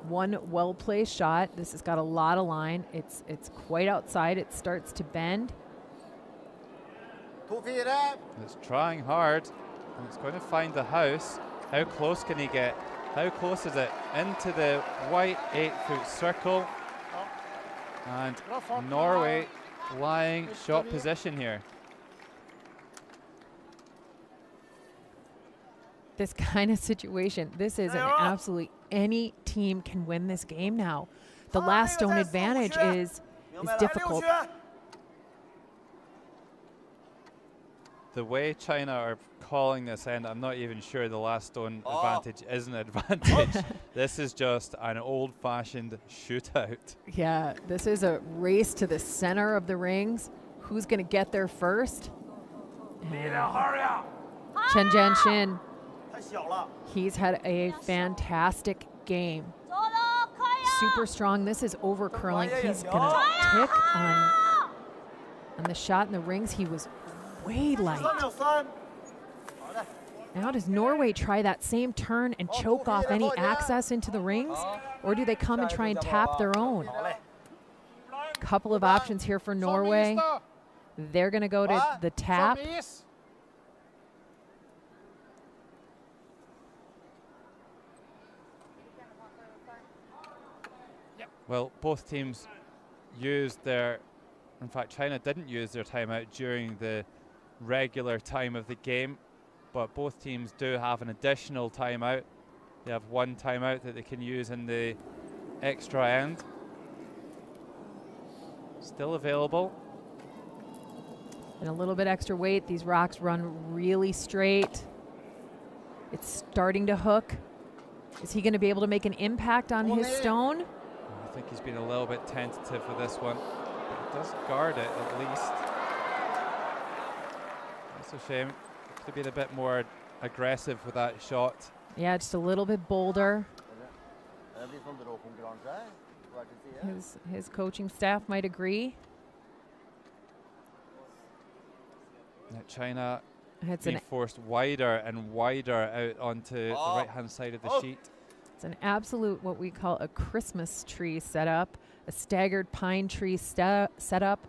One well-placed shot. This has got a lot of line. It's quite outside. It starts to bend. It's trying hard, and it's going to find the house. How close can he get? How close is it? Into the white 8-foot circle. And Norway lying shot position here. This kind of situation, this is an absolutely any team can win this game now. The last stone advantage is difficult. The way China are calling this end, I'm not even sure the last stone advantage is an advantage. This is just an old-fashioned shootout. Yeah, this is a race to the center of the rings. Who's going to get there first? Chen Jianshin, he's had a fantastic game. super strong. This is over curling. He's gonna tick on the shot in the rings. He was way light. Now does Norway try that same turn and choke off any access into the rings? Or do they come and try and tap their own? Couple of options here for Norway. They're gonna go to the tap. Well, both teams used their, in fact, China didn't use their timeout during the regular time of the game, but both teams do have an additional timeout. They have one timeout that they can use in the extra end. Still available. And a little bit extra weight. These rocks run really straight. It's starting to hook. Is he going to be able to make an impact on his stone? I think he's been a little bit tentative for this one, but he does guard it at least. That's a shame. Could have been a bit more aggressive with that shot. Yeah, just a little bit bolder. His coaching staff might agree. Now China It's being forced wider and wider out onto the right-hand side of the sheet. It's an absolute, what we call a Christmas tree setup, a staggered pine tree setup,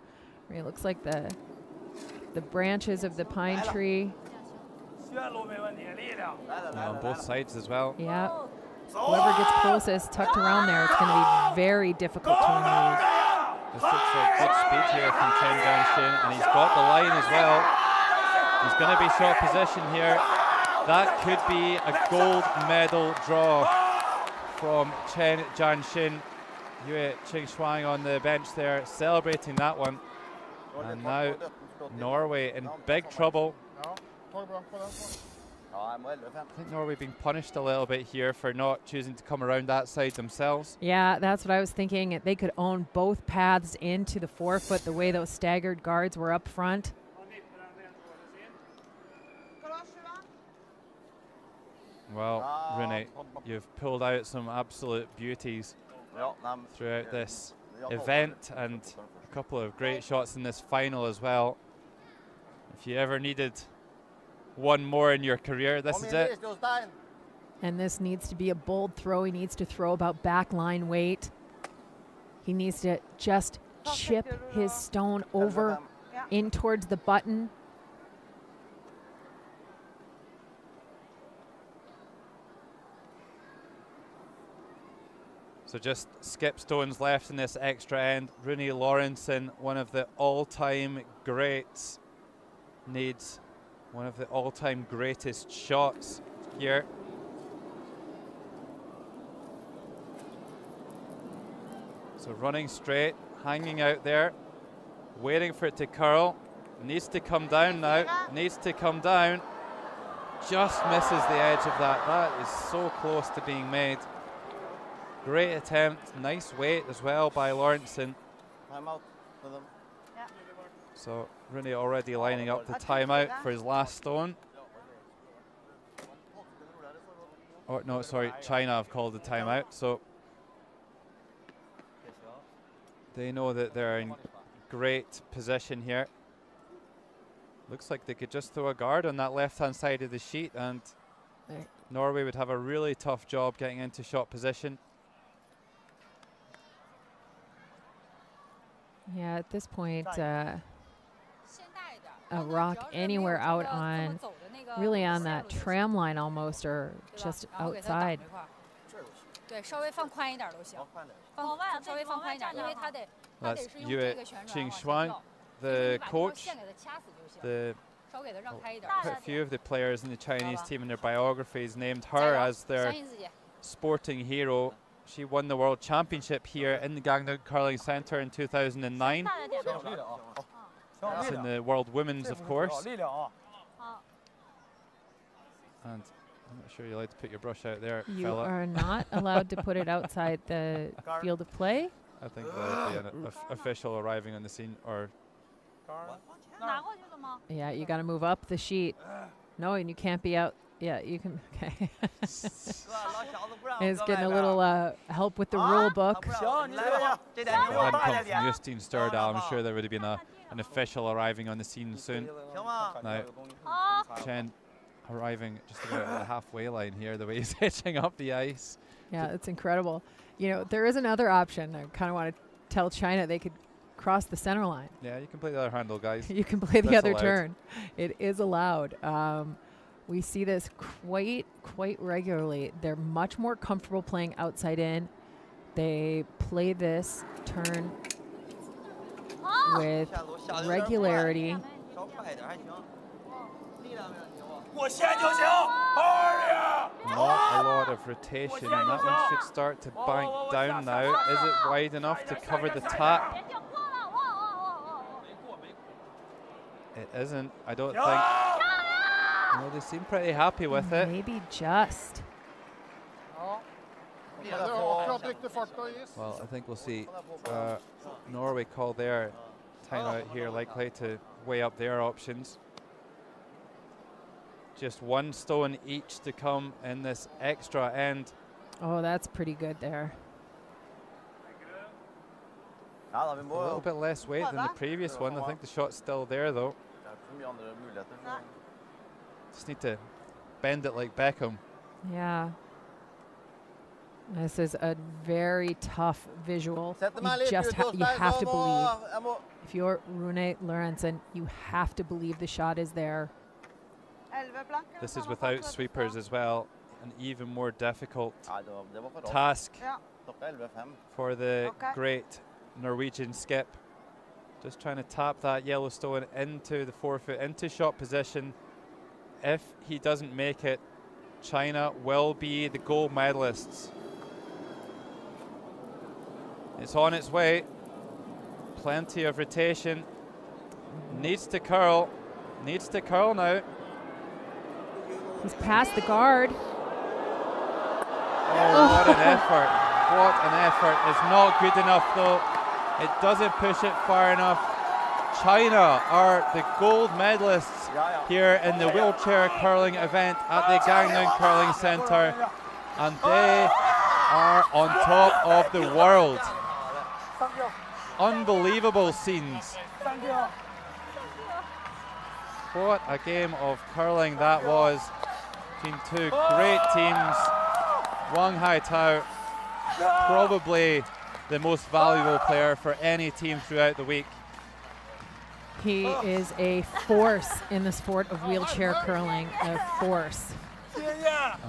where it looks like the branches of the pine tree. On both sides as well. Yeah. Whoever gets closest, tucked around there, it's going to be very difficult to remove. This looks like good speed here from Chen Gangshin, and he's got the line as well. He's going to be short position here. That could be a gold medal draw from Chen Jianshin. Yue Qingxuang on the bench there celebrating that one. And now Norway in big trouble. I think Norway being punished a little bit here for not choosing to come around that side themselves. Yeah, that's what I was thinking. They could own both paths into the forefoot the way those staggered guards were up front. Well, Rene, you've pulled out some absolute beauties throughout this event, and a couple of great shots in this final as well. If you ever needed one more in your career, this is it. And this needs to be a bold throw. He needs to throw about back line weight. He needs to just chip his stone over in towards the button. So just skip stones left in this extra end. Rune Lorentzen, one of the all-time greats, needs one of the all-time greatest shots here. So running straight, hanging out there, waiting for it to curl. Needs to come down now, needs to come down. Just misses the edge of that. That is so close to being made. Great attempt, nice weight as well by Lorentzen. So Rune already lining up the timeout for his last stone. Oh no, sorry, China have called the timeout. So they know that they're in great position here. Looks like they could just throw a guard on that left-hand side of the sheet, and Norway would have a really tough job getting into shot position. Yeah, at this point, a rock anywhere out on, really on that tram line almost, or just outside. That's Yue Qingxuang, the coach. Quite a few of the players in the Chinese team in their biographies named her as their sporting hero. She won the World Championship here in the Gangneung Curling Centre in 2009. It's in the World Women's, of course. And I'm not sure you're allowed to put your brush out there, You fella. are not allowed to put it outside the field of play. I think that would be an official arriving on the scene, or Yeah, you got to move up the sheet. No, and you can't be Yeah, you can. Okay. He's getting a little help with the rule book. If it hadn't come from Justine Stordal, I'm sure there would have been an official arriving on the scene soon. Now, Chen arriving just about at the halfway line here, the way he's hitching up the ice. Yeah, it's incredible. You know, there is another option. I kind of want to tell China they could cross the center line. Yeah, you can play the other handle, guys. You can play the That's other allowed. turn. It is allowed. We see this quite regularly. They're much more comfortable playing outside in. They play this turn with regularity. Not a lot of rotation, and that one should start to bank down now. Is it wide enough to cover the tap? It isn't, I don't think. No, they seem pretty happy with it. Maybe just. Well, I think we'll see Norway call their timeout here, likely to weigh up their options. Just one stone each to come in this extra end. Oh, that's pretty good there. A little bit less weight than the previous one. I think the shot's still there, though. Just need to bend it like Beckham. Yeah. This is a very tough visual. You have to believe. If you're Rune Lorentzen, you have to believe the shot is there. This is without sweepers as well. An even more difficult task for the great Norwegian skip. Just trying to tap that yellow stone into the forefoot, into shot position. If he doesn't make it, China will be the gold medalists. It's on its way. Plenty of rotation. Needs to curl. Needs to curl now. He's past the guard. Oh, what an effort. What an effort. It's not good enough, though. It doesn't push it far enough. China are the gold medalists here in the wheelchair curling event at the Gangneung Curling Centre. And they are on top of the world. Unbelievable scenes. What a game of curling that was between two great teams. Wang Haitao, probably the most valuable player for any team throughout the week. He is a force in the sport of wheelchair curling, a force.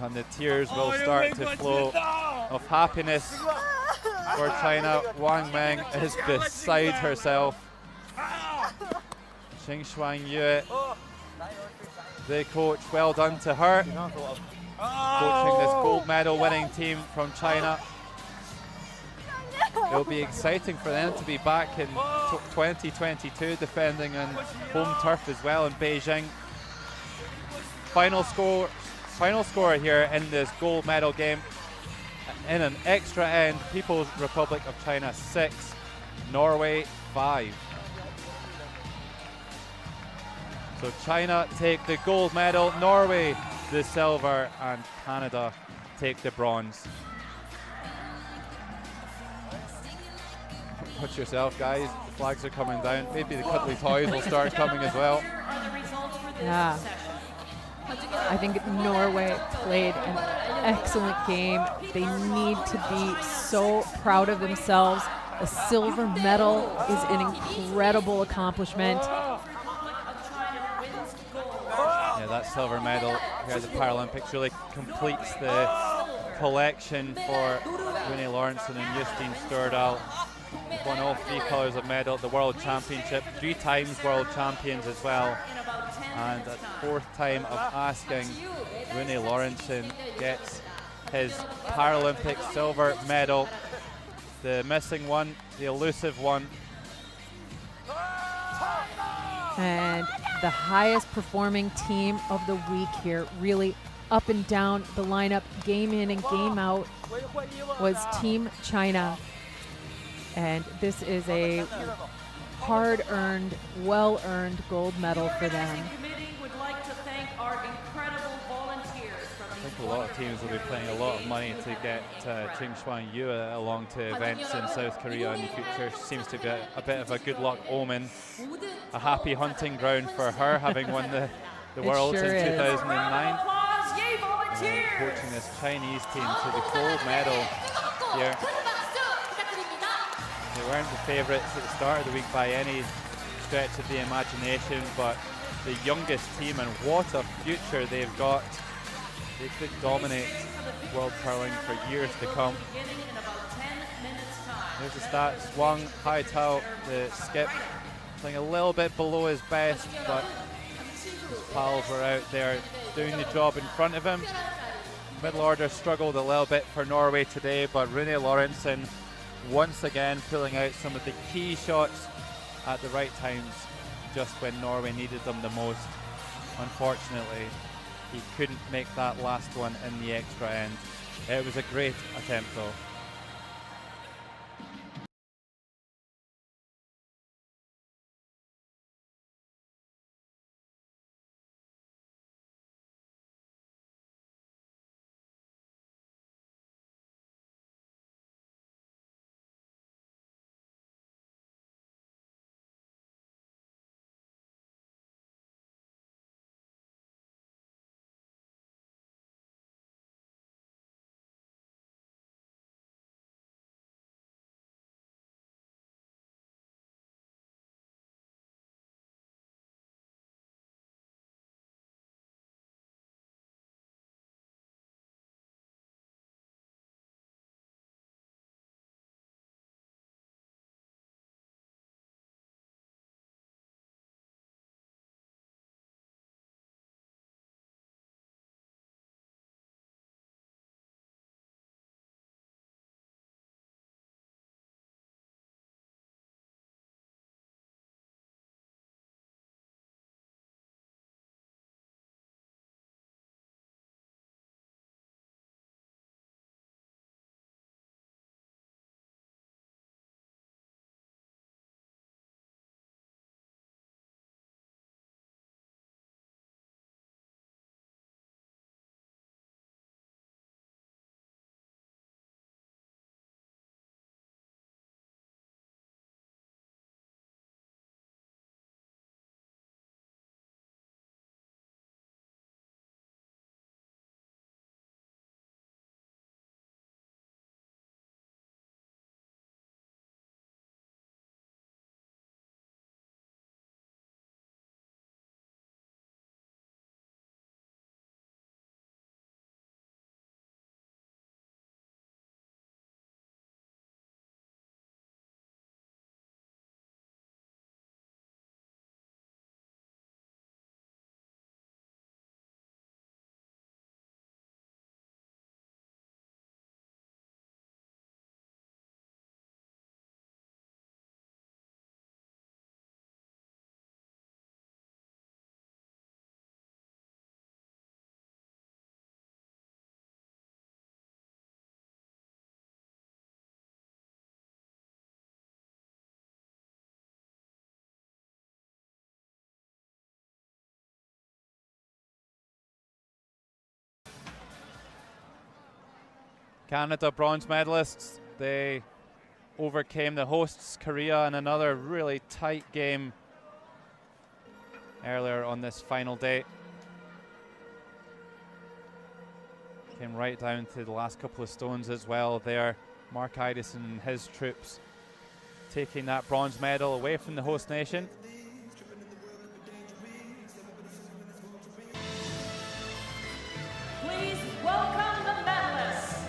And the tears will start to flow of happiness for China. Wang Meng is beside herself. Xing Shuangyue, the coach, well done to her. Coaching this gold medal winning team from China. It'll be exciting for them to be back in 2022, defending on home turf as well in Beijing. Final score here in this gold medal game. In an extra end, People's Republic of China 6, Norway 5. So China take the gold medal, Norway the silver, and Canada take the bronze. Watch yourself, guys. The flags are coming down. Maybe the cuddly toys will start coming as well. Yeah. I think Norway played an excellent game. They need to be so proud of themselves. A silver medal is an incredible accomplishment. Yeah, that silver medal here at the Paralympics really completes the collection for Rune Lorentzen and Justine Stordal. They've won all 3 colours of medal at the World Championship, 3 times world champions as well. And at the 4th time of asking, Rune Lorentzen gets his Paralympic silver medal. The missing one, the elusive one. And the highest performing team of the week here, really up and down the lineup, game in and game out, was Team China. And this is a hard-earned, well-earned gold medal for them. Committee would like to thank our incredible volunteers think a lot of teams will be paying a lot of money to get Ching Xuan Yu along to events in South Korea in the future. She seems to be a bit of a good luck omen. A happy hunting ground for her, having won the Worlds sure in is. 2009. Coaching this Chinese team to the gold medal here. They weren't the favourites at the start of the week by any stretch of the imagination, but the youngest team, and what a future they've got. They could dominate world curling for years to come. There's the stats. Wang Haitao, the skip, playing a little bit below his best, but his pals were out there doing the job in front of him. Middle order struggled a little bit for Norway today, but Rune Lorentzen once again pulling out some of the key shots at the right times, just when Norway needed them the most. Unfortunately, he couldn't make that last one in the extra end. It was a great attempt though. Canada bronze medalists, they overcame the hosts Korea in another really tight game earlier on this final day. Came right down to the last couple of stones as well there. Mark Idison and his troops taking that bronze medal away from the host nation. Please welcome the medalists.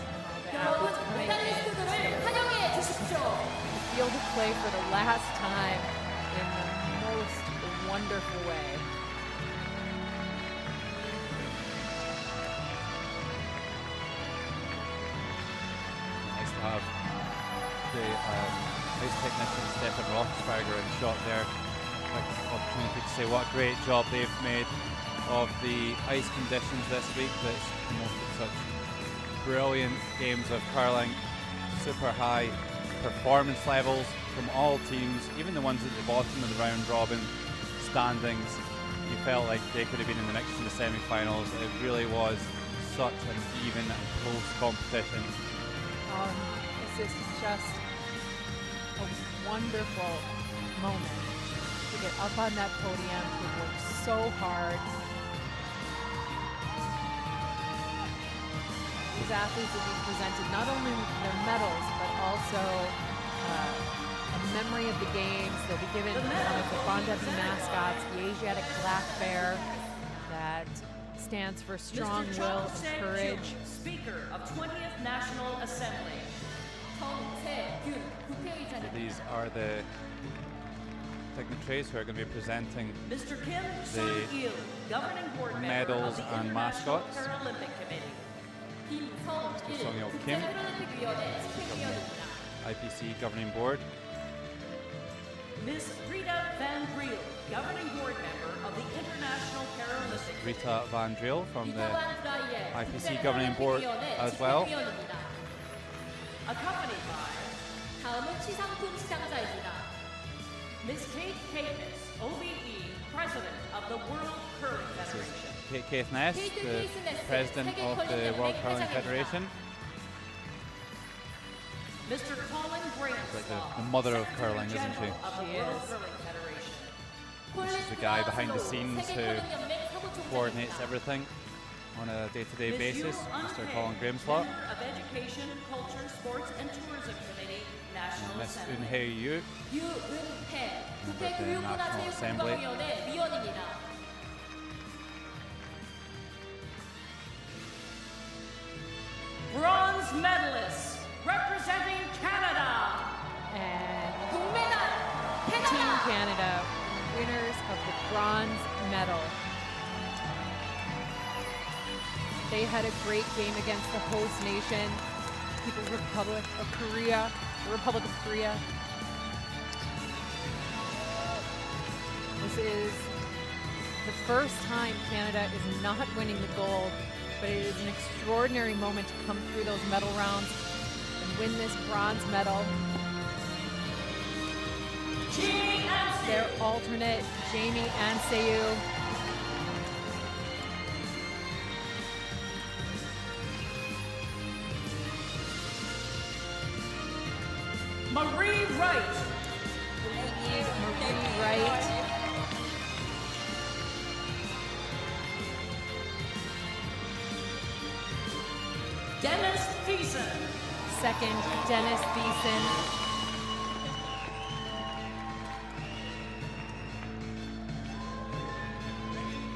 Field of play for the last time in the most wonderful way. Nice to have the ice technician Stefan Roethlisberger in shot there. Like the opportunity to say what a great job they've made of the ice conditions this week that's promoted such brilliant games of curling, super high performance levels from all teams, even the ones at the bottom of the round robin standings. You felt like they could have been in the mix in the semi-finals. It really was such an even and close competition. This is just a wonderful moment to get up on that podium, to work so hard. These athletes will be presented not only with their medals, but also a memory of the games. They'll be given one of the Bondeb's mascots, the Asiatic black bear, that stands for strong will and courage. Speaker of 20th National Assembly. These are the dignitaries who are going to be presenting Mr. Kim Sung-il, governing board member medals of the and International mascots. Paralympic Committee. Mr. Sung-il Kim, IPC Governing Board. Ms. Rita Van Driel, governing board member of the International Paralympic Committee. Rita Van Driel from the IPC Governing Board as well. Accompanied by Ms. Kate Caithness, OBE, President of the World Curling Federation. Kate Caithness, the President of the World Curling Federation. Mr. Colin Like Branshaw, the mother of curling, isn't she? General of the She World is. Curling Federation. This is the guy behind the scenes who coordinates everything on a day-to-day Ms. basis, Yu Mr. Eun-hye, Colin Grameslot. Member of Education, Culture, Sports and Tourism Committee, National Miss Assembly. Eun-hye Yu, member of the National Assembly. Bronze medalists representing Canada. And Team Canada, winners of the bronze medal. They had a great game against the host nation, the Republic of Korea. This is the first time Canada is not winning the gold, but it is an extraordinary moment to come through those medal rounds and win this bronze medal. Their alternate, Jamie Anseu. Marie Wright. Marie Wright. Dennis Thiessen. Second, Dennis Thiessen.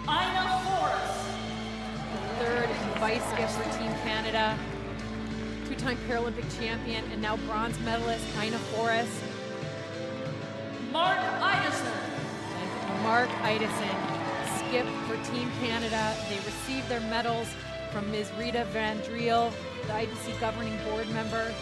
Ina Forrest. The third vice gift for Team Canada. Two-time Paralympic champion and now bronze medalist, Ina Forrest. Mark Idison. And Mark Idison, skip for Team Canada. They received their medals from Ms. Rita Van Driel, the IPC governing board member.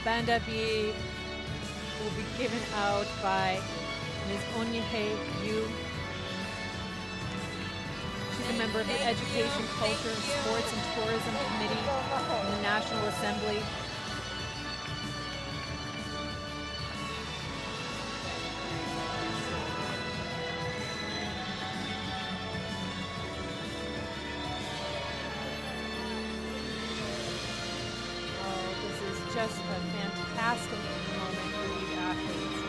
Banda B will be given out by Ms. Eun-hye Yu. She's a member of the Education, Culture, Sports and Tourism Committee in the National Assembly. Just a fantastic moment for these athletes.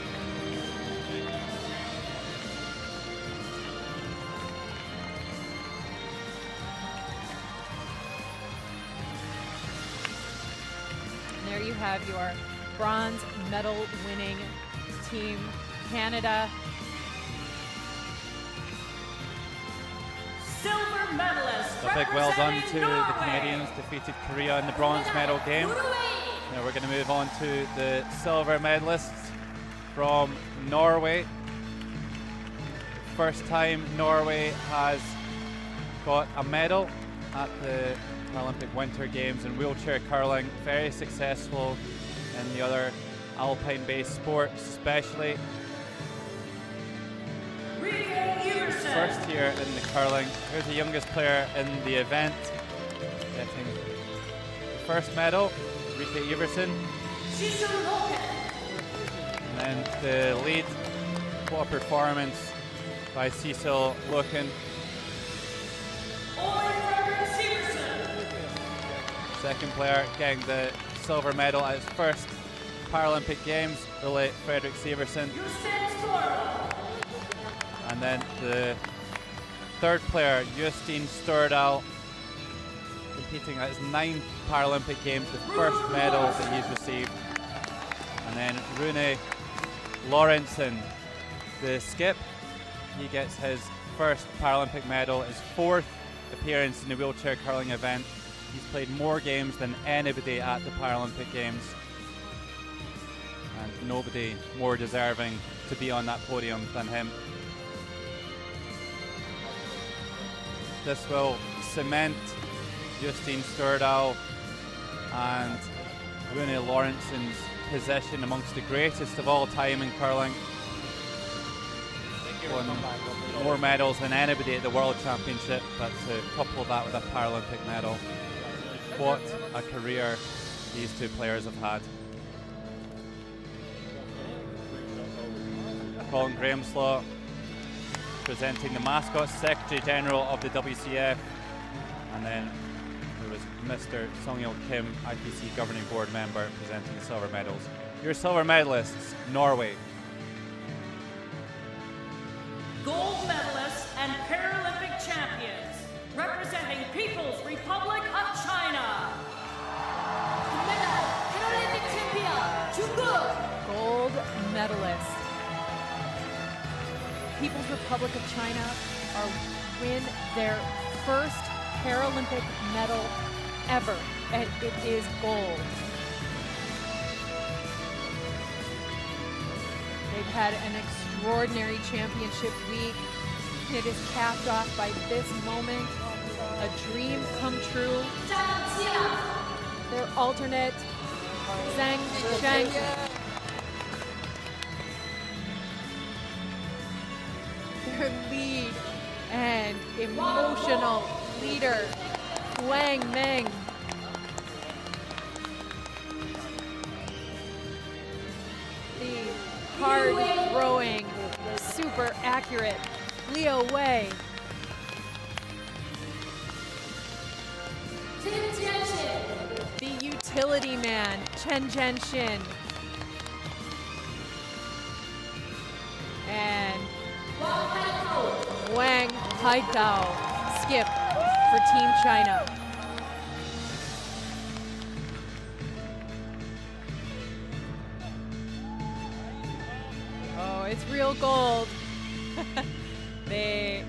And there you have your bronze medal winning Team Canada. Silver medalist. A big well done to the Norway. Canadians, defeated Korea in the bronze medal game. Now we're going to move on to the silver medalists from Norway. First time Norway has got a medal at the Paralympic Winter Games in wheelchair curling. Very successful in the other alpine-based sports, especially. First here in the curling. Here's the youngest player in the event, getting first medal, Rika Iversen. And then the lead, what a performance by Cecil Loken. Second player getting the silver medal at his first Paralympic Games, Ole Fredrik Sivertsen. And then the third player, Justin Stordal, competing at his 9th Paralympic Games, the first medal that he's received. And then Rune Lorentzen, the skip, he gets his first Paralympic medal, his 4th appearance in the wheelchair curling event. He's played more games than anybody at the Paralympic Games, and nobody more deserving to be on that podium than him. This will cement Justine Stordal and Rune Lorentzen's position amongst the greatest of all time in curling. Won more medals than anybody at the World Championship, but to couple that with a Paralympic medal, what a career these two players have had. Colin Grahamslaw presenting the mascot, Secretary General of the WCF, and then there was Mr. Sung-Il Kim, IPC Governing Board member, presenting the silver medals. Your silver medalists, Norway. Gold medalists and Paralympic champions, representing People's Republic of China. Paralympic champion, 중국. Gold medalist. People's Republic of China win their first Paralympic medal ever, and it is gold. They've had an extraordinary championship week. It is capped off by this moment, a dream come true. Their alternate, Zhang Zhang. Their lead and emotional leader, Wang Meng. The hard throwing, super accurate Liu Wei. The utility man, Chen Zhenshin. And Wang Haitao skip for Team China. Oh, it's real gold. They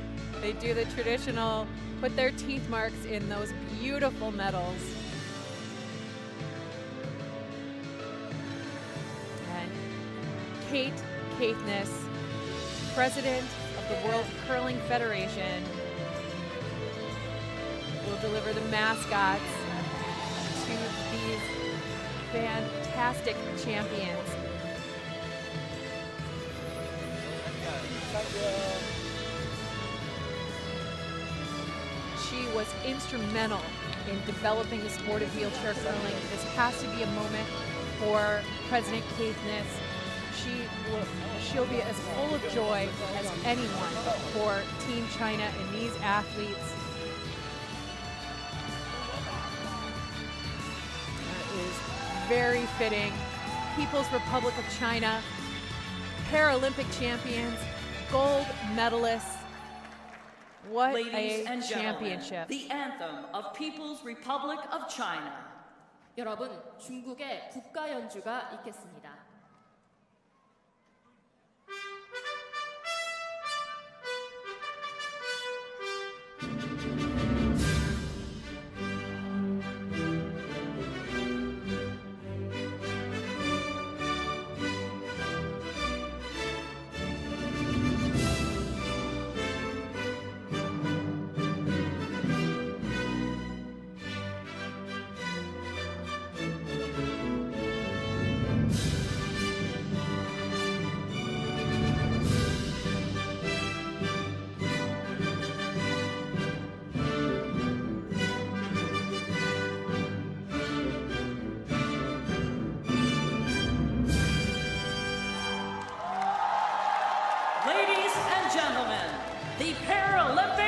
do the traditional, put their teeth marks in those beautiful medals. And Kate Caithness, president of the World Curling Federation, will deliver the mascots to these fantastic champions. She was instrumental in developing the sport of wheelchair curling. This has to be a moment for President Caithness. She'll be as full of joy as anyone for Team China and these athletes. That is very fitting. People's Republic of China, Paralympic champions, gold medalists. What Ladies a and championship. gentlemen, the anthem of People's Republic of China. 여러분, 중국의 국가 연주가 있겠습니다.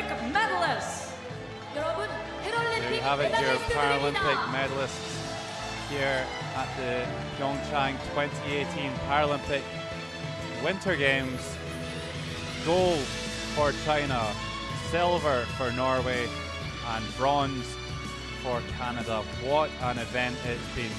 Paralympic medalists. 여러분, There you 패럴림픽 have it, your Paralympic 메달리스트들입니다. medalists here at the PyeongChang 2018 Paralympic Winter Games. Gold for China, silver for Norway, and bronze for Canada. What an event it's been.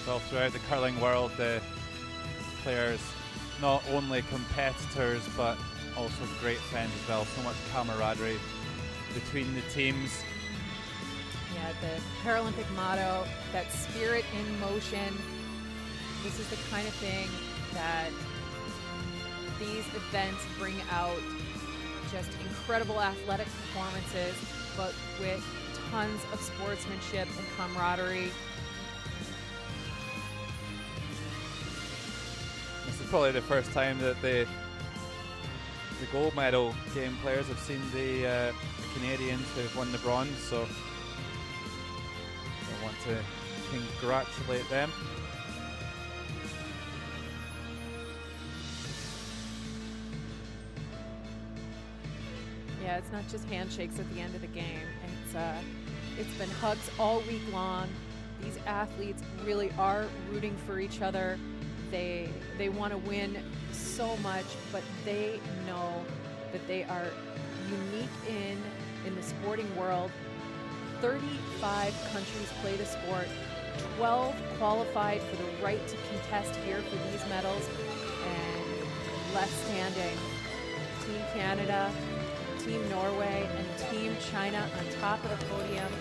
Well, throughout the curling world, the players, not only competitors, but also great friends as well. So much camaraderie between the teams. Yeah, the Paralympic motto, that spirit in motion. This is the kind of thing that these events bring out, just incredible athletic performances, but with tons of sportsmanship and camaraderie. This is probably the first time that the gold medal game players have seen the Canadians who've won the bronze, so I want to congratulate them. Yeah, it's not just handshakes at the end of the game. It's been hugs all week long. These athletes really are rooting for each other. They want to win so much, but they know that they are unique in the sporting world. 35 countries play the sport. 12 qualified for the right to contest here for these medals, and left standing Team Canada, Team Norway, and Team China on top of the podium.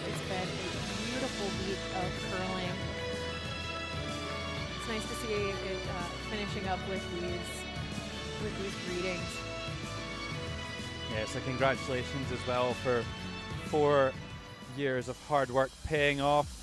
It's been a beautiful week of curling. It's nice to see it finishing up with these greetings. Yeah, so congratulations as well for 4 years of hard work paying off.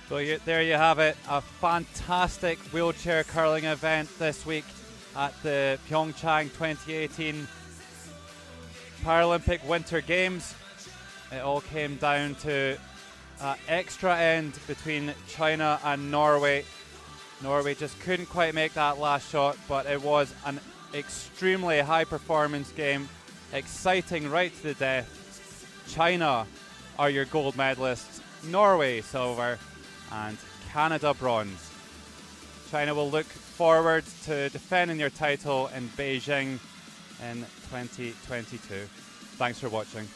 So there you have it, a fantastic wheelchair curling event this week at the PyeongChang 2018 Paralympic Winter Games. It all came down to an extra end between China and Norway. Norway just couldn't quite make that last shot, but it was an extremely high performance game, exciting right to the death. China are your gold medalists, Norway silver, and Canada bronze. China will look forward to defending their title in Beijing in 2022. Thanks for watching.